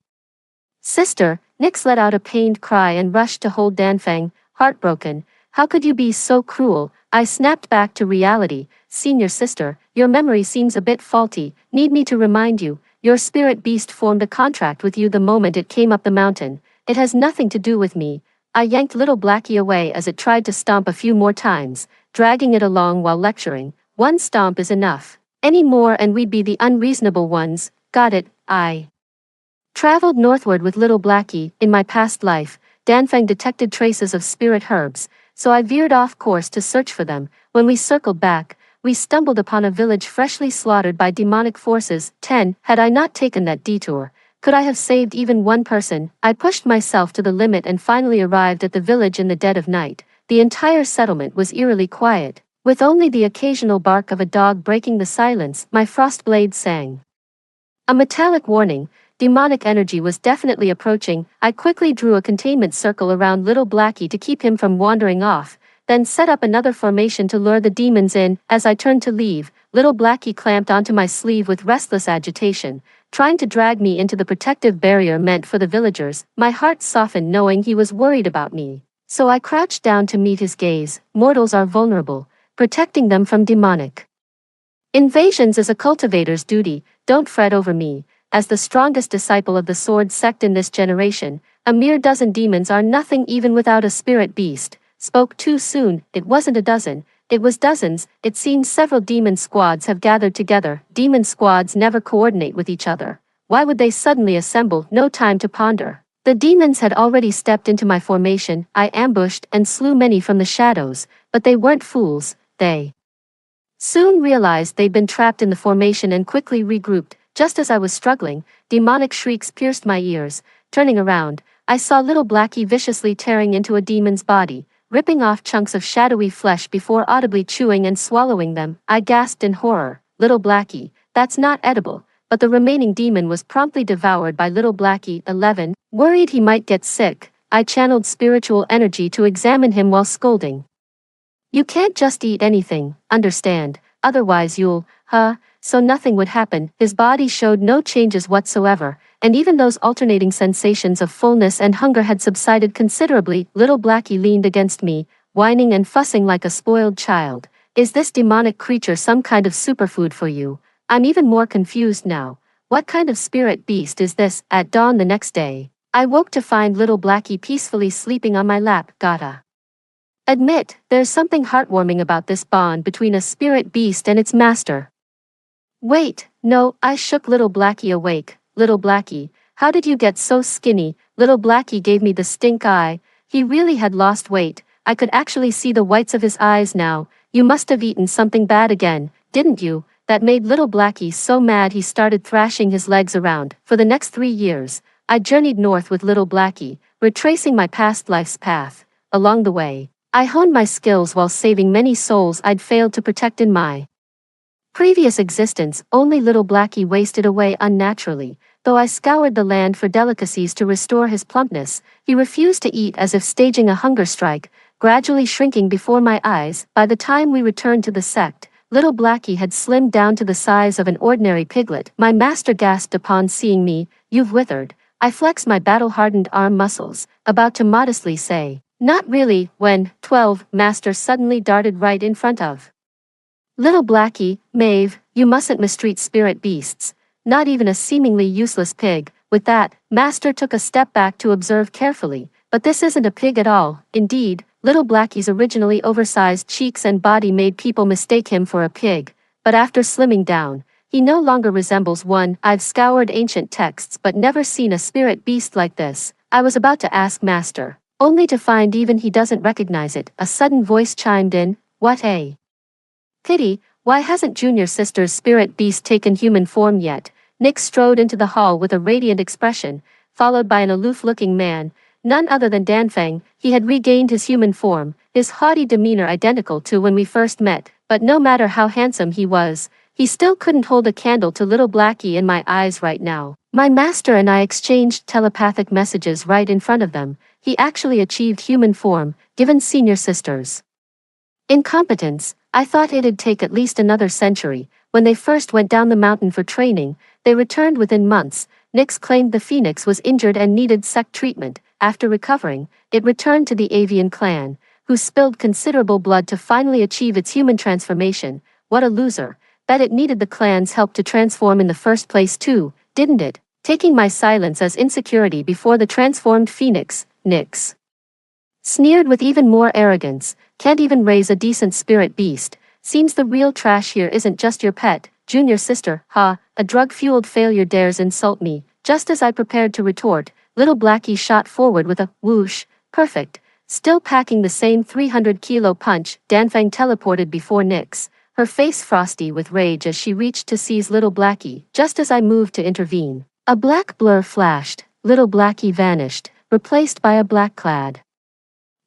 sister? Nyx let out a pained cry and rushed to hold Danfeng, heartbroken. How could you be so cruel? I snapped back to reality. Senior sister, your memory seems a bit faulty. Need me to remind you, your spirit beast formed a contract with you the moment it came up the mountain. It has nothing to do with me. I yanked little Blackie away as it tried to stomp a few more times, dragging it along while lecturing. One stomp is enough. Any more and we'd be the unreasonable ones. Got it. I traveled northward with little Blackie. In my past life, Danfeng detected traces of spirit herbs, so I veered off course to search for them. When we circled back, we stumbled upon a village freshly slaughtered by demonic forces. 10. Had I not taken that detour, Could I have saved even one person? I pushed myself to the limit and finally arrived at the village in the dead of night. The entire settlement was eerily quiet, with only the occasional bark of a dog breaking the silence. My frost blade sang a metallic warning. Demonic energy was definitely approaching. I quickly drew a containment circle around little Blackie to keep him from wandering off, then set up another formation to lure the demons in. As I turned to leave, little Blackie clamped onto my sleeve with restless agitation, trying to drag me into the protective barrier meant for the villagers. My heart softened knowing he was worried about me, so I crouched down to meet his gaze. Mortals are vulnerable. Protecting them from demonic invasions is a cultivator's duty. Don't fret over me. As the strongest disciple of the sword sect in this generation, a mere dozen demons are nothing even without a spirit beast. Spoke too soon. It wasn't a dozen, it was dozens. It seems several demon squads have gathered together. Demon squads never coordinate with each other. Why would they suddenly assemble? No time to ponder. The demons had already stepped into my formation. I ambushed and slew many from the shadows, but they weren't fools. They soon realized they'd been trapped in the formation and quickly regrouped. Just as I was struggling, demonic shrieks pierced my ears. Turning around, I saw little Blackie viciously tearing into a demon's body, ripping off chunks of shadowy flesh before audibly chewing and swallowing them. I gasped in horror. Little Blackie, that's not edible. But the remaining demon was promptly devoured by little Blackie. 11. Worried he might get sick, I channeled spiritual energy to examine him while scolding. You can't just eat anything, understand, otherwise you'll, so nothing would happen. His body showed no changes whatsoever, and even those alternating sensations of fullness and hunger had subsided considerably. Little Blackie leaned against me, whining and fussing like a spoiled child. Is this demonic creature some kind of superfood for you? I'm even more confused now. What kind of spirit beast is this? At dawn the next day, I woke to find little Blackie peacefully sleeping on my lap. Gotta admit, there's something heartwarming about this bond between a spirit beast and its master. Wait, no, I shook little Blackie awake. Little Blackie, how did you get so skinny? Little Blackie gave me the stink eye. He really had lost weight. I could actually see the whites of his eyes now. You must have eaten something bad again, didn't you? That made little Blackie so mad he started thrashing his legs around. For the next 3 years, I journeyed north with little Blackie, retracing my past life's path. Along the way, I honed my skills while saving many souls I'd failed to protect in my previous existence. Only little Blackie wasted away unnaturally. Though I scoured the land for delicacies to restore his plumpness, he refused to eat, as if staging a hunger strike, gradually shrinking before my eyes. By the time we returned to the sect, little Blackie had slimmed down to the size of an ordinary piglet. My master gasped upon seeing me. You've withered. I flexed my battle-hardened arm muscles, about to modestly say, not really, when, 12, master suddenly darted right in front of little Blackie. Maeve, you mustn't mistreat spirit beasts, not even a seemingly useless pig. With that, master took a step back to observe carefully. But this isn't a pig at all. Indeed, little Blackie's originally oversized cheeks and body made people mistake him for a pig, but after slimming down, he no longer resembles one. I've scoured ancient texts but never seen a spirit beast like this. I was about to ask master, only to find even he doesn't recognize it. A sudden voice chimed in. What a pity, why hasn't Junior Sister's spirit beast taken human form yet? Nick strode into the hall with a radiant expression, followed by an aloof-looking man, none other than Danfeng. He had regained his human form, his haughty demeanor identical to when we first met, but no matter how handsome he was, he still couldn't hold a candle to little Blackie in my eyes right now. My master and I exchanged telepathic messages right in front of them. He actually achieved human form, given Senior Sister's incompetence. I thought it'd take at least another century. When they first went down the mountain for training, they returned within months. Nyx claimed the Phoenix was injured and needed sect treatment. After recovering, it returned to the Avian clan, who spilled considerable blood to finally achieve its human transformation. What a loser. Bet it needed the clan's help to transform in the first place too, didn't it? Taking my silence as insecurity before the transformed Phoenix, Nyx sneered with even more arrogance. Can't even raise a decent spirit beast. Seems the real trash here isn't just your pet, Junior Sister. Ha, a drug-fueled failure dares insult me. Just as I prepared to retort, little Blackie shot forward with a whoosh. Perfect. Still packing the same 300-kilo punch, Danfeng teleported before Nyx, her face frosty with rage as she reached to seize little Blackie. Just as I moved to intervene, A black blur flashed, little Blackie vanished, replaced by a black-clad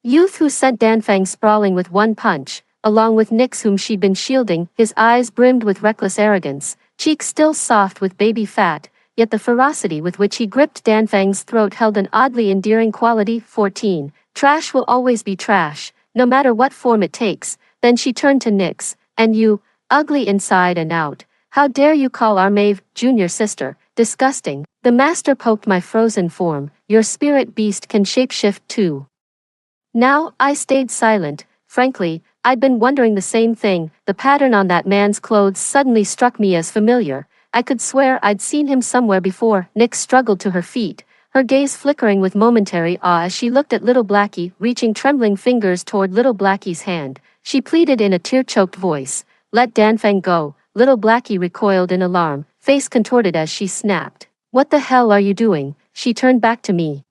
youth who sent Danfang sprawling with one punch, along with Nyx whom she'd been shielding. His eyes brimmed with reckless arrogance, cheeks still soft with baby fat, yet the ferocity with which he gripped Danfang's throat held an oddly endearing quality. 14. Trash will always be trash, no matter what form it takes. Then she turned to Nyx. And you, ugly inside and out, how dare you call our Maeve, junior sister, disgusting. The master poked my frozen form. Your spirit beast can shapeshift too. Now, I stayed silent. Frankly, I'd been wondering the same thing. The pattern on that man's clothes suddenly struck me as familiar. I could swear I'd seen him somewhere before. Nyx struggled to her feet, her gaze flickering with momentary awe as she looked at little Blackie, reaching trembling fingers toward little Blackie's hand. She pleaded in a tear-choked voice, "Let Danfang go." Little Blackie recoiled in alarm, face contorted as she snapped, "What the hell are you doing?" She turned back to me.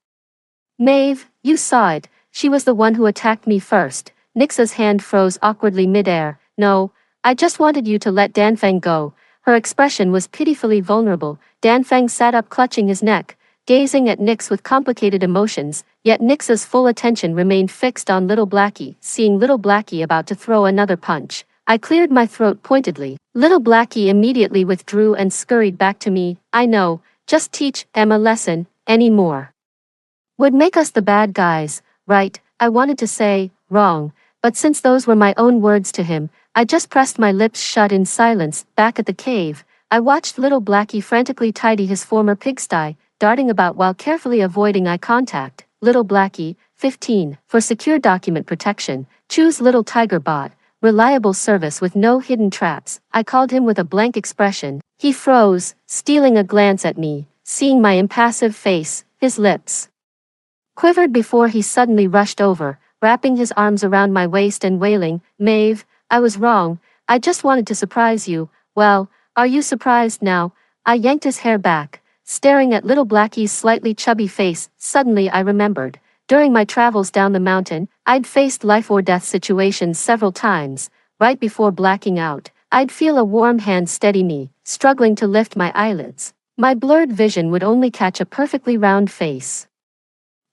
"Maeve, you saw it. She was the one who attacked me first." Nyx's hand froze awkwardly mid-air. "No, I just wanted you to let Danfang go." Her expression was pitifully vulnerable. Danfang sat up clutching his neck, gazing at Nyx with complicated emotions, yet Nyx's full attention remained fixed on little Blackie. Seeing little Blackie about to throw another punch, I cleared my throat pointedly. Little Blackie immediately withdrew and scurried back to me. "I know, just teach them a lesson, any more would make us the bad guys, right?" I wanted to say, wrong, but since those were my own words to him, I just pressed my lips shut in silence. Back at the cave, I watched little Blackie frantically tidy his former pigsty, darting about while carefully avoiding eye contact. Little Blackie, 15, for secure document protection, choose Little Tiger Bot, reliable service with no hidden traps. I called him with a blank expression. He froze, stealing a glance at me, seeing my impassive face. His lips quivered before he suddenly rushed over, wrapping his arms around my waist and wailing, "Maeve, I was wrong. I just wanted to surprise you." "Well, are you surprised now?" I yanked his hair back, staring at little Blackie's slightly chubby face. Suddenly I remembered. During my travels down the mountain, I'd faced life-or-death situations several times. Right before blacking out, I'd feel a warm hand steady me, struggling to lift my eyelids. My blurred vision would only catch a perfectly round face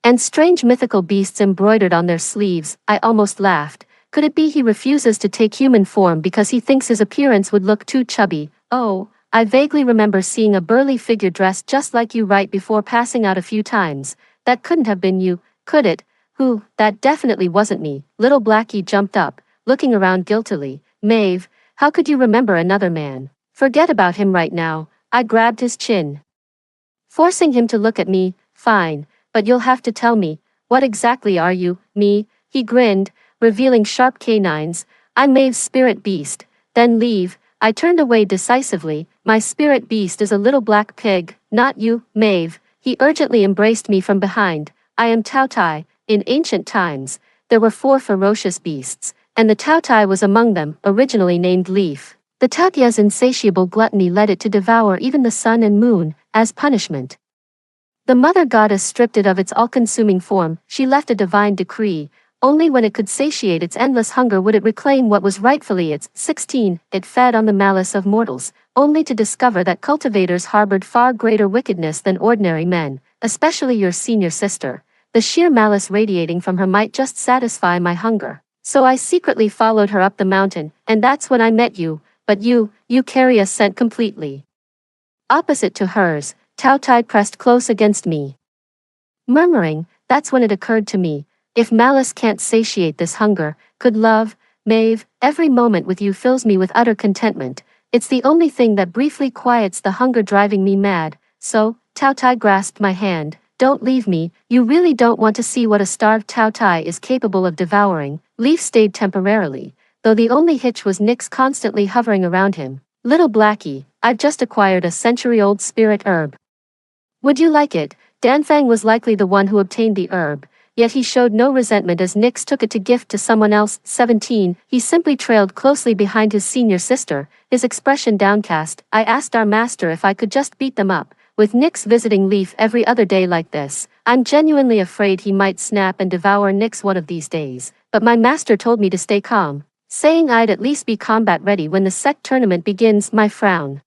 and strange mythical beasts embroidered on their sleeves. I almost laughed. Could it be he refuses to take human form because he thinks his appearance would look too chubby? Oh, I vaguely remember seeing a burly figure dressed just like you right before passing out a few times. That couldn't have been you, could it? Who? That definitely wasn't me. Little Blackie jumped up, looking around guiltily. "Maeve, how could you remember another man?" "Forget about him right now." I grabbed his chin, forcing him to look at me. "Fine, but you'll have to tell me, what exactly are you?" "Me?" He grinned, revealing sharp canines. "I'm Maeve's spirit beast." "Then leave." I turned away decisively. "My spirit beast is a little black pig, not you, Maeve." He urgently embraced me from behind. "I am Tautai." In ancient times, there were 4 ferocious beasts, and the Tautai was among them, originally named Leaf. The Tautia's insatiable gluttony led it to devour even the sun and moon, as punishment. The mother goddess stripped it of its all-consuming form. She left a divine decree. Only when it could satiate its endless hunger would it reclaim what was rightfully its. 16. It fed on the malice of mortals, only to discover that cultivators harbored far greater wickedness than ordinary men, especially your senior sister. The sheer malice radiating from her might just satisfy my hunger. So I secretly followed her up the mountain, and that's when I met you. But you carry a scent completely opposite to hers. Tautai pressed close against me, murmuring. That's when it occurred to me. If malice can't satiate this hunger, could love? Maeve, every moment with you fills me with utter contentment. It's the only thing that briefly quiets the hunger driving me mad. So, Tautai grasped my hand. Don't leave me. You really don't want to see what a starved Tautai is capable of devouring. Leaf stayed temporarily, though the only hitch was Nyx constantly hovering around him. Little Blackie, I've just acquired a century-old spirit herb. Would you like it? Danfang was likely the one who obtained the herb, yet he showed no resentment as Nyx took it to gift to someone else. 17. He simply trailed closely behind his senior sister, his expression downcast. I asked our master if I could just beat them up. With Nyx visiting Leaf every other day like this, I'm genuinely afraid he might snap and devour Nyx one of these days. But my master told me to stay calm, saying I'd at least be combat ready when the sect tournament begins. My frown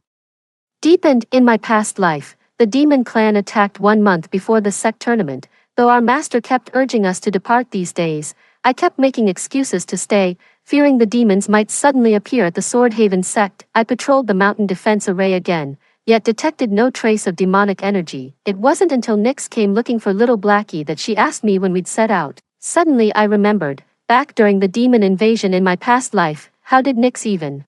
deepened. In my past life, the demon clan attacked 1 month before the sect tournament. Though our master kept urging us to depart these days, I kept making excuses to stay, fearing the demons might suddenly appear at the Swordhaven sect. I patrolled the mountain defense array again, yet detected no trace of demonic energy. It wasn't until Nyx came looking for little Blackie that she asked me when we'd set out. Suddenly I remembered, back during the demon invasion in my past life, how did Nyx even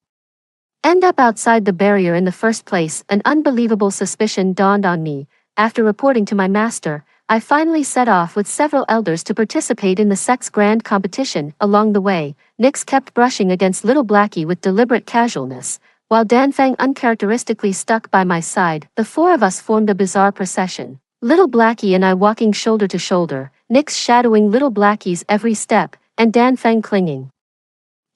end up outside the barrier in the first place? An unbelievable suspicion dawned on me. After reporting to my master, I finally set off with several elders to participate in the sect's grand competition. Along the way, Nyx kept brushing against little Blackie with deliberate casualness, while Danfang uncharacteristically stuck by my side. The four of us formed a bizarre procession. Little Blackie and I walking shoulder to shoulder, Nyx shadowing little Blackie's every step, and Danfang clinging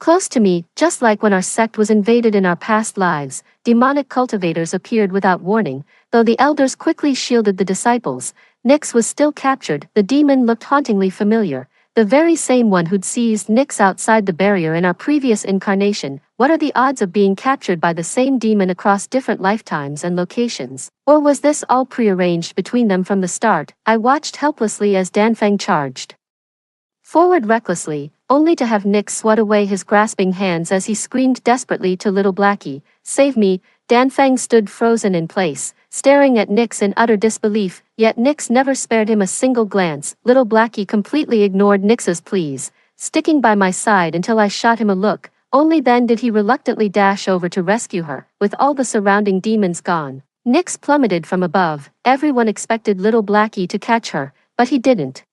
close to me. Just like when our sect was invaded in our past lives, demonic cultivators appeared without warning. Though the elders quickly shielded the disciples, Nyx was still captured. The demon looked hauntingly familiar, the very same one who'd seized Nyx outside the barrier in our previous incarnation. What are the odds of being captured by the same demon across different lifetimes and locations? Or was this all prearranged between them from the start? I watched helplessly as Danfang charged forward recklessly, only to have Nyx swat away his grasping hands as he screamed desperately to little Blackie, "Save me!" Danfang stood frozen in place, staring at Nyx in utter disbelief, yet Nyx never spared him a single glance. Little Blackie completely ignored Nyx's pleas, sticking by my side until I shot him a look. Only then did he reluctantly dash over to rescue her. With all the surrounding demons gone, Nyx plummeted from above. Everyone expected little Blackie to catch her, but he didn't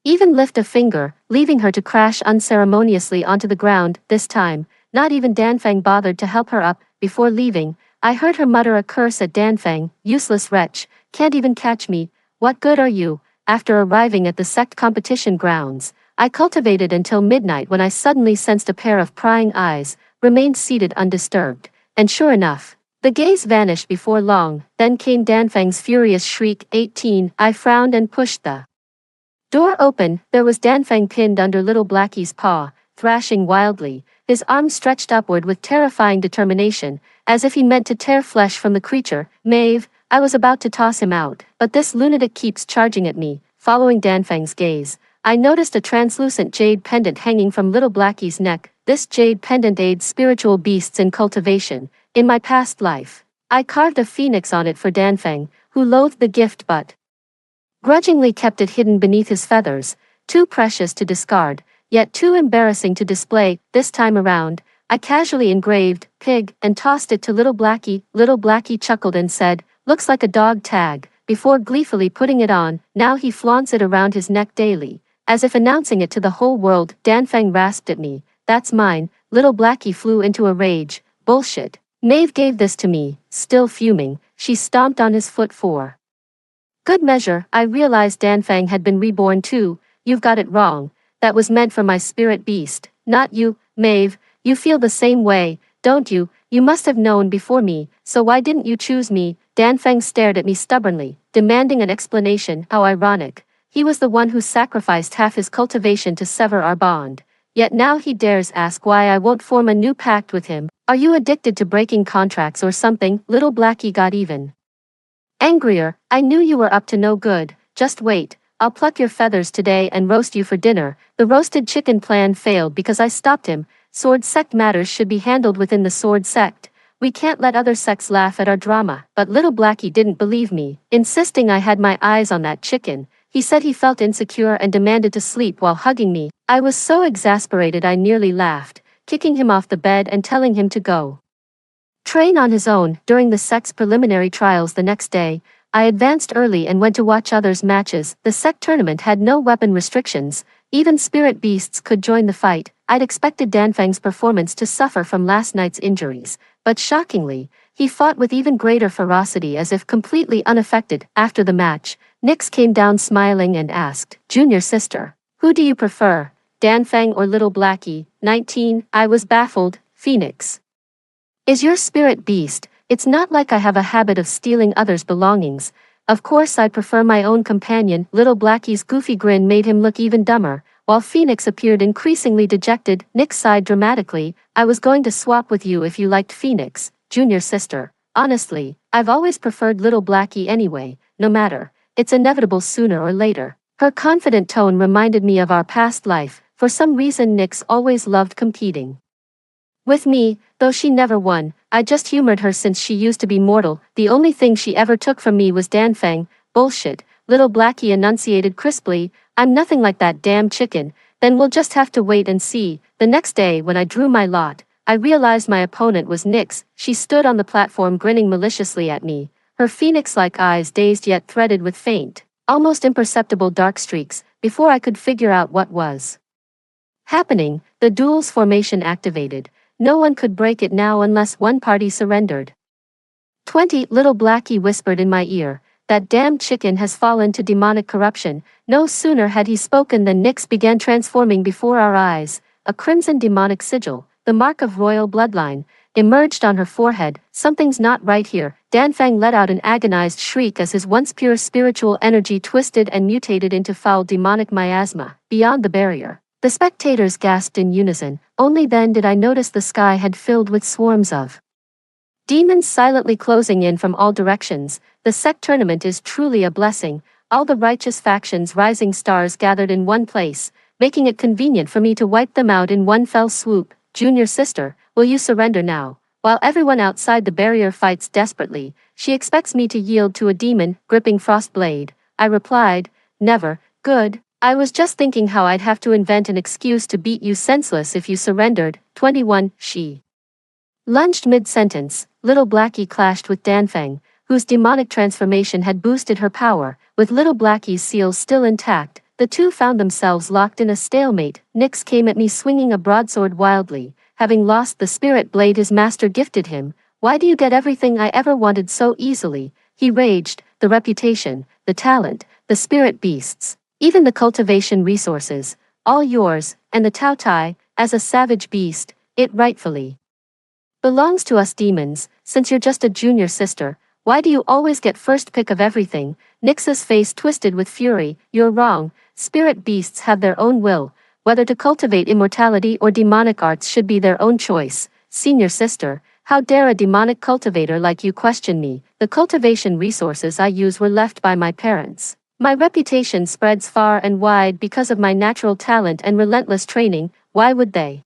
even lift a finger, leaving her to crash unceremoniously onto the ground. This time, not even Danfang bothered to help her up. Before leaving, I heard her mutter a curse at Danfang. "Useless wretch, can't even catch me, what good are you?" After arriving at the sect competition grounds, I cultivated until midnight when I suddenly sensed a pair of prying eyes, remained seated undisturbed, and sure enough, the gaze vanished before long. Then came Danfang's furious shriek. 18. I frowned and pushed the door open. There was Danfang pinned under little Blackie's paw, thrashing wildly, his arms stretched upward with terrifying determination, as if he meant to tear flesh from the creature. "Maeve," I was about to toss him out, but this lunatic keeps charging at me. Following Danfang's gaze, I noticed a translucent jade pendant hanging from little Blackie's neck. This jade pendant aids spiritual beasts in cultivation. In my past life, I carved a phoenix on it for Danfang, who loathed the gift but grudgingly kept it hidden beneath his feathers, too precious to discard, yet too embarrassing to display. This time around, I casually engraved "pig" and tossed it to little Blackie. Little Blackie chuckled and said, "Looks like a dog tag," before gleefully putting it on. Now he flaunts it around his neck daily, as if announcing it to the whole world. Danfang rasped at me, "That's mine." Little Blackie flew into a rage. "Bullshit. Maeve gave this to me." Still fuming, she stomped on his foot for good measure. I realized Danfang had been reborn too. "You've got it wrong. That was meant for my spirit beast, not you." "Maeve, you feel the same way, don't you? You must have known before me, so why didn't you choose me?" Danfang stared at me stubbornly, demanding an explanation. How ironic. He was the one who sacrificed half his cultivation to sever our bond. Yet now he dares ask why I won't form a new pact with him. Are you addicted to breaking contracts or something? Little Blackie got even angrier. "I knew you were up to no good. Just wait, I'll pluck your feathers today and roast you for dinner." The roasted chicken plan failed because I stopped him. Sword sect matters should be handled within the sword sect. We can't let other sects laugh at our drama. But little Blackie didn't believe me, insisting I had my eyes on that chicken. He said he felt insecure and demanded to sleep while hugging me. I was so exasperated I nearly laughed, kicking him off the bed and telling him to go train on his own. During the sect's preliminary trials the next day, I advanced early and went to watch others' matches. The sect tournament had no weapon restrictions, even spirit beasts could join the fight. I'd expected Danfang's performance to suffer from last night's injuries, but shockingly, he fought with even greater ferocity as if completely unaffected. After the match, Nyx came down smiling and asked, "Junior sister, who do you prefer, Danfang or little Blackie?" 19. I was baffled. "Phoenix is your spirit beast. It's not like I have a habit of stealing others' belongings. Of course I'd prefer my own companion." Little Blackie's goofy grin made him look even dumber, while Phoenix appeared increasingly dejected. Nyx sighed dramatically. "I was going to swap with you if you liked Phoenix, junior sister, Honestly, I've always preferred little Blackie anyway, no matter. It's inevitable sooner or later. Her confident tone reminded me of our past life. For some reason Nyx always loved competing with me, though she never won. I just humored her since she used to be mortal. The only thing she ever took from me was Danfeng. Bullshit, little Blackie enunciated crisply. I'm nothing like that damn chicken. Then we'll just have to wait and see. The next day when I drew my lot, I realized my opponent was Nyx. She stood on the platform grinning maliciously at me, her phoenix-like eyes dazed yet threaded with faint, almost imperceptible dark streaks. Before I could figure out what was happening, the duel's formation activated. No one could break it now unless one party surrendered. 20, little Blackie whispered in my ear. That damn chicken has fallen to demonic corruption. No sooner had he spoken than Nyx began transforming before our eyes. A crimson demonic sigil, the mark of royal bloodline, emerged on her forehead. Something's not right here. Danfeng let out an agonized shriek as his once pure spiritual energy twisted and mutated into foul demonic miasma. Beyond the barrier, the spectators gasped in unison. Only then did I notice the sky had filled with swarms of demons silently closing in from all directions. The sect tournament is truly a blessing. All the righteous factions rising stars gathered in one place, making it convenient for me to wipe them out in one fell swoop. Junior sister, will you surrender now? While everyone outside the barrier fights desperately, she expects me to yield to a demon gripping Frostblade. I replied, never. Good. I was just thinking how I'd have to invent an excuse to beat you senseless if you surrendered. 21, she lunged mid-sentence. Little Blackie clashed with Danfeng, whose demonic transformation had boosted her power. With little Blackie's seals still intact, the two found themselves locked in a stalemate. Nyx came at me swinging a broadsword wildly, having lost the spirit blade his master gifted him. Why do you get everything I ever wanted so easily? He raged. The reputation, the talent, the spirit beasts, even the cultivation resources, all yours, and the Tao Tai, as a savage beast, it rightfully belongs to us demons. Since you're just a junior sister, why do you always get first pick of everything? Nyx's face twisted with fury. You're wrong. Spirit beasts have their own will. Whether to cultivate immortality or demonic arts should be their own choice. Senior sister, how dare a demonic cultivator like you question me? The cultivation resources I use were left by my parents. My reputation spreads far and wide because of my natural talent and relentless training. Why would they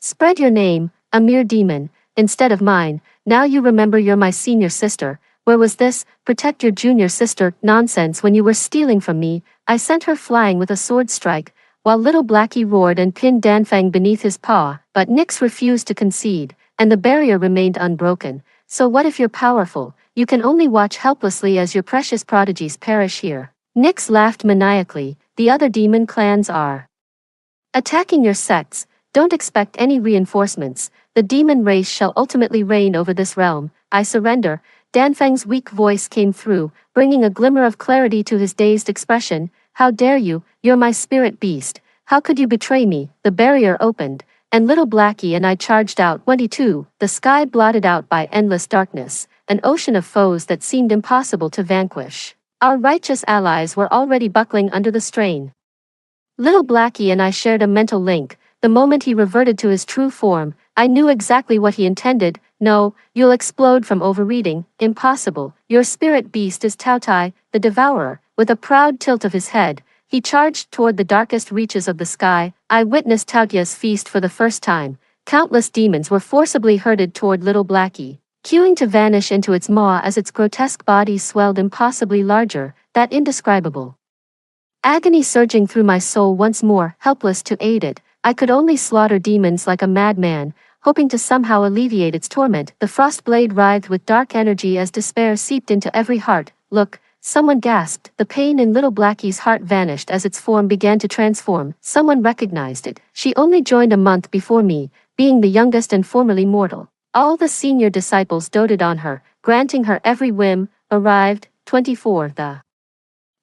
spread your name, a mere demon, instead of mine? Now you remember you're my senior sister. Where was this protect your junior sister nonsense when you were stealing from me? I sent her flying with a sword strike, while little Blackie roared and pinned Danfeng beneath his paw. But Nyx refused to concede, and the barrier remained unbroken. So what if you're powerful? You can only watch helplessly as your precious prodigies perish here. Nyx laughed maniacally. The other demon clans are attacking your sects. Don't expect any reinforcements. The demon race shall ultimately reign over this realm. I surrender. Danfeng's weak voice came through, bringing a glimmer of clarity to his dazed expression. How dare you? You're my spirit beast. How could you betray me? The barrier opened, and little Blackie and I charged out. 22, the sky blotted out by endless darkness, an ocean of foes that seemed impossible to vanquish. Our righteous allies were already buckling under the strain. Little Blackie and I shared a mental link. The moment he reverted to his true form, I knew exactly what he intended. No, you'll explode from overreading. Impossible. Your spirit beast is Tao Tai, the devourer. With a proud tilt of his head, he charged toward the darkest reaches of the sky. I witnessed Tao Tai's feast for the first time. Countless demons were forcibly herded toward little Blackie, queuing to vanish into its maw as its grotesque body swelled impossibly larger. That indescribable agony surging through my soul once more, helpless to aid it. I could only slaughter demons like a madman, hoping to somehow alleviate its torment. The Frostblade writhed with dark energy as despair seeped into every heart. Look, someone gasped. The pain in little Blackie's heart vanished as its form began to transform. Someone recognized it. She only joined a month before me, being the youngest and formerly mortal. All the senior disciples doted on her, granting her every whim. Arrived. 24, the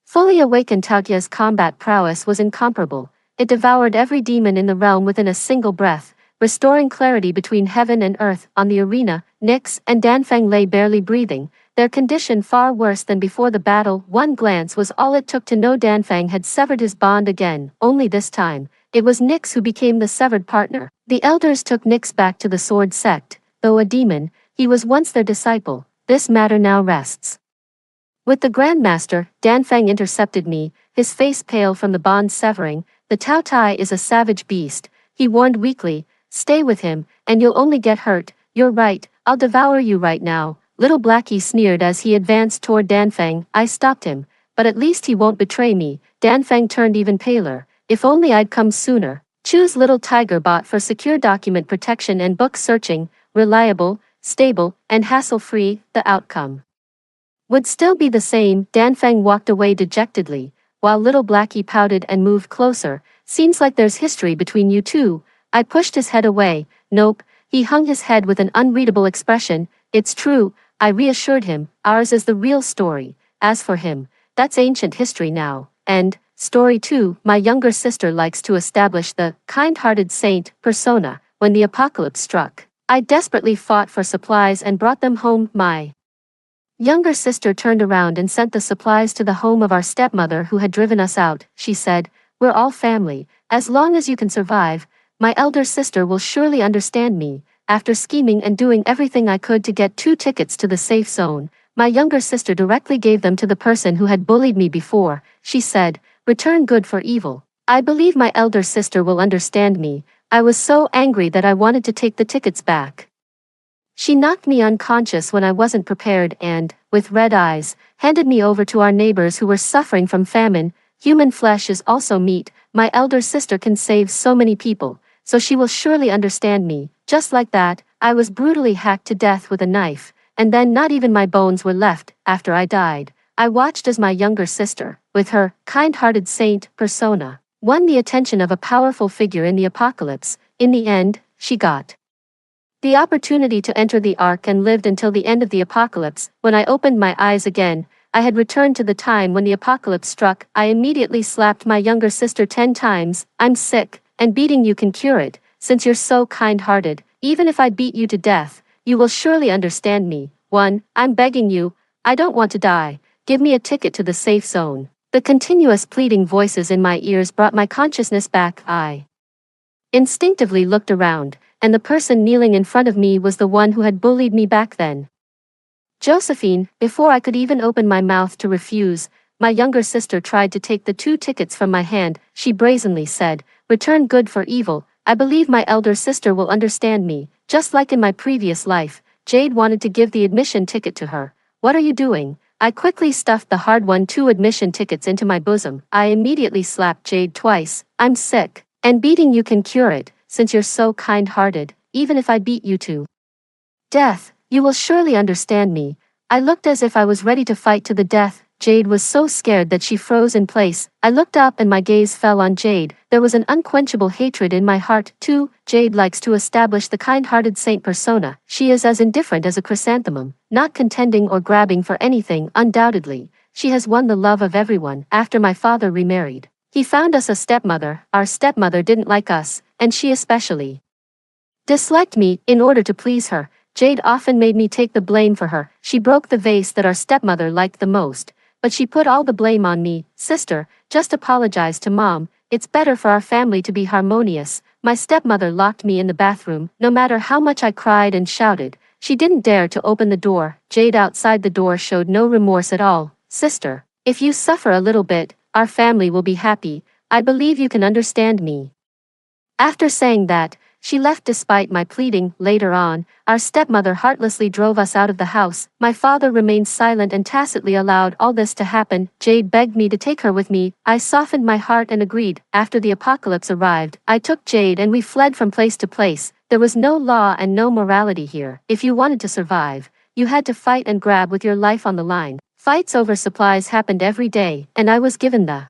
fully awakened Tao Tai's combat prowess was incomparable. It devoured every demon in the realm within a single breath, restoring clarity between heaven and earth. On the arena, Nyx and Danfeng lay barely breathing, their condition far worse than before the battle. One glance was all it took to know Danfeng had severed his bond again. Only this time, it was Nyx who became the severed partner. The elders took Nyx back to the sword sect. Though a demon, he was once their disciple. This matter now rests with the Grandmaster. Danfang intercepted me, his face pale from the bond severing. The Tao Tai is a savage beast, he warned weakly. Stay with him, and you'll only get hurt. You're right, I'll devour you right now. Little Blackie sneered as he advanced toward Danfang. I stopped him. But at least he won't betray me. Danfang turned even paler. If only I'd come sooner. Choose Little Tiger Bot for secure document protection and book searching, reliable, stable, and hassle-free. The outcome would still be the same. Danfang walked away dejectedly, while Little Blackie pouted and moved closer. Seems like there's history between you two. I pushed his head away. Nope. He hung his head with an unreadable expression. It's true, I reassured him. Ours is the real story. As for him, that's ancient history now. And, story 2, my younger sister likes to establish the kind-hearted saint persona. When the apocalypse struck, I desperately fought for supplies and brought them home. My younger sister turned around and sent the supplies to the home of our stepmother who had driven us out. She said, "We're all family. As long as you can survive, my elder sister will surely understand me." After scheming and doing everything I could to get 2 tickets to the safe zone, my younger sister directly gave them to the person who had bullied me before. She said, "Return good for evil." I believe my elder sister will understand me. I was so angry that I wanted to take the tickets back. She knocked me unconscious when I wasn't prepared and, with red eyes, handed me over to our neighbors who were suffering from famine. Human flesh is also meat. My elder sister can save so many people, so she will surely understand me. Just like that, I was brutally hacked to death with a knife, and then not even my bones were left. After I died, I watched as my younger sister, with her kind-hearted saint persona, won the attention of a powerful figure in the apocalypse. In the end, she got the opportunity to enter the Ark and lived until the end of the apocalypse. When I opened my eyes again, I had returned to the time when the apocalypse struck. I immediately slapped my younger sister 10 times. "I'm sick, and beating you can cure it, since you're so kind-hearted. Even if I beat you to death, you will surely understand me. 1. I'm begging you, I don't want to die. Give me a ticket to the safe zone." The continuous pleading voices in my ears brought my consciousness back. I instinctively looked around, and the person kneeling in front of me was the one who had bullied me back then. Josephine. Before I could even open my mouth to refuse, my younger sister tried to take the 2 tickets from my hand. She brazenly said, "Return good for evil." I believe my elder sister will understand me. Just like in my previous life, Jade wanted to give the admission ticket to her. "What are you doing?" I quickly stuffed the hard-won 2 admission tickets into my bosom. I immediately slapped Jade twice. "I'm sick, and beating you can cure it, since you're so kind-hearted. Even if I beat you to death, you will surely understand me." I looked as if I was ready to fight to the death. Jade was so scared that she froze in place. I looked up and my gaze fell on Jade. There was an unquenchable hatred in my heart, too. Jade likes to establish the kind-hearted saint persona. She is as indifferent as a chrysanthemum, not contending or grabbing for anything. Undoubtedly, she has won the love of everyone. After my father remarried, he found us a stepmother. Our stepmother didn't like us, and she especially disliked me. In order to please her, Jade often made me take the blame for her. She broke the vase that our stepmother liked the most, but she put all the blame on me. "Sister, just apologize to Mom. It's better for our family to be harmonious." My stepmother locked me in the bathroom. No matter how much I cried and shouted, she didn't dare to open the door. Jade outside the door showed no remorse at all. "Sister, if you suffer a little bit, our family will be happy. I believe you can understand me." After saying that, she left despite my pleading. Later on, our stepmother heartlessly drove us out of the house. My father remained silent and tacitly allowed all this to happen. Jade begged me to take her with me. I softened my heart and agreed. After the apocalypse arrived, I took Jade and we fled from place to place. There was no law and no morality here. If you wanted to survive, you had to fight and grab with your life on the line. Fights over supplies happened every day, and I was given the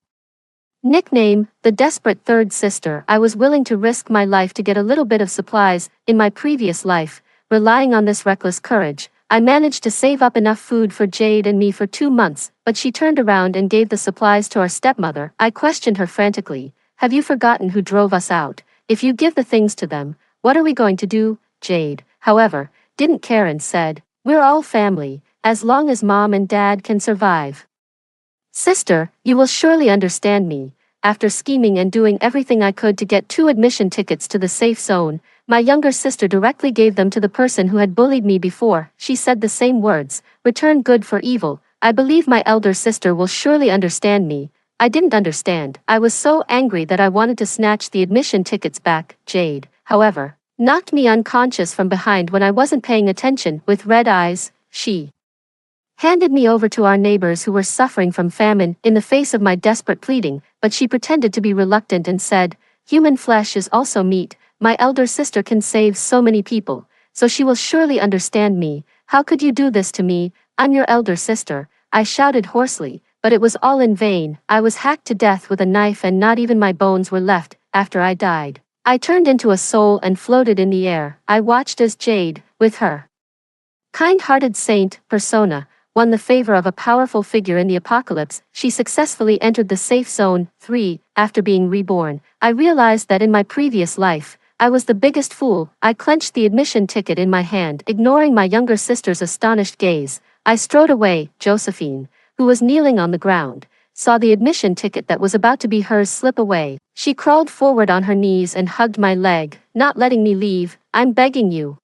nickname, the desperate third sister. I was willing to risk my life to get a little bit of supplies. In my previous life, relying on this reckless courage, I managed to save up enough food for Jade and me for 2 months, but she turned around and gave the supplies to our stepmother. I questioned her frantically. "Have you forgotten who drove us out? If you give the things to them, what are we going to do?" Jade, however, didn't care and said, "We're all family, as long as Mom and Dad can survive. Sister, you will surely understand me." After scheming and doing everything I could to get 2 admission tickets to the safe zone, My younger sister directly gave them to the person who had bullied me before. She said the same words, return good for evil. I believe my elder sister will surely understand me. I didn't understand. I was so angry that I wanted to snatch the admission tickets back. Jade, however, knocked me unconscious from behind when I wasn't paying attention. With red eyes, she handed me over to our neighbors who were suffering from famine in the face of my desperate pleading, but she pretended to be reluctant and said, human flesh is also meat. My elder sister can save so many people, so she will surely understand me. How could you do this to me? I'm your elder sister, I shouted hoarsely, but it was all in vain. I was hacked to death with a knife and not even my bones were left after I died. I turned into a soul and floated in the air. I watched as Jade, with her kind-hearted saint persona, won the favor of a powerful figure in the apocalypse. She successfully entered the safe zone. 3. After being reborn, I realized that in my previous life, I was the biggest fool. I clenched the admission ticket in my hand, ignoring my younger sister's astonished gaze. I strode away. Josephine, who was kneeling on the ground, saw the admission ticket that was about to be hers slip away. She crawled forward on her knees and hugged my leg, not letting me leave. I'm begging you.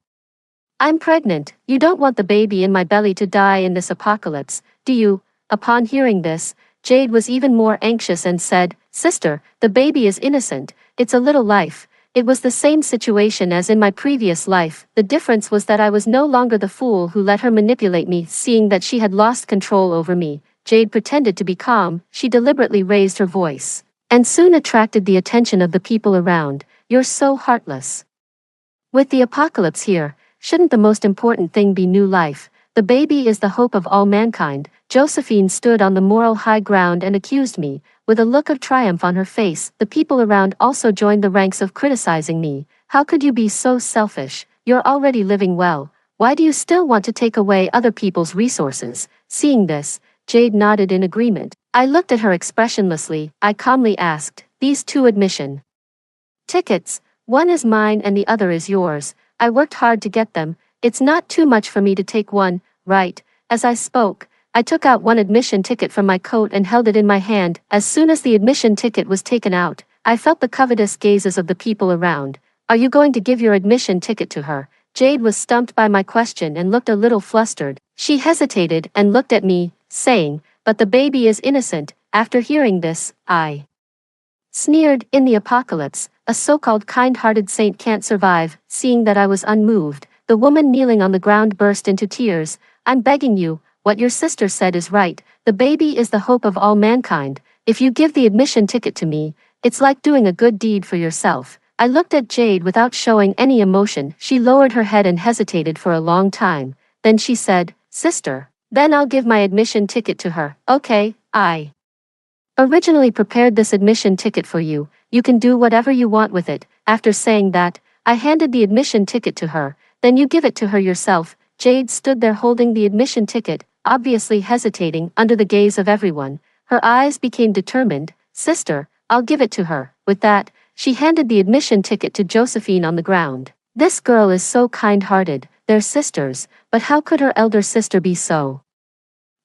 I'm pregnant. You don't want the baby in my belly to die in this apocalypse, do you? Upon hearing this, Jade was even more anxious and said, Sister, the baby is innocent. It's a little life. It was the same situation as in my previous life. The difference was that I was no longer the fool who let her manipulate me. Seeing that she had lost control over me, Jade pretended to be calm. She deliberately raised her voice, and soon attracted the attention of the people around. You're so heartless. With the apocalypse here, shouldn't the most important thing be new life? The baby is the hope of all mankind. Josephine stood on the moral high ground and accused me, with a look of triumph on her face. The people around also joined the ranks of criticizing me. How could you be so selfish? You're already living well. Why do you still want to take away other people's resources? Seeing this, Jade nodded in agreement. I looked at her expressionlessly. I calmly asked, these two admission tickets, one is mine and the other is yours. I worked hard to get them. It's not too much for me to take one, right? As I spoke, I took out one admission ticket from my coat and held it in my hand. As soon as the admission ticket was taken out, I felt the covetous gazes of the people around. Are you going to give your admission ticket to her? Jade was stumped by my question and looked a little flustered. She hesitated and looked at me, saying, but the baby is innocent. After hearing this, I sneered. In the apocalypse, a so-called kind-hearted saint can't survive. Seeing that I was unmoved, the woman kneeling on the ground burst into tears. I'm begging you, what your sister said is right. The baby is the hope of all mankind. If you give the admission ticket to me, it's like doing a good deed for yourself. I looked at Jade without showing any emotion. She lowered her head and hesitated for a long time. Then she said, Sister, then I'll give my admission ticket to her. Okay, I originally prepared this admission ticket for you. You can do whatever you want with it. After saying that, I handed the admission ticket to her. Then you give it to her yourself. Jade stood there holding the admission ticket, obviously hesitating under the gaze of everyone. Her eyes became determined. Sister, I'll give it to her. With that, she handed the admission ticket to Josephine on the ground. This girl is so kind-hearted. They're sisters, but how could her elder sister be so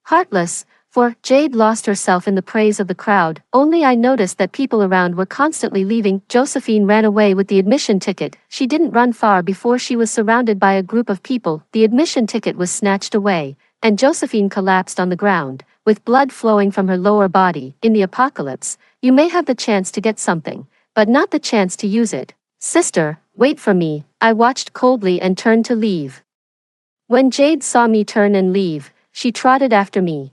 heartless? For Jade lost herself in the praise of the crowd. Only I noticed that people around were constantly leaving. Josephine ran away with the admission ticket. She didn't run far before she was surrounded by a group of people. The admission ticket was snatched away, and Josephine collapsed on the ground, with blood flowing from her lower body. In the apocalypse, you may have the chance to get something, but not the chance to use it. Sister, wait for me. I watched coldly and turned to leave. When Jade saw me turn and leave, she trotted after me.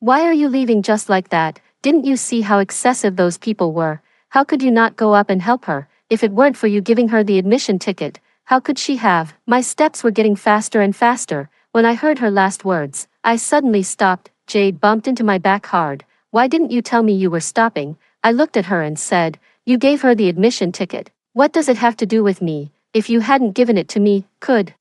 Why are you leaving just like that? Didn't you see how excessive those people were? How could you not go up and help her? If it weren't for you giving her the admission ticket, how could she have? My steps were getting faster and faster. When I heard her last words, I suddenly stopped. Jade bumped into my back hard. Why didn't you tell me you were stopping? I looked at her and said, you gave her the admission ticket. What does it have to do with me? If you hadn't given it to me, could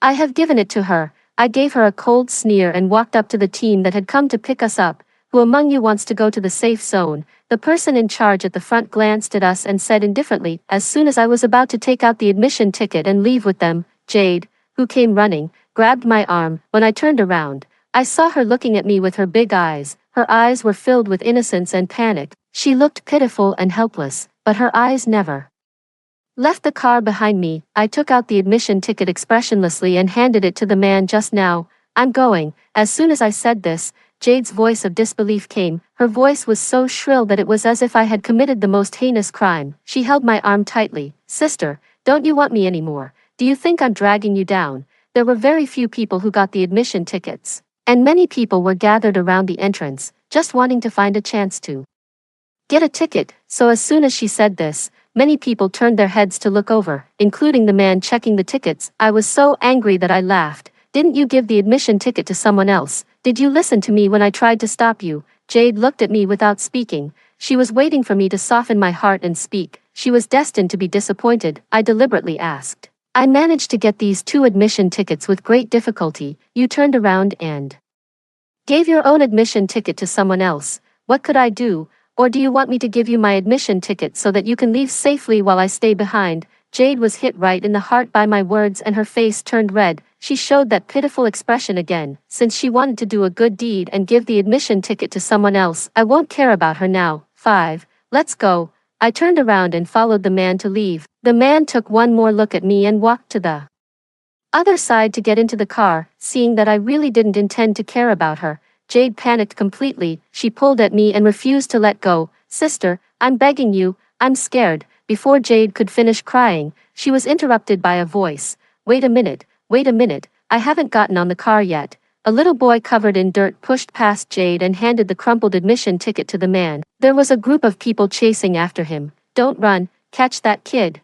I have given it to her? I gave her a cold sneer and walked up to the team that had come to pick us up. Who among you wants to go to the safe zone? The person in charge at the front glanced at us and said indifferently, as soon as I was about to take out the admission ticket and leave with them, Jade, who came running, grabbed my arm. When I turned around, I saw her looking at me with her big eyes. Her eyes were filled with innocence and panic. She looked pitiful and helpless, but her eyes never Left the car behind me, I took out the admission ticket expressionlessly and handed it to the man just now. I'm going. As soon as I said this, Jade's voice of disbelief came. Her voice was so shrill that it was as if I had committed the most heinous crime. She held my arm tightly. Sister, don't you want me anymore? Do you think I'm dragging you down? There were very few people who got the admission tickets, and many people were gathered around the entrance, just wanting to find a chance to get a ticket. So as soon as she said this, many people turned their heads to look over, including the man checking the tickets. I was so angry that I laughed. Didn't you give the admission ticket to someone else? Did you listen to me when I tried to stop you? Jade looked at me without speaking. She was waiting for me to soften my heart and speak. She was destined to be disappointed. I deliberately asked. I managed to get these 2 admission tickets with great difficulty. You turned around and gave your own admission ticket to someone else. What could I do? Or do you want me to give you my admission ticket so that you can leave safely while I stay behind? Jade was hit right in the heart by my words and her face turned red. She showed that pitiful expression again. Since she wanted to do a good deed and give the admission ticket to someone else, I won't care about her now. 5. Let's go. I turned around and followed the man to leave. The man took one more look at me and walked to the other side to get into the car. Seeing that I really didn't intend to care about her, Jade panicked completely. She pulled at me and refused to let go. Sister, I'm begging you, I'm scared. Before Jade could finish crying, she was interrupted by a voice. Wait a minute, I haven't gotten on the car yet. A little boy covered in dirt pushed past Jade and handed the crumpled admission ticket to the man. There was a group of people chasing after him. Don't run, catch that kid.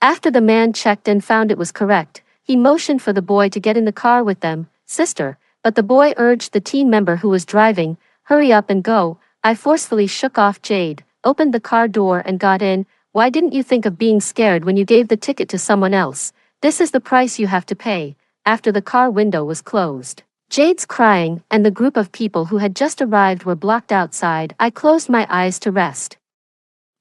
After the man checked and found it was correct, he motioned for the boy to get in the car with them. Sister, but the boy urged the team member who was driving, hurry up and go. I forcefully shook off Jade, opened the car door and got in. Why didn't you think of being scared when you gave the ticket to someone else? This is the price you have to pay. After the car window was closed, Jade's crying and the group of people who had just arrived were blocked outside. I closed my eyes to rest.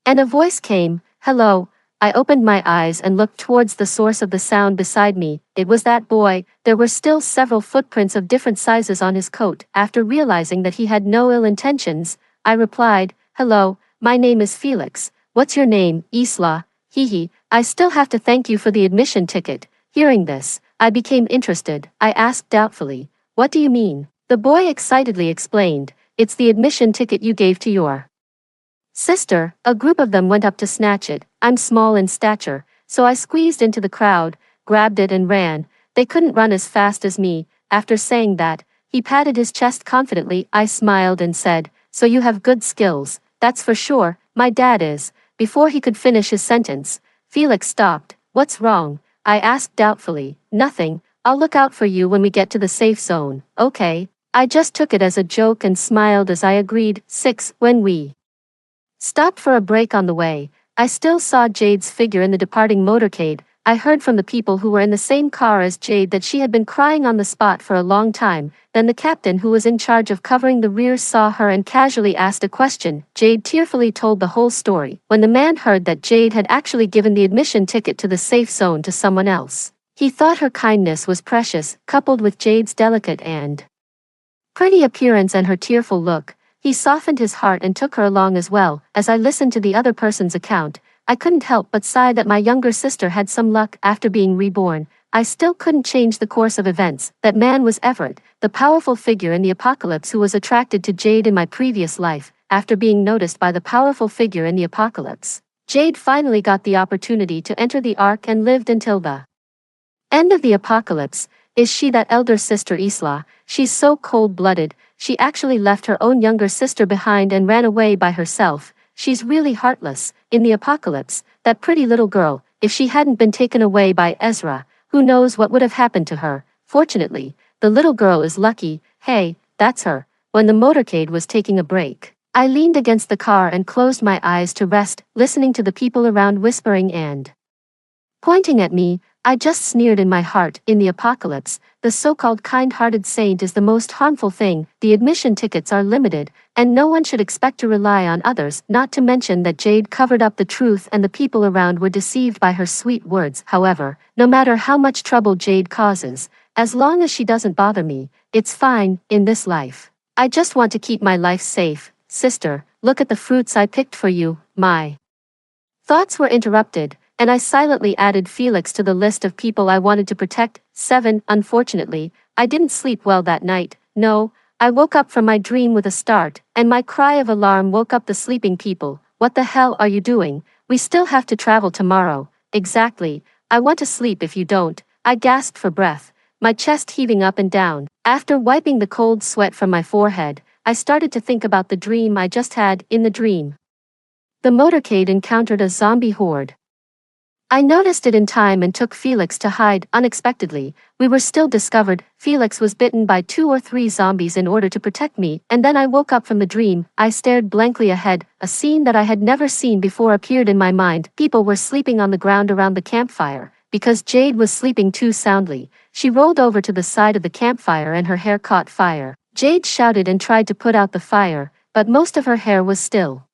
And a voice came. Hello. I opened my eyes and looked towards the source of the sound beside me. It was that boy. There were still several footprints of different sizes on his coat. After realizing that he had no ill intentions, I replied, Hello, my name is Felix. What's your name, Isla? Hehe, I still have to thank you for the admission ticket. Hearing this, I became interested. I asked doubtfully, What do you mean? The boy excitedly explained, It's the admission ticket you gave to your sister. A group of them went up to snatch it. I'm small in stature, so I squeezed into the crowd, grabbed it and ran. They couldn't run as fast as me. After saying that, he patted his chest confidently. I smiled and said, So you have good skills. That's for sure, my dad is. Before he could finish his sentence, Felix stopped. What's wrong? I asked doubtfully. Nothing. I'll look out for you when we get to the safe zone. Okay. I just took it as a joke and smiled as I agreed. 6. When we stopped for a break on the way, I still saw Jade's figure in the departing motorcade. I heard from the people who were in the same car as Jade that she had been crying on the spot for a long time. Then the captain who was in charge of covering the rear saw her and casually asked a question. Jade tearfully told the whole story. When the man heard that Jade had actually given the admission ticket to the safe zone to someone else, he thought her kindness was precious, coupled with Jade's delicate and pretty appearance and her tearful look. He softened his heart and took her along as well. As I listened to the other person's account, I couldn't help but sigh that my younger sister had some luck after being reborn. I still couldn't change the course of events. That man was Everett, the powerful figure in the apocalypse who was attracted to Jade in my previous life. After being noticed by the powerful figure in the apocalypse, Jade finally got the opportunity to enter the Ark and lived until the end of the apocalypse. Is she that elder sister Isla? She's so cold-blooded. She actually left her own younger sister behind and ran away by herself. She's really heartless. In the apocalypse, that pretty little girl, if she hadn't been taken away by Ezra, who knows what would have happened to her. Fortunately, the little girl is lucky. Hey, that's her. When the motorcade was taking a break, I leaned against the car and closed my eyes to rest, listening to the people around whispering and pointing at me. I just sneered in my heart. In the apocalypse, the so-called kind-hearted saint is the most harmful thing. The admission tickets are limited, and no one should expect to rely on others, not to mention that Jade covered up the truth and the people around were deceived by her sweet words. However, no matter how much trouble Jade causes, as long as she doesn't bother me, it's fine. In this life, I just want to keep my life safe. Sister, look at the fruits I picked for you. My thoughts were interrupted. and I silently added Felix to the list of people I wanted to protect. 7. Unfortunately, I didn't sleep well that night. No, I woke up from my dream with a start, and my cry of alarm woke up the sleeping people. What the hell are you doing? We still have to travel tomorrow. Exactly. I want to sleep if you don't. I gasped for breath, my chest heaving up and down. After wiping the cold sweat from my forehead, I started to think about the dream I just had. In the dream, the motorcade encountered a zombie horde. I noticed it in time and took Felix to hide. Unexpectedly, we were still discovered. Felix was bitten by 2 or 3 zombies in order to protect me, and then I woke up from the dream. I stared blankly ahead. A scene that I had never seen before appeared in my mind. People were sleeping on the ground around the campfire. Because Jade was sleeping too soundly, she rolled over to the side of the campfire and her hair caught fire. Jade shouted and tried to put out the fire, but most of her hair was still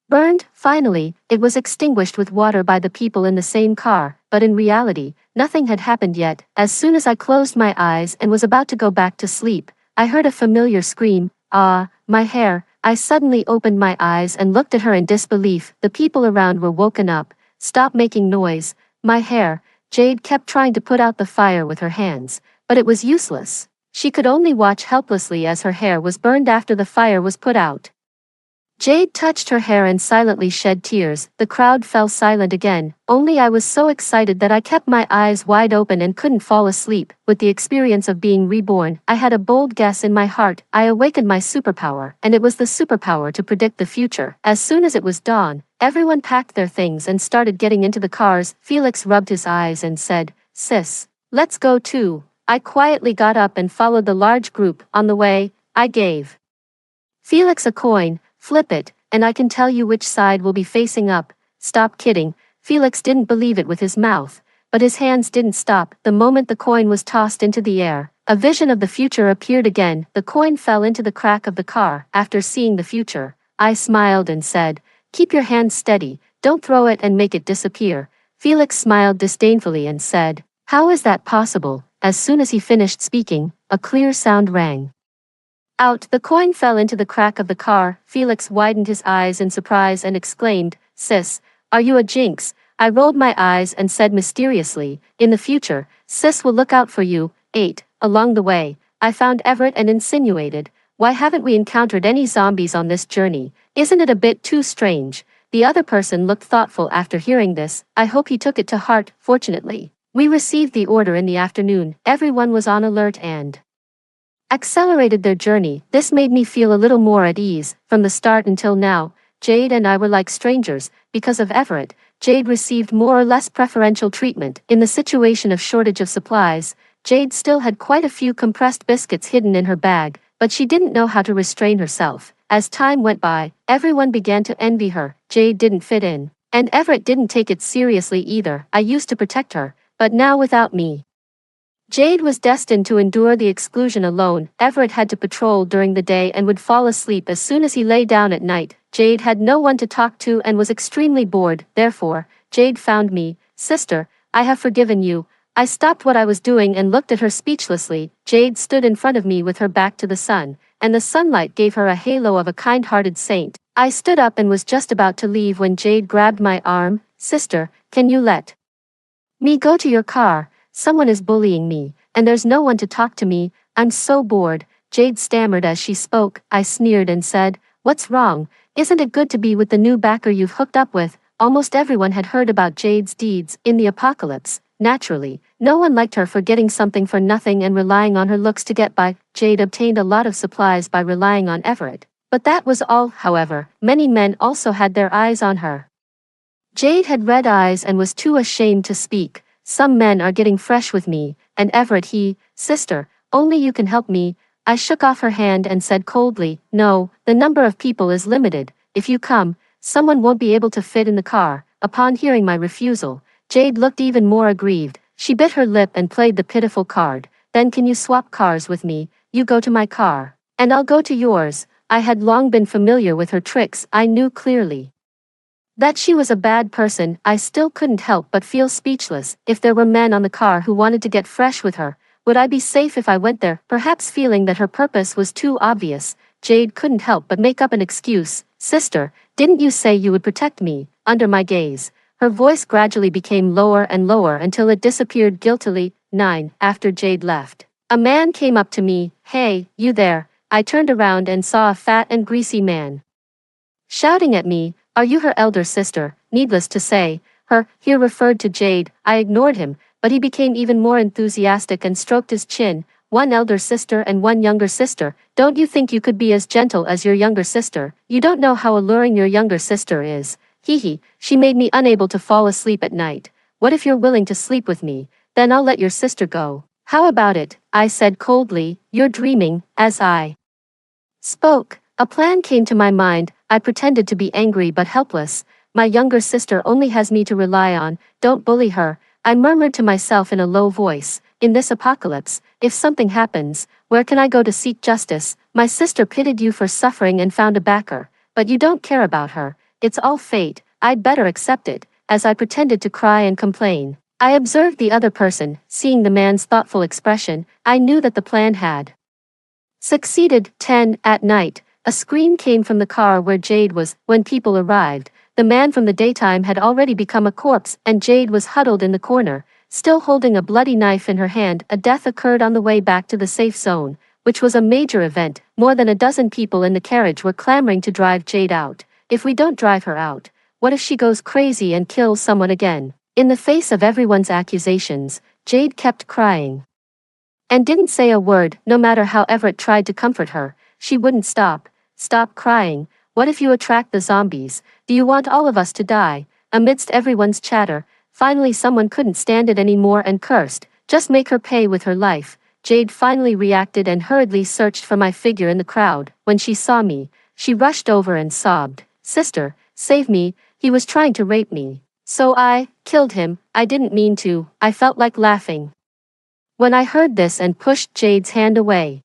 burned. Finally, it was extinguished with water by the people in the same car, but in reality, nothing had happened yet. As soon as I closed my eyes and was about to go back to sleep, I heard a familiar scream. Ah, my hair. I suddenly opened my eyes and looked at her in disbelief. The people around were woken up. Stop making noise. My hair. Jade kept trying to put out the fire with her hands, but it was useless. She could only watch helplessly as her hair was burned after the fire was put out. Jade touched her hair and silently shed tears. The crowd fell silent again, only I was so excited that I kept my eyes wide open and couldn't fall asleep. With the experience of being reborn, I had a bold guess in my heart. I awakened my superpower, and it was the superpower to predict the future. As soon as it was dawn, everyone packed their things and started getting into the cars. Felix rubbed his eyes and said, "Sis, let's go too." I quietly got up and followed the large group. On the way, I gave Felix a coin. "Flip it, and I can tell you which side will be facing up." "Stop kidding." Felix didn't believe it with his mouth, but his hands didn't stop. The moment the coin was tossed into the air, a vision of the future appeared again. The coin fell into the crack of the car. After seeing the future, I smiled and said, "Keep your hands steady, don't throw it and make it disappear." Felix smiled disdainfully and said, "How is that possible?" As soon as he finished speaking, a clear sound rang out. The coin fell into the crack of the car. Felix widened his eyes in surprise and exclaimed, "Sis, are you a jinx?" I rolled my eyes and said mysteriously, "In the future, Sis will look out for you." 8. Along the way, I found Everett and insinuated, "Why haven't we encountered any zombies on this journey? Isn't it a bit too strange?" The other person looked thoughtful after hearing this. I hope he took it to heart. Fortunately, we received the order in the afternoon. Everyone was on alert and accelerated their journey. This made me feel a little more at ease. From the start until now, Jade and I were like strangers. Because of Everett, Jade received more or less preferential treatment. In the situation of shortage of supplies, Jade still had quite a few compressed biscuits hidden in her bag, but she didn't know how to restrain herself. As time went by, everyone began to envy her. Jade didn't fit in, and Everett didn't take it seriously either. I used to protect her, but now without me, Jade was destined to endure the exclusion alone. Everett had to patrol during the day and would fall asleep as soon as he lay down at night. Jade had no one to talk to and was extremely bored. Therefore, Jade found me. "Sister, I have forgiven you." I stopped what I was doing and looked at her speechlessly. Jade stood in front of me with her back to the sun, and the sunlight gave her a halo of a kind-hearted saint. I stood up and was just about to leave when Jade grabbed my arm. "Sister, can you let me go to your car? Someone is bullying me, and there's no one to talk to me. I'm so bored." Jade stammered as she spoke. I sneered and said, "What's wrong? Isn't it good to be with the new backer you've hooked up with?" Almost everyone had heard about Jade's deeds in the apocalypse. Naturally, no one liked her for getting something for nothing and relying on her looks to get by. Jade obtained a lot of supplies by relying on Everett. But that was all. However, many men also had their eyes on her. Jade had red eyes and was too ashamed to speak. "Some men are getting fresh with me, and Everett Sister, only you can help me." I shook off her hand and said coldly, "No, the number of people is limited. If you come, someone won't be able to fit in the car." Upon hearing my refusal, Jade looked even more aggrieved. She bit her lip and played the pitiful card. "Then can you swap cars with me? You go to my car, and I'll go to yours." I had long been familiar with her tricks. I knew clearly that she was a bad person. I still couldn't help but feel speechless. If there were men on the car who wanted to get fresh with her, would I be safe if I went there? Perhaps feeling that her purpose was too obvious, Jade couldn't help but make up an excuse. "Sister, didn't you say you would protect me?" Under my gaze, Her voice gradually became lower and lower until it disappeared guiltily. 9. After Jade left, a man came up to me. Hey, you there. I turned around and saw a fat and greasy man shouting at me. Are you her elder sister? Needless to say, her here referred to Jade. I ignored him, but he became even more enthusiastic and stroked his chin. One elder sister and one younger sister. Don't you think you could be as gentle as your younger sister? You don't know how alluring your younger sister is. Hee hee, she made me unable to fall asleep at night. What if you're willing to sleep with me? Then I'll let your sister go. How about it? I said coldly. You're dreaming. As I spoke, a plan came to my mind. I pretended to be angry but helpless. My younger sister only has me to rely on. Don't bully her, I murmured to myself in a low voice. In this apocalypse, if something happens, where can I go to seek justice? My sister pitied you for suffering and found a backer, but you don't care about her. It's all fate. I'd better accept it. As I pretended to cry and complain, I observed the other person. Seeing the man's thoughtful expression, I knew that the plan had succeeded. 10. At night, a scream came from the car where Jade was. When people arrived, the man from the daytime had already become a corpse and Jade was huddled in the corner, still holding a bloody knife in her hand. A death occurred on the way back to the safe zone, which was a major event. More than a dozen people in the carriage were clamoring to drive Jade out. If we don't drive her out, what if she goes crazy and kills someone again? In the face of everyone's accusations, Jade kept crying and didn't say a word. No matter how Everett tried to comfort her, she wouldn't stop. Stop crying. What if you attract the zombies? Do you want all of us to die? Amidst everyone's chatter, finally someone couldn't stand it anymore and cursed. Just make her pay with her life. Jade finally reacted and hurriedly searched for my figure in the crowd. When she saw me, she rushed over and sobbed. Sister, save me, he was trying to rape me. So I killed him. I didn't mean to. I felt like laughing when I heard this and pushed Jade's hand away.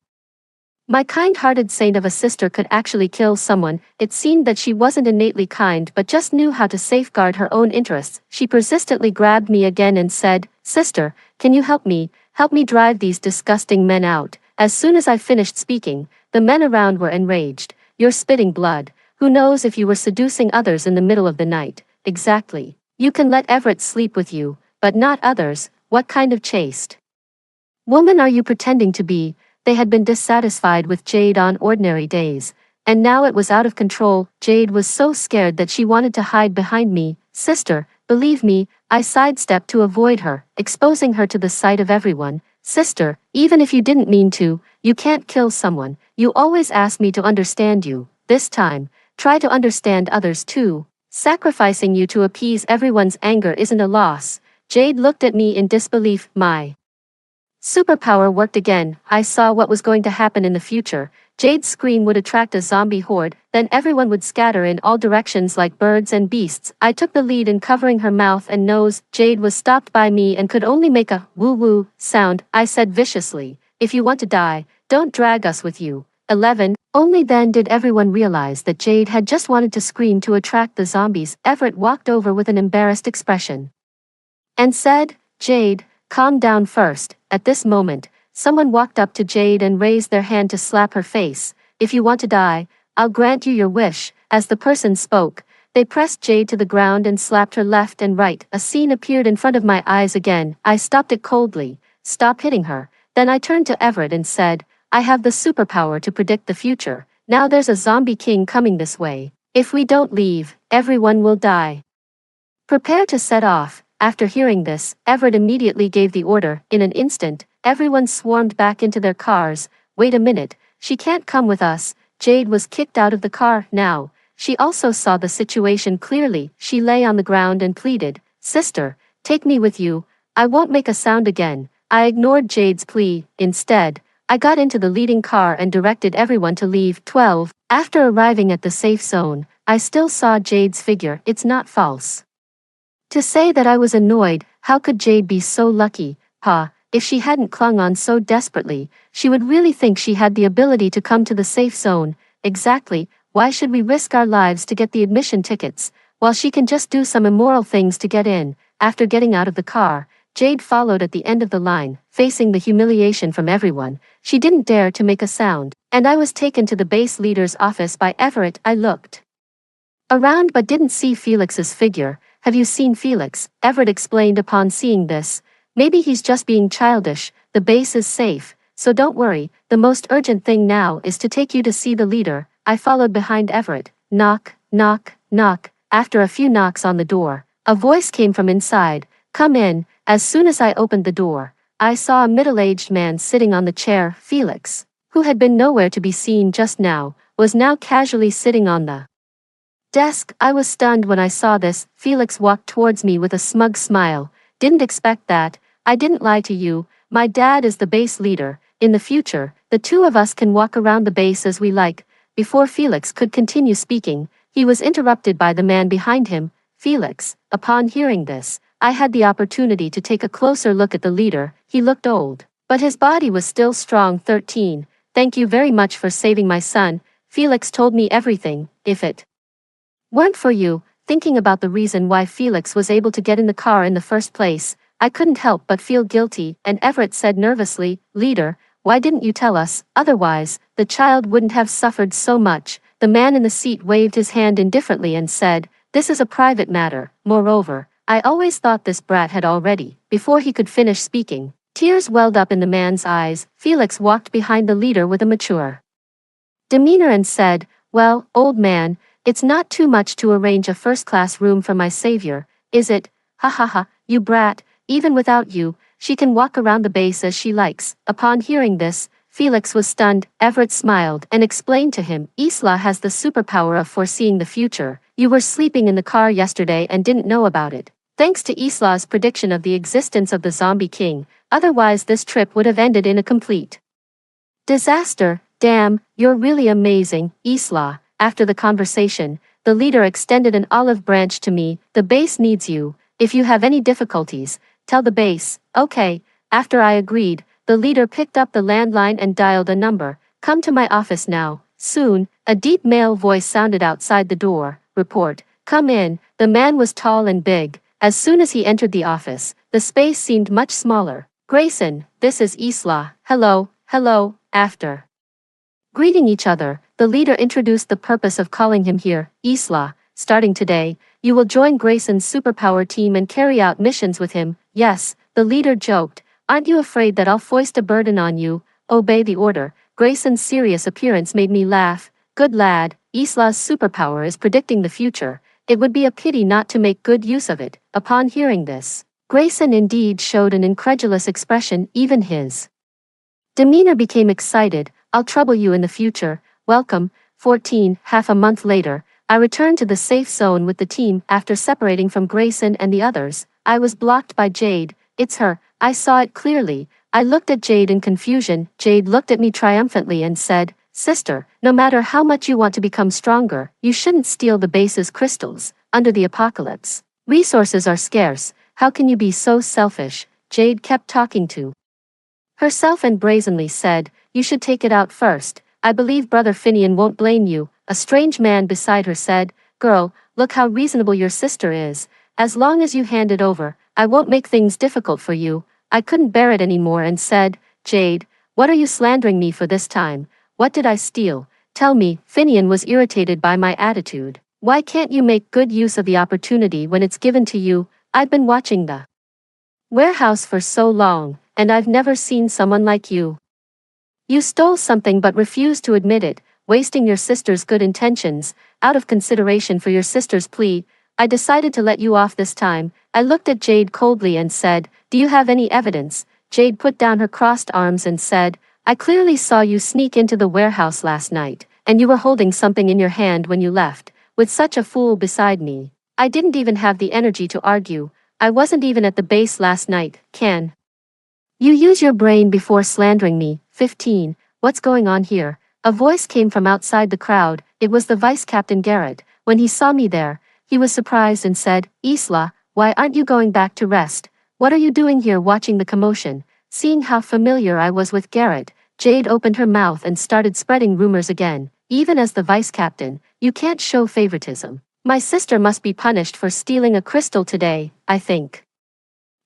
My kind-hearted saint of a sister could actually kill someone. It seemed that she wasn't innately kind but just knew how to safeguard her own interests. She persistently grabbed me again and said, Sister, can you help me? Help me drive these disgusting men out. As soon as I finished speaking, the men around were enraged. You're spitting blood. Who knows if you were seducing others in the middle of the night? Exactly. You can let Everett sleep with you, but not others. What kind of chaste woman are you pretending to be? They had been dissatisfied with Jade on ordinary days, and now it was out of control. Jade was so scared that she wanted to hide behind me. Sister, believe me, I sidestepped to avoid her, exposing her to the sight of everyone. Sister, even if you didn't mean to, you can't kill someone. You always ask me to understand you. This time, try to understand others too. Sacrificing you to appease everyone's anger isn't a loss. Jade looked at me in disbelief. My superpower worked again. I saw what was going to happen in the future. Jade's scream would attract a zombie horde, then everyone would scatter in all directions like birds and beasts. I took the lead in covering her mouth and nose. Jade was stopped by me and could only make a woo-woo sound. I said viciously, if you want to die, don't drag us with you. 11. Only then did everyone realize that Jade had just wanted to scream to attract the zombies. Everett walked over with an embarrassed expression and said, Jade, calm down first. At this moment, someone walked up to Jade and raised their hand to slap her face. If you want to die, I'll grant you your wish. As the person spoke, they pressed Jade to the ground and slapped her left and right. A scene appeared in front of my eyes again. I stopped it coldly. Stop hitting her. Then I turned to Everett and said, I have the superpower to predict the future. Now there's a zombie king coming this way. If we don't leave, everyone will die. Prepare to set off. After hearing this, Everett immediately gave the order. In an instant, everyone swarmed back into their cars. Wait a minute, she can't come with us. Jade was kicked out of the car. Now, she also saw the situation clearly. She lay on the ground and pleaded, Sister, take me with you. I won't make a sound again. I ignored Jade's plea. Instead, I got into the leading car and directed everyone to leave. 12. After arriving at the safe zone, I still saw Jade's figure. It's not false to say that I was annoyed. How could Jade be so lucky? If she hadn't clung on so desperately, she would really think she had the ability to come to the safe zone. Exactly, why should we risk our lives to get the admission tickets, while she can just do some immoral things to get in? After getting out of the car, Jade followed at the end of the line, facing the humiliation from everyone. She didn't dare to make a sound, and I was taken to the base leader's office by Everett. I looked around but didn't see Felix's figure. have you seen Felix? Everett explained upon seeing this. Maybe he's just being childish, the base is safe, so don't worry, the most urgent thing now is to take you to see the leader. I followed behind Everett. Knock, knock, knock. After a few knocks on the door, a voice came from inside. Come in. As soon as I opened the door, I saw a middle-aged man sitting on the chair. Felix, who had been nowhere to be seen just now, was now casually sitting on the desk. I was stunned when I saw this. Felix walked towards me with a smug smile. Didn't expect that. I didn't lie to you. My dad is the base leader. In the future, the two of us can walk around the base as we like. Before Felix could continue speaking, he was interrupted by the man behind him. Felix, upon hearing this, I had the opportunity to take a closer look at the leader. He looked old, but his body was still strong. 13. Thank you very much for saving my son. Felix told me everything. If it weren't for you, thinking about the reason why Felix was able to get in the car in the first place, I couldn't help but feel guilty, and Everett said nervously, Leader, why didn't you tell us? Otherwise, the child wouldn't have suffered so much. The man in the seat waved his hand indifferently and said, This is a private matter. Moreover, I always thought this brat had already. Before he could finish speaking, tears welled up in the man's eyes. Felix walked behind the leader with a mature demeanor and said, Well, old man, it's not too much to arrange a first-class room for my savior, is it? Ha ha ha, you brat, even without you, she can walk around the base as she likes. Upon hearing this, Felix was stunned. Everett smiled and explained to him, Isla has the superpower of foreseeing the future. You were sleeping in the car yesterday and didn't know about it. Thanks to Isla's prediction of the existence of the Zombie King, otherwise this trip would have ended in a complete disaster. Damn, you're really amazing, Isla. After the conversation, the leader extended an olive branch to me. The base needs you. If you have any difficulties, tell the base. Okay. After I agreed, the leader picked up the landline and dialed a number. Come to my office now. Soon, a deep male voice sounded outside the door. Report. Come in. The man was tall and big. As soon as he entered the office, the space seemed much smaller. Grayson, this is Isla. Hello, hello. After greeting each other, the leader introduced the purpose of calling him here. Isla, starting today, you will join Grayson's superpower team and carry out missions with him. Yes, the leader joked. Aren't you afraid that I'll foist a burden on you? Obey the order. Grayson's serious appearance made me laugh. Good lad, Isla's superpower is predicting the future. It would be a pity not to make good use of it. Upon hearing this, Grayson indeed showed an incredulous expression. Even his demeanor became excited. I'll trouble you in the future. Welcome. 14. Half a month later, I returned to the safe zone with the team. After separating from Grayson and the others, I was blocked by Jade. It's her. I saw it clearly. I looked at Jade in confusion. Jade looked at me triumphantly and said, Sister, no matter how much you want to become stronger, you shouldn't steal the base's crystals. Under the apocalypse, resources are scarce. How can you be so selfish? Jade kept talking to herself and brazenly said, You should take it out first. I believe Brother Finian won't blame you. A strange man beside her said, Girl, look how reasonable your sister is. As long as you hand it over, I won't make things difficult for you. I couldn't bear it anymore and said, Jade, what are you slandering me for this time? What did I steal? Tell me. Finian was irritated by my attitude. Why can't you make good use of the opportunity when it's given to you? I've been watching the warehouse for so long, and I've never seen someone like you. You stole something but refused to admit it, wasting your sister's good intentions. Out of consideration for your sister's plea, I decided to let you off this time. I looked at Jade coldly and said, Do you have any evidence? Jade put down her crossed arms and said, I clearly saw you sneak into the warehouse last night, and you were holding something in your hand when you left, with such a fool beside me. I didn't even have the energy to argue. I wasn't even at the base last night. Can you use your brain before slandering me? 15. What's going on here? A voice came from outside the crowd. It was the Vice Captain Garrett. When he saw me there, he was surprised and said, Isla, why aren't you going back to rest? What are you doing here watching the commotion? Seeing how familiar I was with Garrett, Jade opened her mouth and started spreading rumors again. Even as the Vice Captain, you can't show favoritism. My sister must be punished for stealing a crystal today, I think.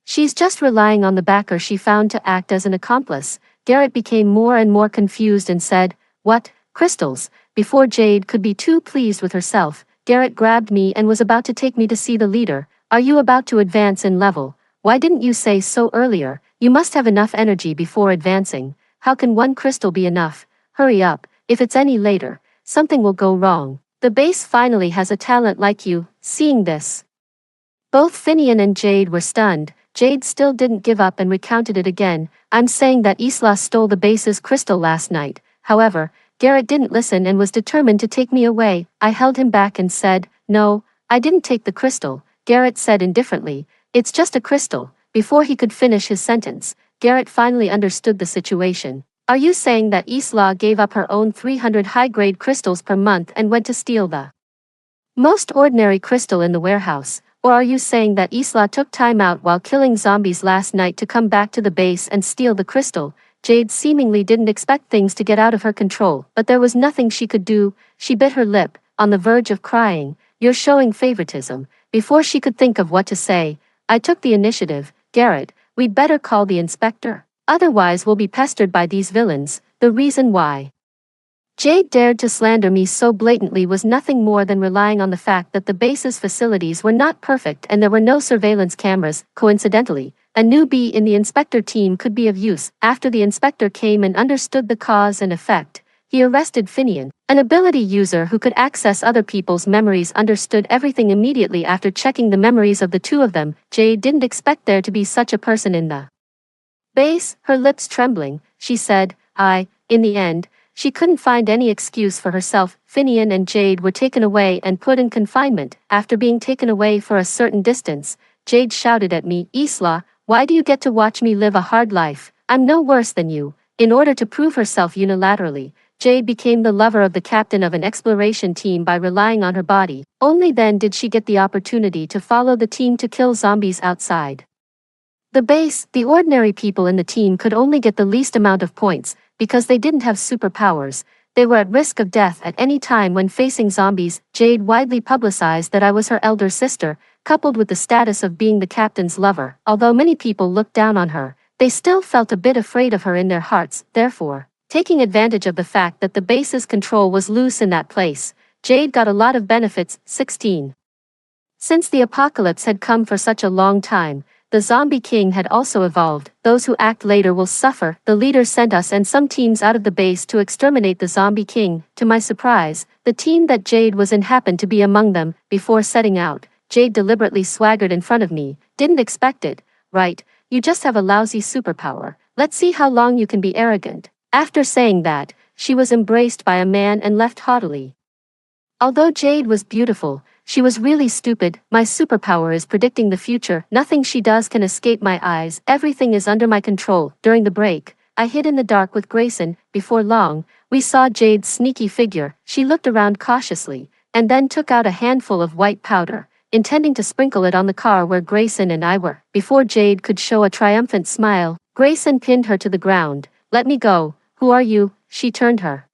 She's just relying on the backer she found to act as an accomplice. Garrett became more and more confused and said, What? Crystals? Before Jade could be too pleased with herself, Garrett grabbed me and was about to take me to see the leader. Are you about to advance in level? Why didn't you say so earlier? You must have enough energy before advancing. How can one crystal be enough? Hurry up, if it's any later, something will go wrong. The base finally has a talent like you. Seeing this, both Finian and Jade were stunned. Jade still didn't give up and recounted it again. I'm saying that Isla stole the base's crystal last night. However, Garrett didn't listen and was determined to take me away. I held him back and said, no, I didn't take the crystal. Garrett said indifferently, it's just a crystal. Before he could finish his sentence, Garrett finally understood the situation. Are you saying that Isla gave up her own 300 high-grade crystals per month and went to steal the most ordinary crystal in the warehouse? Or are you saying that Isla took time out while killing zombies last night to come back to the base and steal the crystal? Jade seemingly didn't expect things to get out of her control, but there was nothing she could do. She bit her lip, on the verge of crying. You're showing favoritism. Before she could think of what to say, I took the initiative. Garrett, we'd better call the inspector. Otherwise we'll be pestered by these villains. The reason why Jade dared to slander me so blatantly was nothing more than relying on the fact that the base's facilities were not perfect and there were no surveillance cameras. Coincidentally, a newbie in the inspector team could be of use. After the inspector came and understood the cause and effect, he arrested Finian. An ability user who could access other people's memories understood everything immediately after checking the memories of the two of them. Jade didn't expect there to be such a person in the base. Her lips trembling, she said, in the end, she couldn't find any excuse for herself. Finian and Jade were taken away and put in confinement. After being taken away for a certain distance, Jade shouted at me, Isla, why do you get to watch me live a hard life? I'm no worse than you. In order to prove herself unilaterally, Jade became the lover of the captain of an exploration team by relying on her body. Only then did she get the opportunity to follow the team to kill zombies outside the base. The ordinary people in the team could only get the least amount of points, because they didn't have superpowers. They were at risk of death at any time when facing zombies. Jade widely publicized that I was her elder sister, coupled with the status of being the captain's lover. Although many people looked down on her, they still felt a bit afraid of her in their hearts. Therefore, taking advantage of the fact that the base's control was loose in that place, Jade got a lot of benefits. 16. Since the apocalypse had come for such a long time, the Zombie King had also evolved. Those who act later will suffer. The leader sent us and some teams out of the base to exterminate the Zombie King. To my surprise, the team that Jade was in happened to be among them. Before setting out, Jade deliberately swaggered in front of me. Didn't expect it, right? You just have a lousy superpower. Let's see how long you can be arrogant. After saying that, she was embraced by a man and left haughtily. Although Jade was beautiful, she was really stupid. My superpower is predicting the future. Nothing she does can escape my eyes. Everything is under my control. During the break, I hid in the dark with Grayson. Before long, we saw Jade's sneaky figure. She looked around cautiously, and then took out a handful of white powder, intending to sprinkle it on the car where Grayson and I were. Before Jade could show a triumphant smile, Grayson pinned her to the ground. Let me go. Who are you? She turned her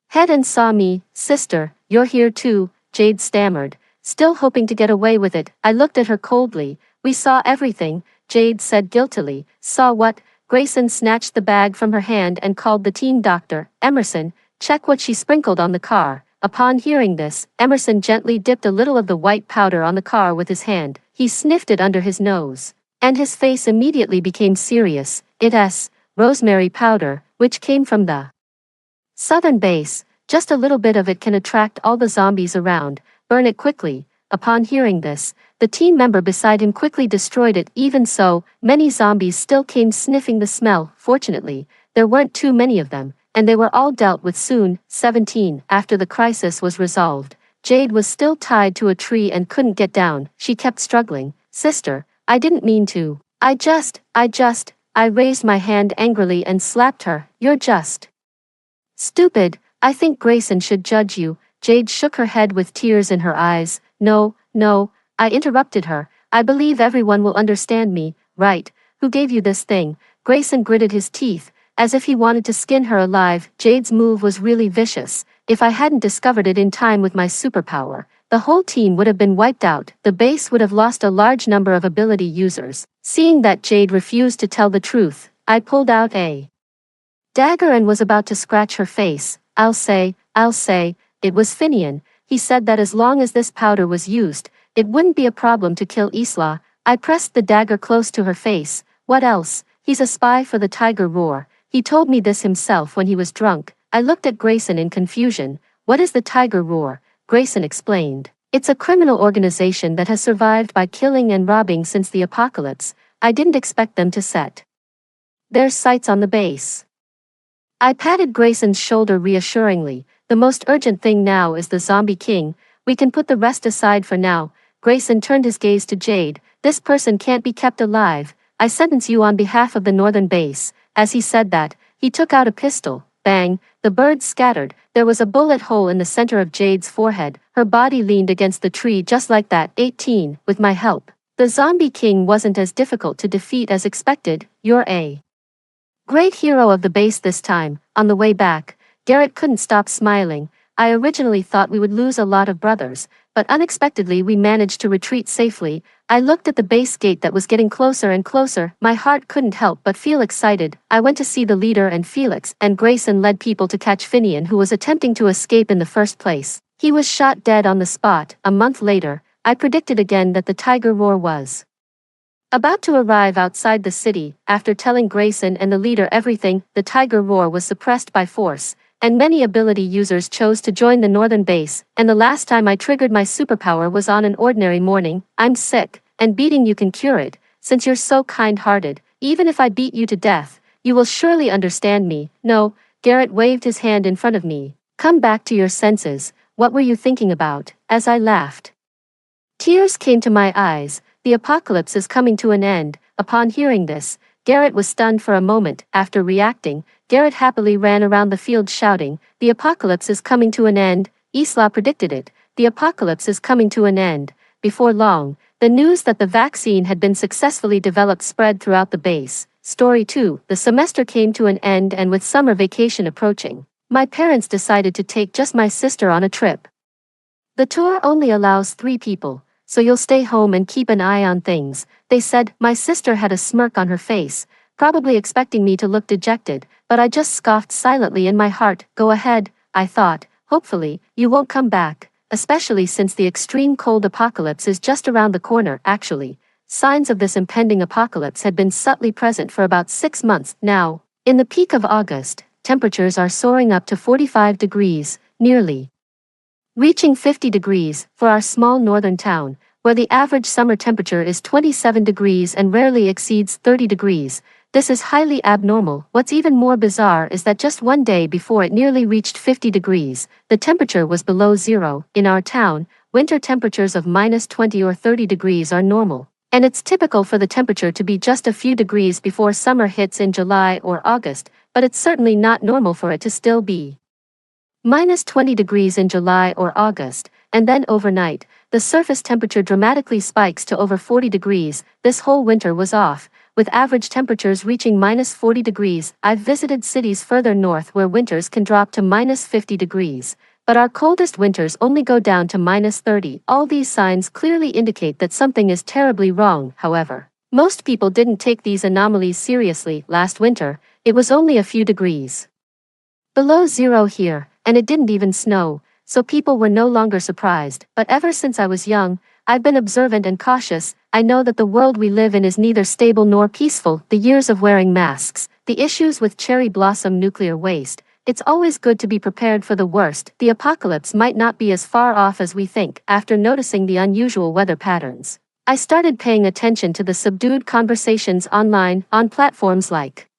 head and saw me. Sister, you're here too, Jade stammered, still hoping to get away with it. I looked at her coldly. We saw everything, Jade said guiltily. Saw what? Grayson snatched the bag from her hand and called the team doctor. Emerson, check what she sprinkled on the car. Upon hearing this, Emerson gently dipped a little of the white powder on the car with his hand. He sniffed it under his nose, and his face immediately became serious. It's rosemary powder, which came from the southern base. Just a little bit of it can attract all the zombies around. Burn it quickly. Upon hearing this, the team member beside him quickly destroyed it. Even so, many zombies still came sniffing the smell. Fortunately, there weren't too many of them, and they were all dealt with soon. 17. After the crisis was resolved, Jade was still tied to a tree and couldn't get down. She kept struggling. Sister, I didn't mean to. I raised my hand angrily and slapped her. You're just stupid. I think Grayson should judge you. Jade shook her head with tears in her eyes. No, I interrupted her. I believe everyone will understand me, right? Who gave you this thing? Grayson gritted his teeth, as if he wanted to skin her alive. Jade's move was really vicious. If I hadn't discovered it in time with my superpower, the whole team would have been wiped out. The base would have lost a large number of ability users. Seeing that Jade refused to tell the truth, I pulled out a dagger and was about to scratch her face. I'll say, it was Finian. He said that as long as this powder was used, it wouldn't be a problem to kill Isla. I pressed the dagger close to her face. What else? He's a spy for the Tiger Roar. He told me this himself when he was drunk. I looked at Grayson in confusion. What is the Tiger Roar? Grayson explained. It's a criminal organization that has survived by killing and robbing since the apocalypse. I didn't expect them to set their sights on the base. I patted Grayson's shoulder reassuringly. The most urgent thing now is the Zombie King. We can put the rest aside for now. Grayson turned his gaze to Jade. This person can't be kept alive. I sentence you on behalf of the northern base. As he said that, he took out a pistol. Bang! The birds scattered. There was a bullet hole in the center of Jade's forehead. Her body leaned against the tree just like that. 18. With my help. The Zombie King wasn't as difficult to defeat as expected. You're a great hero of the base this time. On the way back, Garrett couldn't stop smiling. I originally thought we would lose a lot of brothers, but unexpectedly we managed to retreat safely. I looked at the base gate that was getting closer and closer. My heart couldn't help but feel excited. I went to see the leader, and Felix and Grayson led people to catch Finian, who was attempting to escape in the first place. He was shot dead on the spot. A month later, I predicted again that the Tiger Roar was about to arrive outside the city. After telling Grayson and the leader everything, the Tiger Roar was suppressed by force, and many ability users chose to join the northern base, and the last time I triggered my superpower was on an ordinary morning. I'm sick, and beating you can cure it. Since you're so kind-hearted, even if I beat you to death, you will surely understand me. No, Garrett waved his hand in front of me. Come back to your senses. What were you thinking about? As I laughed, tears came to my eyes. The apocalypse is coming to an end. Upon hearing this, Garrett was stunned for a moment. After reacting, Garrett happily ran around the field shouting, "The apocalypse is coming to an end." Isla predicted it. The apocalypse is coming to an end. Before long, the news that the vaccine had been successfully developed spread throughout the base. Story 2. The semester came to an end, and with summer vacation approaching, my parents decided to take just my sister on a trip. The tour only allows 3 people, so you'll stay home and keep an eye on things, they said. My sister had a smirk on her face, probably expecting me to look dejected, but I just scoffed silently in my heart. Go ahead, I thought. Hopefully, you won't come back, especially since the extreme cold apocalypse is just around the corner. Actually, signs of this impending apocalypse had been subtly present for about 6 months now. In the peak of August, temperatures are soaring up to 45 degrees, nearly reaching 50 degrees for our small northern town, where the average summer temperature is 27 degrees and rarely exceeds 30 degrees. This is highly abnormal. What's even more bizarre is that just one day before it nearly reached 50 degrees, the temperature was below zero. In our town, winter temperatures of -20 or 30 degrees are normal, and it's typical for the temperature to be just a few degrees before summer hits in July or August, but it's certainly not normal for it to still be -20 degrees in July or August, and then overnight, the surface temperature dramatically spikes to over 40 degrees. This whole winter was off, with average temperatures reaching -40 degrees. I've visited cities further north where winters can drop to -50 degrees, but our coldest winters only go down to -30. All these signs clearly indicate that something is terribly wrong. However, most people didn't take these anomalies seriously. Last winter, it was only a few degrees below zero here, and it didn't even snow, so people were no longer surprised. But ever since I was young, I've been observant and cautious. I know that the world we live in is neither stable nor peaceful. The years of wearing masks, the issues with cherry blossom nuclear waste. It's always good to be prepared for the worst. The apocalypse might not be as far off as we think. After noticing the unusual weather patterns, I started paying attention to the subdued conversations online, on platforms like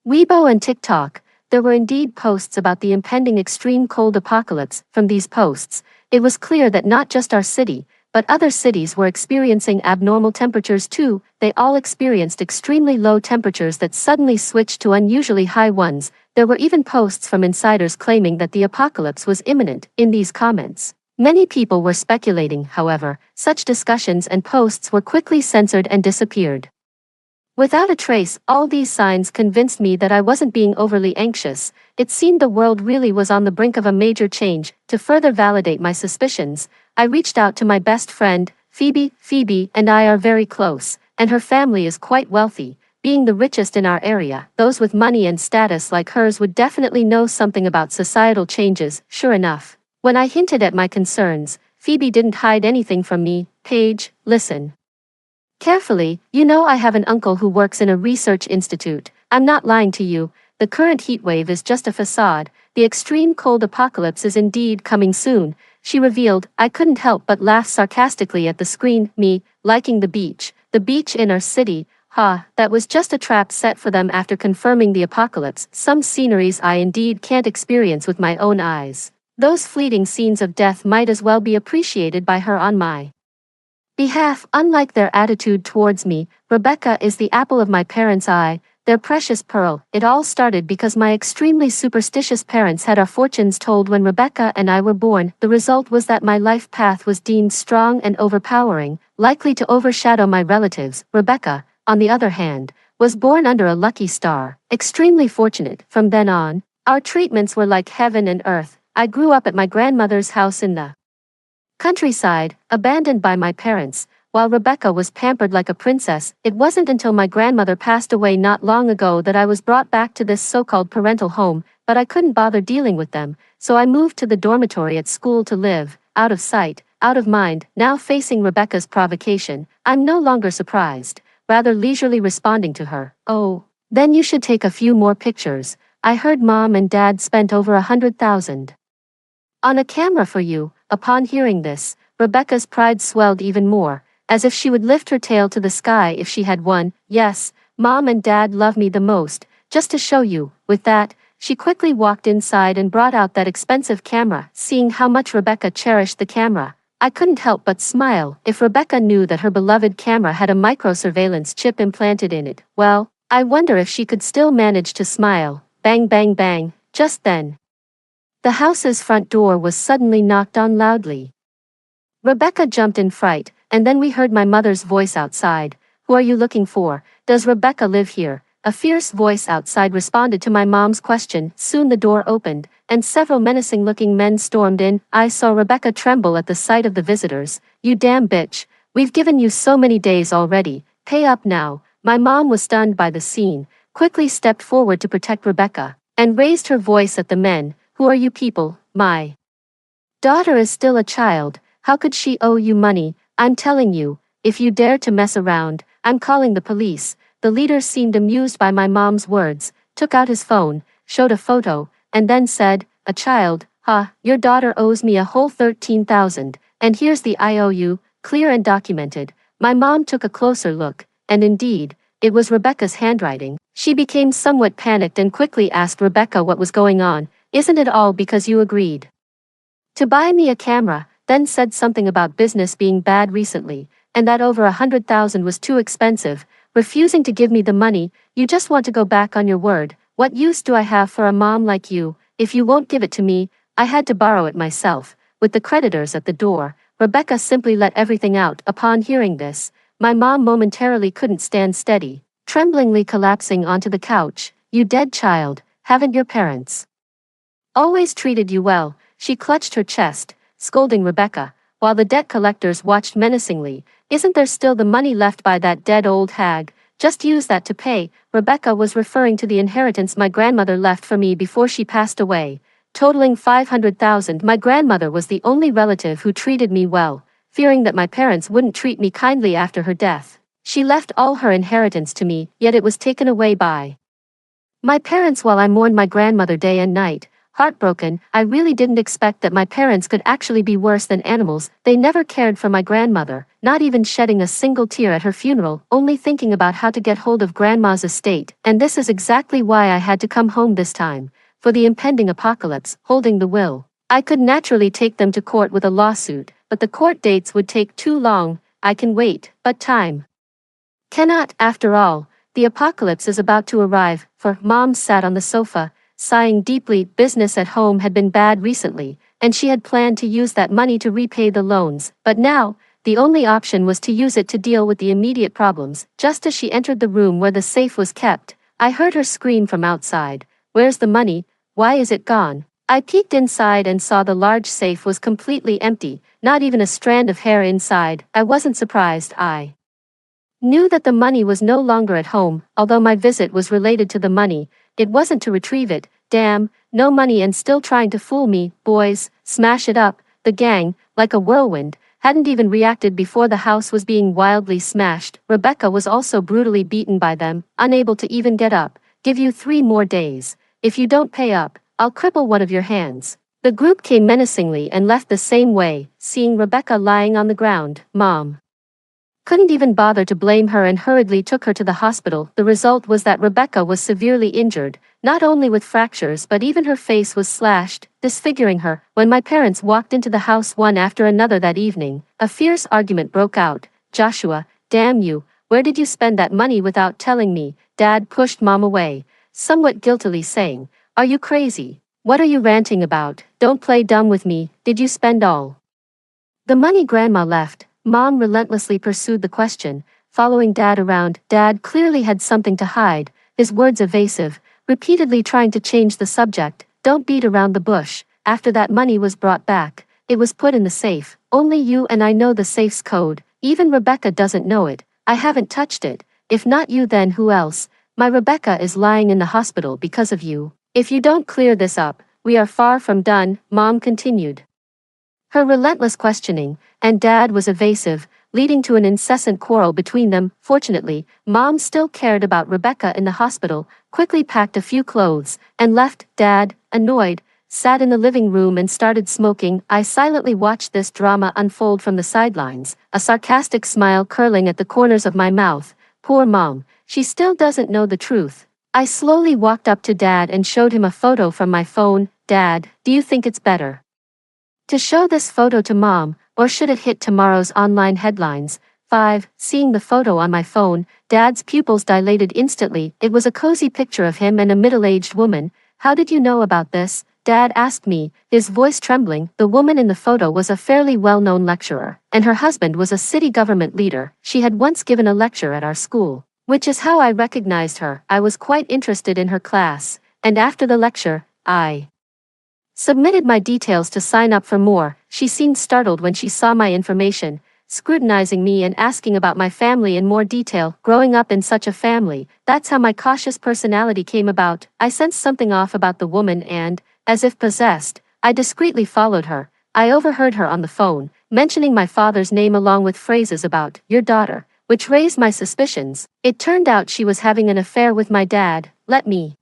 Weibo and TikTok. There were indeed posts about the impending extreme cold apocalypse. From these posts, it was clear that not just our city, but other cities were experiencing abnormal temperatures too. They all experienced extremely low temperatures that suddenly switched to unusually high ones. There were even posts from insiders claiming that the apocalypse was imminent. In these comments, many people were speculating. However, such discussions and posts were quickly censored and disappeared without a trace. All these signs convinced me that I wasn't being overly anxious. It seemed the world really was on the brink of a major change. To further validate my suspicions, I reached out to my best friend, Phoebe. Phoebe and I are very close, and her family is quite wealthy, being the richest in our area. Those with money and status like hers would definitely know something about societal changes. Sure enough, when I hinted at my concerns, Phoebe didn't hide anything from me. Paige, listen carefully. You know I have an uncle who works in a research institute. I'm not lying to you. The current heatwave is just a facade. The extreme cold apocalypse is indeed coming soon, she revealed. I couldn't help but laugh sarcastically at the screen. Me, liking the beach in our city. Ha, that was just a trap set for them after confirming the apocalypse. Some sceneries I indeed can't experience with my own eyes. Those fleeting scenes of death might as well be appreciated by her on my behalf. Unlike their attitude towards me, Rebecca is the apple of my parents' eye, their precious pearl. It all started because my extremely superstitious parents had our fortunes told when Rebecca and I were born. The result was that my life path was deemed strong and overpowering, likely to overshadow my relatives. Rebecca, on the other hand, was born under a lucky star, extremely fortunate. From then on, our treatments were like heaven and earth. I grew up at my grandmother's house in the countryside, abandoned by my parents, while Rebecca was pampered like a princess. It wasn't until my grandmother passed away not long ago that I was brought back to this so-called parental home, but I couldn't bother dealing with them, so I moved to the dormitory at school to live, out of sight, out of mind. Now facing Rebecca's provocation, I'm no longer surprised, rather leisurely responding to her. Oh, then you should take a few more pictures. I heard Mom and Dad spent over 100,000 on a camera for you. Upon hearing this, Rebecca's pride swelled even more, as if she would lift her tail to the sky if she had one. Yes, Mom and Dad love me the most, just to show you. With that, she quickly walked inside and brought out that expensive camera. Seeing how much Rebecca cherished the camera, I couldn't help but smile. If Rebecca knew that her beloved camera had a micro-surveillance chip implanted in it, well, I wonder if she could still manage to smile. Bang bang bang. Just then, the house's front door was suddenly knocked on loudly. Rebecca jumped in fright, and then we heard my mother's voice outside. Who are you looking for? Does Rebecca live here? A fierce voice outside responded to my mom's question. Soon the door opened, and several menacing-looking men stormed in. I saw Rebecca tremble at the sight of the visitors. You damn bitch. We've given you so many days already. Pay up now. My mom was stunned by the scene, quickly stepped forward to protect Rebecca, and raised her voice at the men. Who are you people? My daughter is still a child. How could she owe you money? I'm telling you, if you dare to mess around, I'm calling the police. The leader seemed amused by my mom's words, took out his phone, showed a photo, and then said, a child? Ha, your daughter owes me a whole 13,000, and here's the IOU, clear and documented. My mom took a closer look, and indeed, it was Rebecca's handwriting. She became somewhat panicked and quickly asked Rebecca what was going on. Isn't it all because you agreed to buy me a camera, then said something about business being bad recently, and that over 100,000 was too expensive, refusing to give me the money? You just want to go back on your word. What use do I have for a mom like you? If you won't give it to me, I had to borrow it myself. With the creditors at the door, Rebecca simply let everything out. Upon hearing this, my mom momentarily couldn't stand steady, tremblingly collapsing onto the couch. You dead child, haven't your parents always treated you well? She clutched her chest, scolding Rebecca, while the debt collectors watched menacingly. Isn't there still the money left by that dead old hag? Just use that to pay. Rebecca was referring to the inheritance my grandmother left for me before she passed away, totaling 500,000. My grandmother was the only relative who treated me well. Fearing that my parents wouldn't treat me kindly after her death, she left all her inheritance to me, yet it was taken away by my parents while I mourned my grandmother day and night. Heartbroken, I really didn't expect that my parents could actually be worse than animals. They never cared for my grandmother, not even shedding a single tear at her funeral, only thinking about how to get hold of grandma's estate. And this is exactly why I had to come home this time, for the impending apocalypse, holding the will. I could naturally take them to court with a lawsuit, but the court dates would take too long. I can wait, but time cannot. After all, the apocalypse is about to arrive. For Mom sat on the sofa, sighing deeply. Business at home had been bad recently, and she had planned to use that money to repay the loans, but now, the only option was to use it to deal with the immediate problems. Just as she entered the room where the safe was kept, I heard her scream from outside. Where's the money? Why is it gone? I peeked inside and saw the large safe was completely empty, not even a strand of hair inside. I wasn't surprised. I knew that the money was no longer at home. Although my visit was related to the money, it wasn't to retrieve it. Damn, no money and still trying to fool me. Boys, smash it up. The gang, like a whirlwind, hadn't even reacted before the house was being wildly smashed. Rebecca was also brutally beaten by them, unable to even get up. Give you 3 more days. If you don't pay up, I'll cripple one of your hands. The group came menacingly and left the same way, seeing Rebecca lying on the ground. Mom couldn't even bother to blame her and hurriedly took her to the hospital. The result was that Rebecca was severely injured, not only with fractures but even her face was slashed, disfiguring her. When my parents walked into the house one after another that evening, a fierce argument broke out. Joshua, damn you, where did you spend that money without telling me? Dad pushed Mom away, somewhat guiltily saying, are you crazy? What are you ranting about? Don't play dumb with me. Did you spend all the money Grandma left? Mom relentlessly pursued the question, following Dad around. Dad clearly had something to hide, his words evasive, repeatedly trying to change the subject. Don't beat around the bush. After that money was brought back, it was put in the safe. Only you and I know the safe's code. Even Rebecca doesn't know it. I haven't touched it. If not you, then who else? My Rebecca is lying in the hospital because of you. If you don't clear this up, we are far from done, Mom continued. Her relentless questioning, and Dad was evasive, leading to an incessant quarrel between them. Fortunately, Mom still cared about Rebecca in the hospital, quickly packed a few clothes, and left. Dad, annoyed, sat in the living room and started smoking. I silently watched this drama unfold from the sidelines, a sarcastic smile curling at the corners of my mouth. Poor Mom, she still doesn't know the truth. I slowly walked up to Dad and showed him a photo from my phone. Dad, do you think it's better to show this photo to Mom, or should it hit tomorrow's online headlines? 5. Seeing the photo on my phone, Dad's pupils dilated instantly. It was a cozy picture of him and a middle-aged woman. How did you know about this? Dad asked me, his voice trembling. The woman in the photo was a fairly well-known lecturer, and her husband was a city government leader. She had once given a lecture at our school, which is how I recognized her. I was quite interested in her class, and after the lecture, I submitted my details to sign up for more. She seemed startled when she saw my information, scrutinizing me and asking about my family in more detail. Growing up in such a family, that's how my cautious personality came about. I sensed something off about the woman and, as if possessed, I discreetly followed her. I overheard her on the phone, mentioning my father's name along with phrases about your daughter, which raised my suspicions. It turned out she was having an affair with my dad. Let me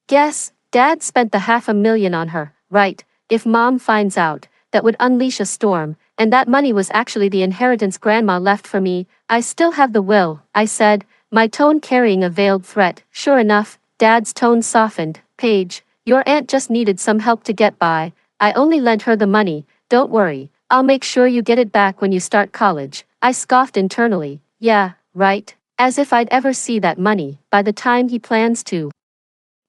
guess, Dad spent the $500,000 on her. Right, if Mom finds out, that would unleash a storm, and that money was actually the inheritance Grandma left for me. I still have the will, I said, my tone carrying a veiled threat. Sure enough, Dad's tone softened. Paige, your aunt just needed some help to get by. I only lent her the money. Don't worry, I'll make sure you get it back when you start college. I scoffed internally. Yeah, right, as if I'd ever see that money by the time he plans to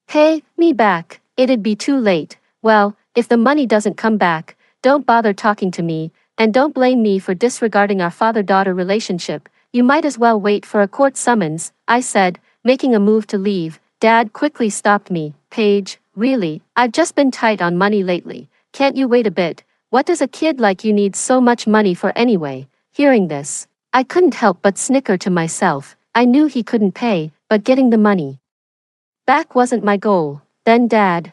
pay me back. It'd be too late. Well, if the money doesn't come back, don't bother talking to me, and don't blame me for disregarding our father-daughter relationship. You might as well wait for a court summons, I said, making a move to leave. Dad quickly stopped me. Paige, really, I've just been tight on money lately. Can't you wait a bit? What does a kid like you need so much money for anyway? Hearing this, I couldn't help but snicker to myself. I knew he couldn't pay, but getting the money back wasn't my goal. Then Dad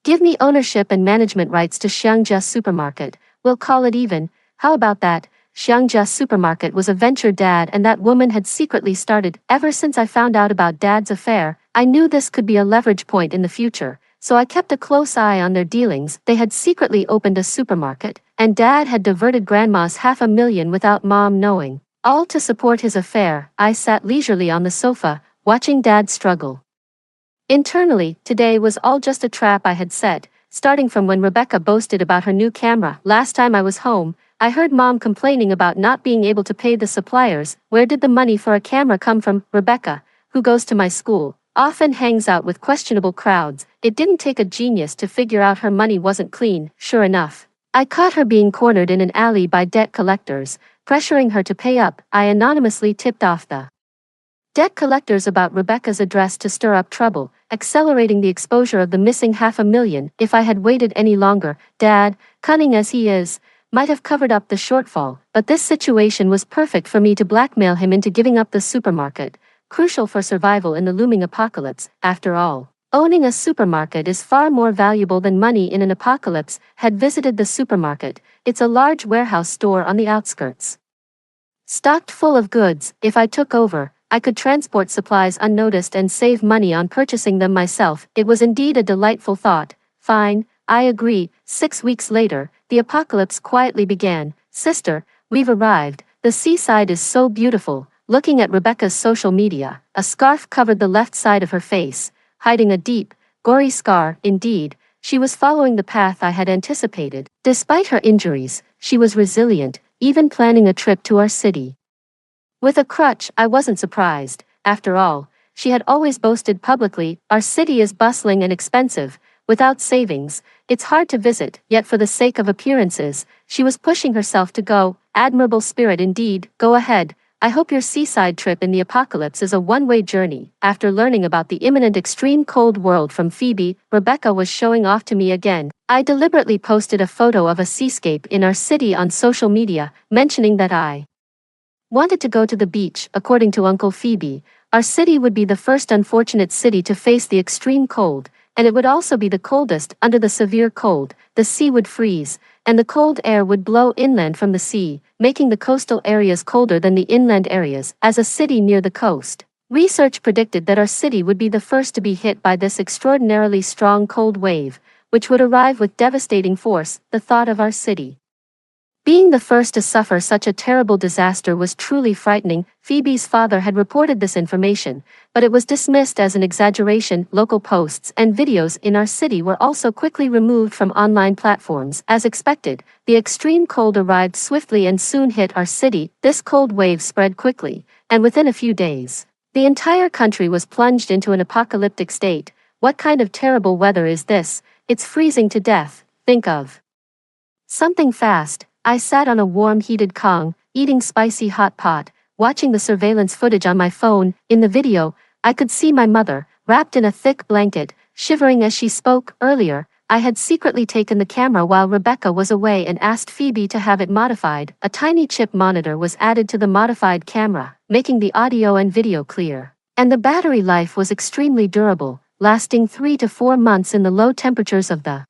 give me ownership and management rights to Xiangjia Supermarket. We'll call it even. How about that? Xiangjia Supermarket was a venture Dad and that woman had secretly started. Ever since I found out about Dad's affair, I knew this could be a leverage point in the future, so I kept a close eye on their dealings. They had secretly opened a supermarket, and Dad had diverted Grandma's $500,000 without Mom knowing, all to support his affair. I sat leisurely on the sofa, watching Dad struggle. Internally, today was all just a trap I had set, starting from when Rebecca boasted about her new camera. Last time I was home, I heard Mom complaining about not being able to pay the suppliers. Where did the money for a camera come from? Rebecca, who goes to my school, often hangs out with questionable crowds. It didn't take a genius to figure out her money wasn't clean. Sure enough, I caught her being cornered in an alley by debt collectors, pressuring her to pay up. I anonymously tipped off the debt collectors about Rebecca's address to stir up trouble, accelerating the exposure of the missing $500,000. If I had waited any longer, Dad, cunning as he is, might have covered up the shortfall, but this situation was perfect for me to blackmail him into giving up the supermarket, crucial for survival in the looming apocalypse. After all, Owning a supermarket is far more valuable than money in an apocalypse. Had visited the supermarket. It's a large warehouse store on the outskirts. Stocked full of goods. If I took over, I could transport supplies unnoticed and save money on purchasing them myself. It was indeed a delightful thought. Fine, I agree. 6 weeks later, the apocalypse quietly began. Sister, we've arrived. The seaside is so beautiful. Looking at Rebecca's social media, a scarf covered the left side of her face, hiding a deep, gory scar. Indeed, she was following the path I had anticipated. Despite her injuries, she was resilient, even planning a trip to our city. With a crutch, I wasn't surprised. After all, she had always boasted publicly, our city is bustling and expensive. Without savings, it's hard to visit, yet for the sake of appearances, she was pushing herself to go. Admirable spirit indeed. Go ahead. I hope your seaside trip in the apocalypse is a one-way journey. After learning about the imminent extreme cold world from Phoebe, Rebecca was showing off to me again. I deliberately posted a photo of a seascape in our city on social media, mentioning that I wanted to go to the beach. According to Uncle Phoebe, our city would be the first unfortunate city to face the extreme cold, and it would also be the coldest. Under the severe cold, the sea would freeze, and the cold air would blow inland from the sea, making the coastal areas colder than the inland areas. As a city near the coast, research predicted that our city would be the first to be hit by this extraordinarily strong cold wave, which would arrive with devastating force. The thought of our city being the first to suffer such a terrible disaster was truly frightening. Phoebe's father had reported this information, but it was dismissed as an exaggeration. Local posts and videos in our city were also quickly removed from online platforms. As expected, the extreme cold arrived swiftly and soon hit our city. This cold wave spread quickly, and within a few days, the entire country was plunged into an apocalyptic state. What kind of terrible weather is this? It's freezing to death. Think of something fast. I sat on a warm heated kong, eating spicy hot pot, watching the surveillance footage on my phone. In the video, I could see my mother, wrapped in a thick blanket, shivering as she spoke. Earlier, I had secretly taken the camera while Rebecca was away and asked Phoebe to have it modified. A tiny chip monitor was added to the modified camera, making the audio and video clear. And the battery life was extremely durable, lasting 3 to 4 months in the low temperatures of the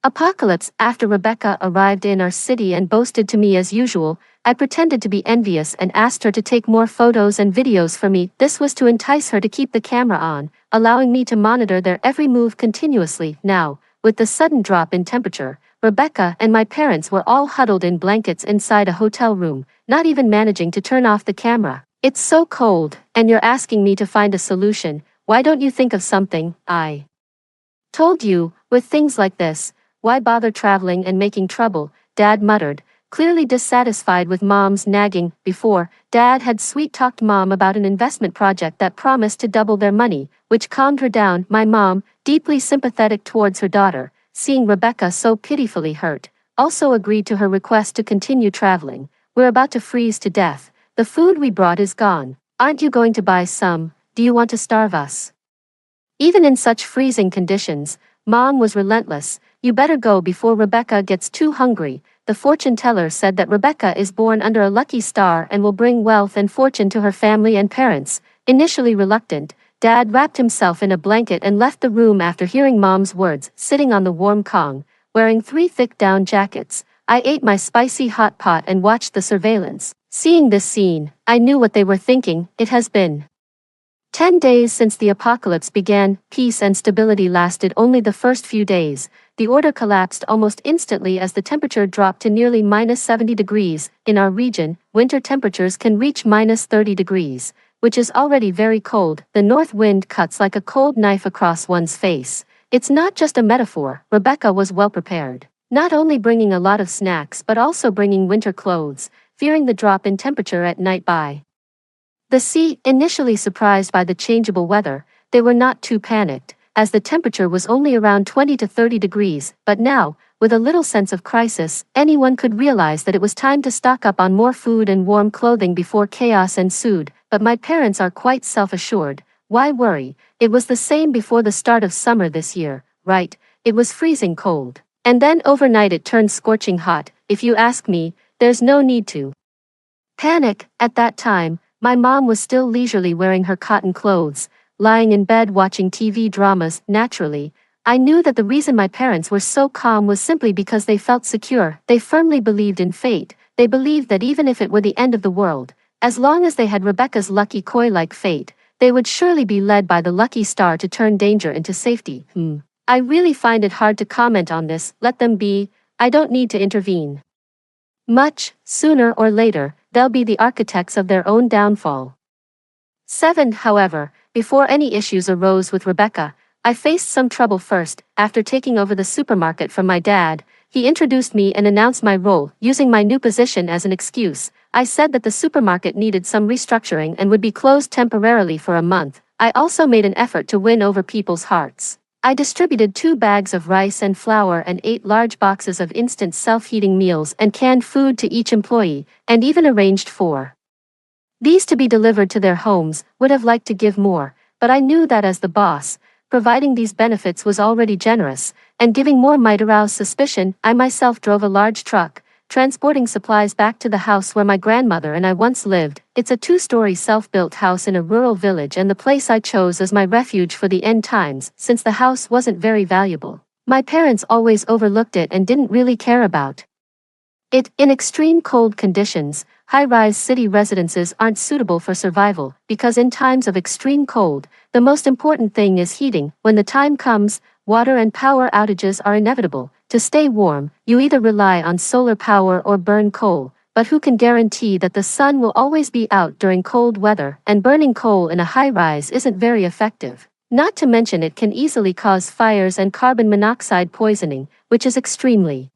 apocalypse. After Rebecca arrived in our city and boasted to me as usual, I pretended to be envious and asked her to take more photos and videos for me. This was to entice her to keep the camera on, allowing me to monitor their every move continuously. Now, with the sudden drop in temperature, Rebecca and my parents were all huddled in blankets inside a hotel room, not even managing to turn off the camera. It's so cold, and you're asking me to find a solution. Why don't you think of something? I told you, with things like this, why bother traveling and making trouble? Dad muttered, clearly dissatisfied with Mom's nagging. Before, Dad had sweet-talked Mom about an investment project that promised to double their money, which calmed her down. My mom, deeply sympathetic towards her daughter, seeing Rebecca so pitifully hurt, also agreed to her request to continue traveling. We're about to freeze to death. The food we brought is gone. Aren't you going to buy some? Do you want to starve us? Even in such freezing conditions, Mom was relentless. You better go before Rebecca gets too hungry. The fortune teller said that Rebecca is born under a lucky star and will bring wealth and fortune to her family and parents. Initially reluctant, Dad wrapped himself in a blanket and left the room after hearing Mom's words. Sitting on the warm kong, wearing 3 thick down jackets, I ate my spicy hot pot and watched the surveillance. Seeing this scene, I knew what they were thinking. It has been 10 days since the apocalypse began. Peace and stability lasted only the first few days. The order collapsed almost instantly as the temperature dropped to nearly -70 degrees. In our region, winter temperatures can reach -30 degrees, which is already very cold. The north wind cuts like a cold knife across one's face. It's not just a metaphor. Rebecca was well prepared, not only bringing a lot of snacks but also bringing winter clothes, fearing the drop in temperature at night by the sea. Initially surprised by the changeable weather, they were not too panicked, as the temperature was only around 20 to 30 degrees, but now, with a little sense of crisis, anyone could realize that it was time to stock up on more food and warm clothing before chaos ensued. But my parents are quite self-assured. Why worry? It was the same before the start of summer this year, right? It was freezing cold. And then overnight it turned scorching hot. If you ask me, there's no need to panic. At that time, my mom was still leisurely wearing her cotton clothes, lying in bed watching TV dramas. Naturally, I knew that the reason my parents were so calm was simply because they felt secure. They firmly believed in fate. They believed that even if it were the end of the world, as long as they had Rebecca's lucky koi-like fate, they would surely be led by the lucky star to turn danger into safety. I really find it hard to comment on this. Let them be. I don't need to intervene. Much sooner or later, they'll be the architects of their own downfall. 7. However, before any issues arose with Rebecca, I faced some trouble first. After taking over the supermarket from my dad, he introduced me and announced my role. Using my new position as an excuse, I said that the supermarket needed some restructuring and would be closed temporarily for a month. I also made an effort to win over people's hearts. I distributed 2 bags of rice and flour and 8 large boxes of instant self-heating meals and canned food to each employee, and even arranged for these to be delivered to their homes. Would have liked to give more, but I knew that as the boss, providing these benefits was already generous, and giving more might arouse suspicion. I myself drove a large truck, transporting supplies back to the house where my grandmother and I once lived. It's a 2-story self-built house in a rural village and the place I chose as my refuge for the end times, since the house wasn't very valuable. My parents always overlooked it and didn't really care about it. In extreme cold conditions, high-rise city residences aren't suitable for survival, because in times of extreme cold, the most important thing is heating. When the time comes, water and power outages are inevitable. To stay warm, you either rely on solar power or burn coal, but who can guarantee that the sun will always be out during cold weather? And burning coal in a high-rise isn't very effective. Not to mention it can easily cause fires and carbon monoxide poisoning, which is extremely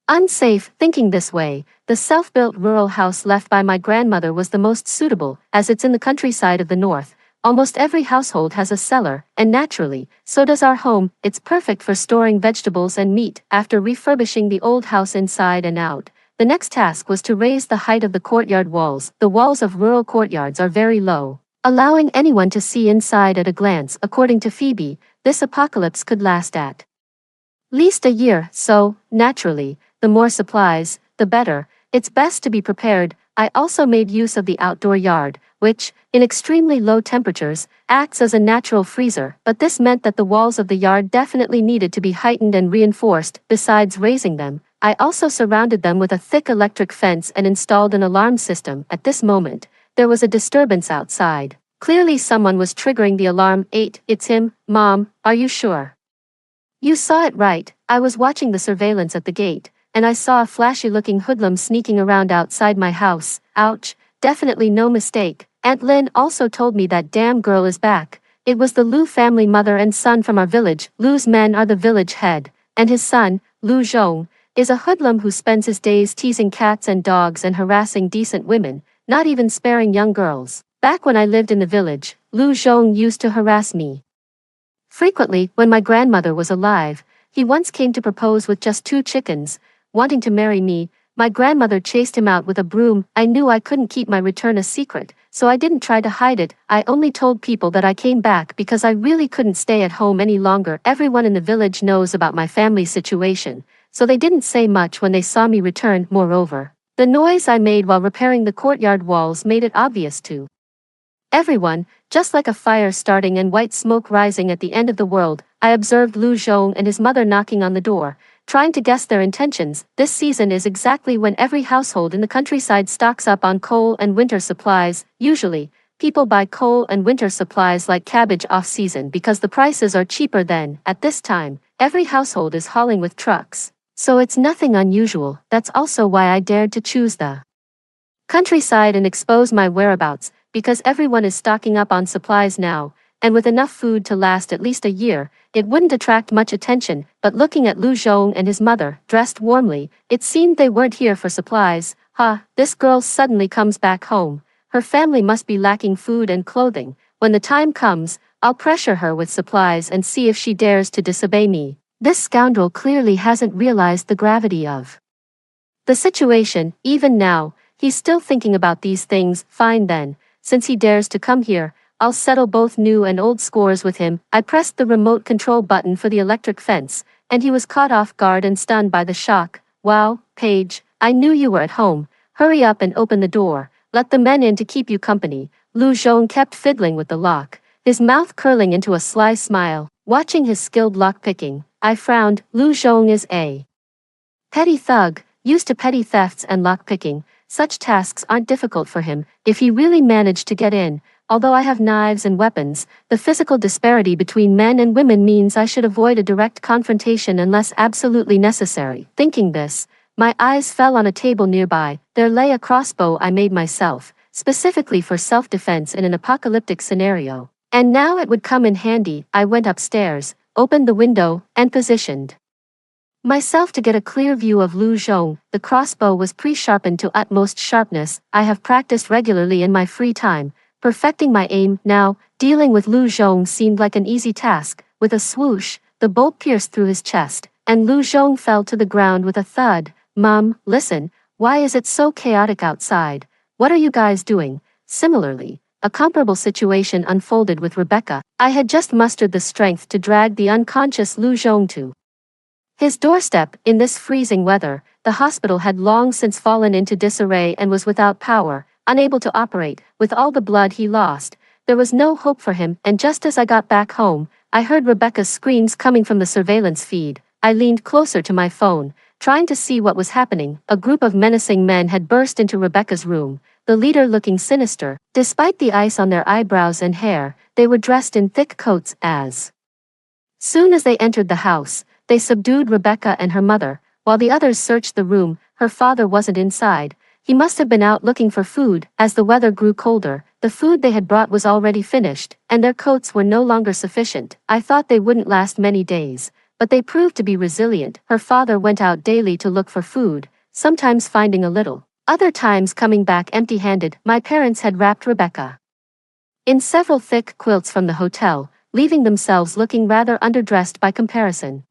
unsafe. Thinking this way, the self-built rural house left by my grandmother was the most suitable, as it's in the countryside of the north. Almost every household has a cellar, and naturally, so does our home. It's perfect for storing vegetables and meat. After refurbishing the old house inside and out, the next task was to raise the height of the courtyard walls. The walls of rural courtyards are very low, allowing anyone to see inside at a glance. According to Phoebe, this apocalypse could last at least a year, so, naturally, the more supplies, the better. It's best to be prepared. I also made use of the outdoor yard, which, in extremely low temperatures, acts as a natural freezer, but this meant that the walls of the yard definitely needed to be heightened and reinforced. Besides raising them, I also surrounded them with a thick electric fence and installed an alarm system. At this moment, there was a disturbance outside. Clearly someone was triggering the alarm. 8. It's him, Mom, are you sure? You saw it right. I was watching the surveillance at the gate, and I saw a flashy-looking hoodlum sneaking around outside my house. Ouch, definitely no mistake. Aunt Lynn also told me that damn girl is back. It was the Liu family, mother and son from our village. Liu's men are the village head, and his son, Liu Zhong, is a hoodlum who spends his days teasing cats and dogs and harassing decent women, not even sparing young girls. Back when I lived in the village, Liu Zhong used to harass me frequently. When my grandmother was alive, he once came to propose with just 2 chickens, wanting to marry me. My grandmother chased him out with a broom. I knew I couldn't keep my return a secret, so I didn't try to hide it. I only told people that I came back because I really couldn't stay at home any longer. Everyone in the village knows about my family situation, so they didn't say much when they saw me return. Moreover, the noise I made while repairing the courtyard walls made it obvious to everyone, just like a fire starting and white smoke rising at the end of the world. I observed Liu Zhong and his mother knocking on the door, trying to guess their intentions. This season is exactly when every household in the countryside stocks up on coal and winter supplies. Usually, people buy coal and winter supplies like cabbage off-season because the prices are cheaper then. At this time, every household is hauling with trucks, so it's nothing unusual. That's also why I dared to choose the countryside and expose my whereabouts, because everyone is stocking up on supplies now, and with enough food to last at least a year, it wouldn't attract much attention. But looking at Liu Zhong and his mother, dressed warmly, it seemed they weren't here for supplies. This girl suddenly comes back home. Her family must be lacking food and clothing. When the time comes, I'll pressure her with supplies and see if she dares to disobey me. This scoundrel clearly hasn't realized the gravity of the situation. Even now, he's still thinking about these things. Fine then, since he dares to come here, I'll settle both new and old scores with him. I pressed the remote control button for the electric fence, and he was caught off guard and stunned by the shock. Wow, Paige, I knew you were at home. Hurry up and open the door. Let the men in to keep you company. Liu Zhong kept fiddling with the lock, his mouth curling into a sly smile. Watching his skilled lockpicking, I frowned. Lu Zhong is a petty thug, used to petty thefts and lockpicking. Such tasks aren't difficult for him, if he really managed to get in. Although I have knives and weapons, the physical disparity between men and women means I should avoid a direct confrontation unless absolutely necessary. Thinking this, my eyes fell on a table nearby. There lay a crossbow I made myself, specifically for self-defense in an apocalyptic scenario. And now it would come in handy. I went upstairs, opened the window, and positioned myself to get a clear view of Lu Zhong. The crossbow was pre-sharpened to utmost sharpness. I have practiced regularly in my free time, perfecting my aim. Now, dealing with Lu Zhong seemed like an easy task. With a swoosh, the bolt pierced through his chest, and Lu Zhong fell to the ground with a thud. Mom, listen, why is it so chaotic outside? What are you guys doing? Similarly, a comparable situation unfolded with Rebecca. I had just mustered the strength to drag the unconscious Lu Zhong to his doorstep. In this freezing weather, the hospital had long since fallen into disarray and was without power, unable to operate. With all the blood he lost, there was no hope for him, and just as I got back home, I heard Rebecca's screams coming from the surveillance feed. I leaned closer to my phone, trying to see what was happening. A group of menacing men had burst into Rebecca's room, the leader looking sinister. Despite the ice on their eyebrows and hair, they were dressed in thick coats. As soon as they entered the house, they subdued Rebecca and her mother, while the others searched the room. Her father wasn't inside. He must have been out looking for food. As the weather grew colder, the food they had brought was already finished, and their coats were no longer sufficient. I thought they wouldn't last many days, but they proved to be resilient. Her father went out daily to look for food, sometimes finding a little, other times coming back empty-handed. My parents had wrapped Rebecca in several thick quilts from the hotel, leaving themselves looking rather underdressed by comparison.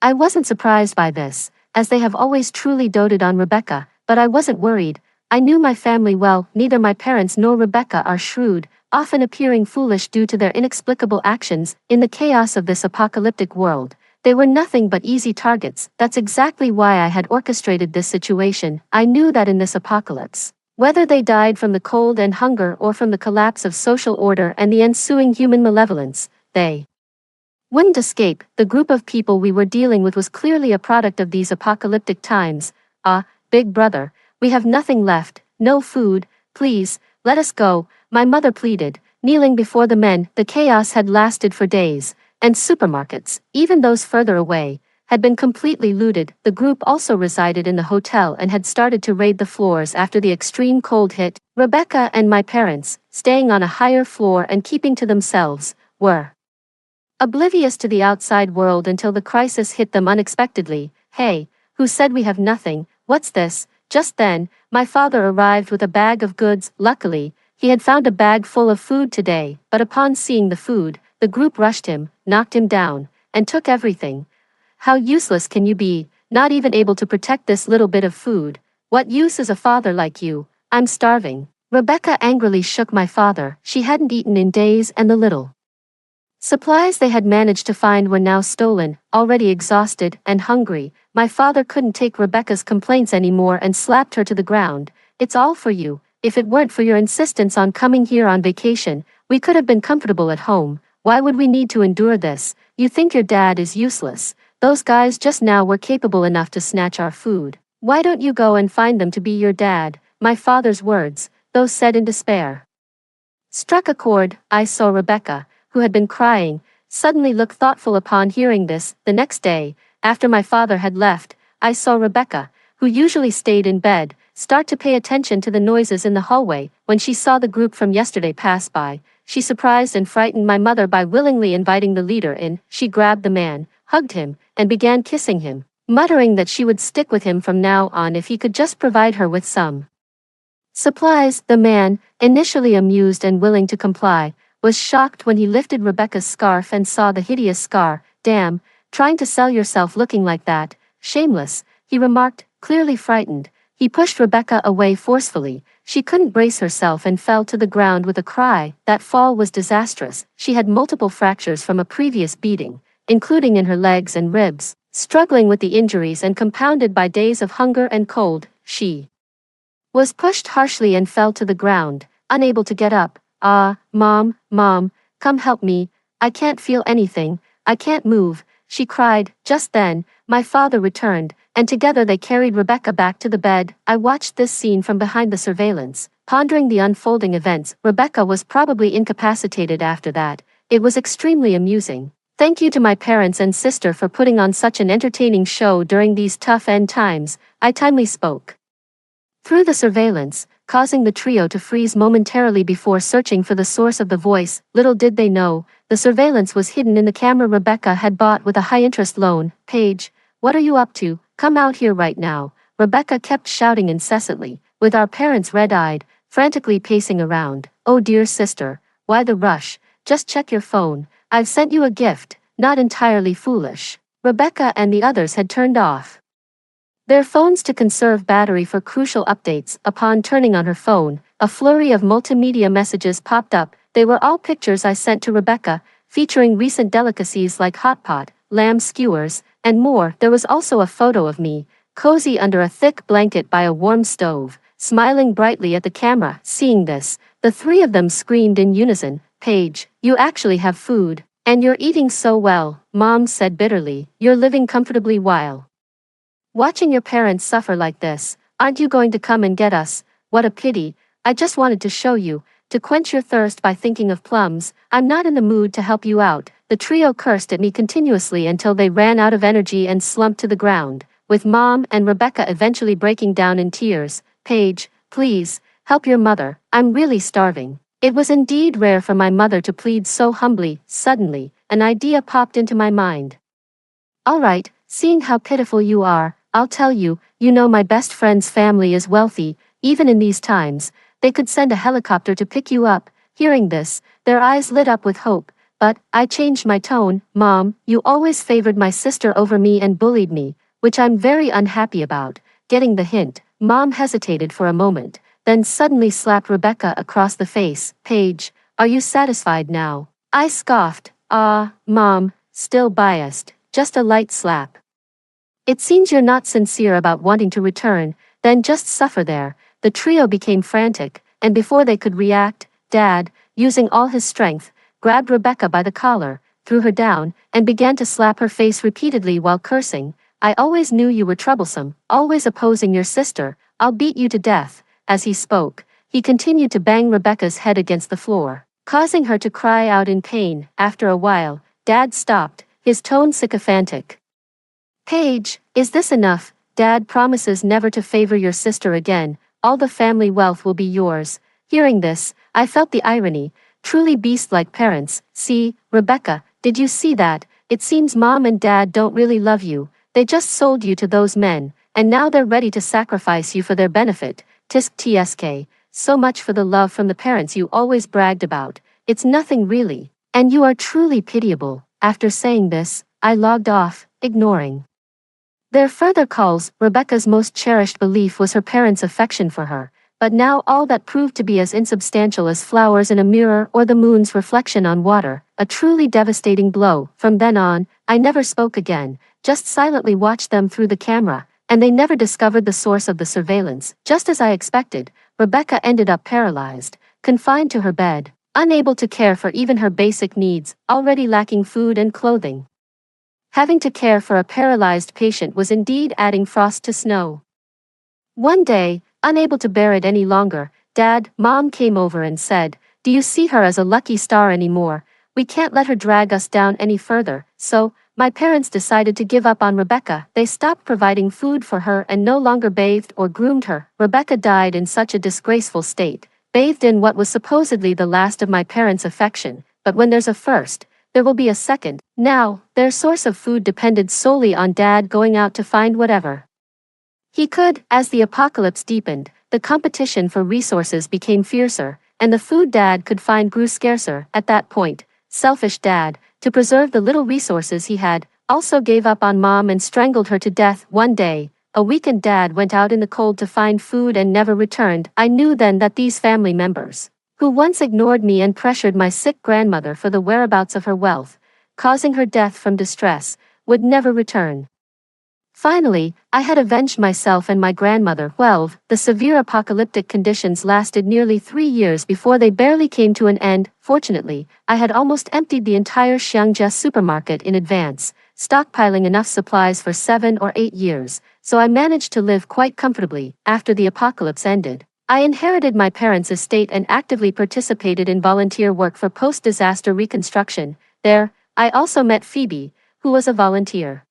I wasn't surprised by this, as they have always truly doted on Rebecca, but I wasn't worried. I knew my family well. Neither my parents nor Rebecca are shrewd, often appearing foolish due to their inexplicable actions. In the chaos of this apocalyptic world, they were nothing but easy targets. That's exactly why I had orchestrated this situation. I knew that in this apocalypse, whether they died from the cold and hunger or from the collapse of social order and the ensuing human malevolence, they wouldn't escape. The group of people we were dealing with was clearly a product of these apocalyptic times. Big brother, we have nothing left, no food, please, let us go, my mother pleaded, kneeling before the men. The chaos had lasted for days, and supermarkets, even those further away, had been completely looted. The group also resided in the hotel and had started to raid the floors after the extreme cold hit. Rebecca and my parents, staying on a higher floor and keeping to themselves, were oblivious to the outside world until the crisis hit them unexpectedly. Hey, who said we have nothing? What's this? Just then, my father arrived with a bag of goods. Luckily, he had found a bag full of food today, but upon seeing the food, the group rushed him, knocked him down, and took everything. How useless can you be, not even able to protect this little bit of food? What use is a father like you? I'm starving. Rebecca angrily shook my father. She hadn't eaten in days, and the little supplies they had managed to find were now stolen. Already exhausted and hungry, my father couldn't take Rebecca's complaints anymore and slapped her to the ground. It's all for you. If it weren't for your insistence on coming here on vacation, we could have been comfortable at home. Why would we need to endure this? You think your dad is useless. Those guys just now were capable enough to snatch our food. Why don't you go and find them to be your dad? My father's words, though said in despair, struck a chord. I saw Rebecca, who had been crying, suddenly look thoughtful upon hearing this. The next day, after my father had left, I saw Rebecca, who usually stayed in bed, start to pay attention to the noises in the hallway. When she saw the group from yesterday pass by, she surprised and frightened my mother by willingly inviting the leader in. She grabbed the man, hugged him, and began kissing him, muttering that she would stick with him from now on if he could just provide her with some supplies. The man, initially amused and willing to comply, was shocked when he lifted Rebecca's scarf and saw the hideous scar. Damn, trying to sell yourself looking like that, shameless, he remarked, clearly frightened. He pushed Rebecca away forcefully. She couldn't brace herself and fell to the ground with a cry. That fall was disastrous. She had multiple fractures from a previous beating, including in her legs and ribs. Struggling with the injuries and compounded by days of hunger and cold, she was pushed harshly and fell to the ground, unable to get up. Mom, come help me, I can't feel anything, I can't move, she cried. Just then, my father returned, and together they carried Rebecca back to the bed. I watched this scene from behind the surveillance, pondering the unfolding events. Rebecca was probably incapacitated after that. It was extremely amusing. Thank you to my parents and sister for putting on such an entertaining show during these tough end times, I timely spoke. Through the surveillance, causing the trio to freeze momentarily before searching for the source of the voice. Little did they know, the surveillance was hidden in the camera Rebecca had bought with a high-interest loan. Paige, what are you up to? Come out here right now. Rebecca kept shouting incessantly, with our parents red-eyed, frantically pacing around. Oh dear sister, why the rush? Just check your phone. I've sent you a gift, not entirely foolish. Rebecca and the others had turned off their phones to conserve battery for crucial updates. Upon turning on her phone, a flurry of multimedia messages popped up. They were all pictures I sent to Rebecca, featuring recent delicacies like hot pot, lamb skewers, and more. There was also a photo of me, cozy under a thick blanket by a warm stove, smiling brightly at the camera. Seeing this, the three of them screamed in unison, Paige, you actually have food, and you're eating so well, Mom said bitterly. You're living comfortably while watching your parents suffer like this. Aren't you going to come and get us? What a pity. I just wanted to show you, to quench your thirst by thinking of plums. I'm not in the mood to help you out. The trio cursed at me continuously until they ran out of energy and slumped to the ground, with Mom and Rebecca eventually breaking down in tears. Paige, please, help your mother. I'm really starving. It was indeed rare for my mother to plead so humbly. Suddenly, an idea popped into my mind. All right, seeing how pitiful you are, I'll tell you, you know my best friend's family is wealthy. Even in these times, they could send a helicopter to pick you up. Hearing this, their eyes lit up with hope. But I changed my tone. Mom, you always favored my sister over me and bullied me, which I'm very unhappy about. Getting the hint, Mom hesitated for a moment, then suddenly slapped Rebecca across the face. Paige, are you satisfied now? I scoffed. Mom, still biased, just a light slap. It seems you're not sincere about wanting to return, then just suffer there. The trio became frantic, and before they could react, Dad, using all his strength, grabbed Rebecca by the collar, threw her down, and began to slap her face repeatedly while cursing. I always knew you were troublesome, always opposing your sister. I'll beat you to death. As he spoke, he continued to bang Rebecca's head against the floor, causing her to cry out in pain. After a while, Dad stopped, his tone sycophantic. Paige, is this enough? Dad promises never to favor your sister again. All the family wealth will be yours. Hearing this, I felt the irony. Truly beast-like parents. See, Rebecca, did you see that? It seems Mom and Dad don't really love you. They just sold you to those men, and now they're ready to sacrifice you for their benefit. Tsk. So much for the love from the parents you always bragged about. It's nothing really. And you are truly pitiable. After saying this, I logged off, ignoring their further calls. Rebecca's most cherished belief was her parents' affection for her, but now all that proved to be as insubstantial as flowers in a mirror or the moon's reflection on water, a truly devastating blow. From then on, I never spoke again, just silently watched them through the camera, and they never discovered the source of the surveillance. Just as I expected, Rebecca ended up paralyzed, confined to her bed, unable to care for even her basic needs, already lacking food and clothing. Having to care for a paralyzed patient was indeed adding frost to snow. One day, unable to bear it any longer, Mom came over and said, "Do you see her as a lucky star anymore? We can't let her drag us down any further." So, my parents decided to give up on Rebecca. They stopped providing food for her and no longer bathed or groomed her. Rebecca died in such a disgraceful state, bathed in what was supposedly the last of my parents' affection. But when there's a first, there will be a second. Now, their source of food depended solely on Dad going out to find whatever he could. As the apocalypse deepened, the competition for resources became fiercer, and the food Dad could find grew scarcer. At that point, selfish Dad, to preserve the little resources he had, also gave up on Mom and strangled her to death. One day, a weakened Dad went out in the cold to find food and never returned. I knew then that these family members, who once ignored me and pressured my sick grandmother for the whereabouts of her wealth, causing her death from distress, would never return. Finally, I had avenged myself and my grandmother. Well, the severe apocalyptic conditions lasted nearly 3 years before they barely came to an end. Fortunately, I had almost emptied the entire Xiangjia supermarket in advance, stockpiling enough supplies for 7 or 8 years, so I managed to live quite comfortably. After the apocalypse ended, I inherited my parents' estate and actively participated in volunteer work for post-disaster reconstruction. There, I also met Phoebe, who was a volunteer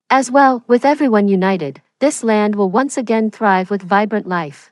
as well. With everyone united, this land will once again thrive with vibrant life.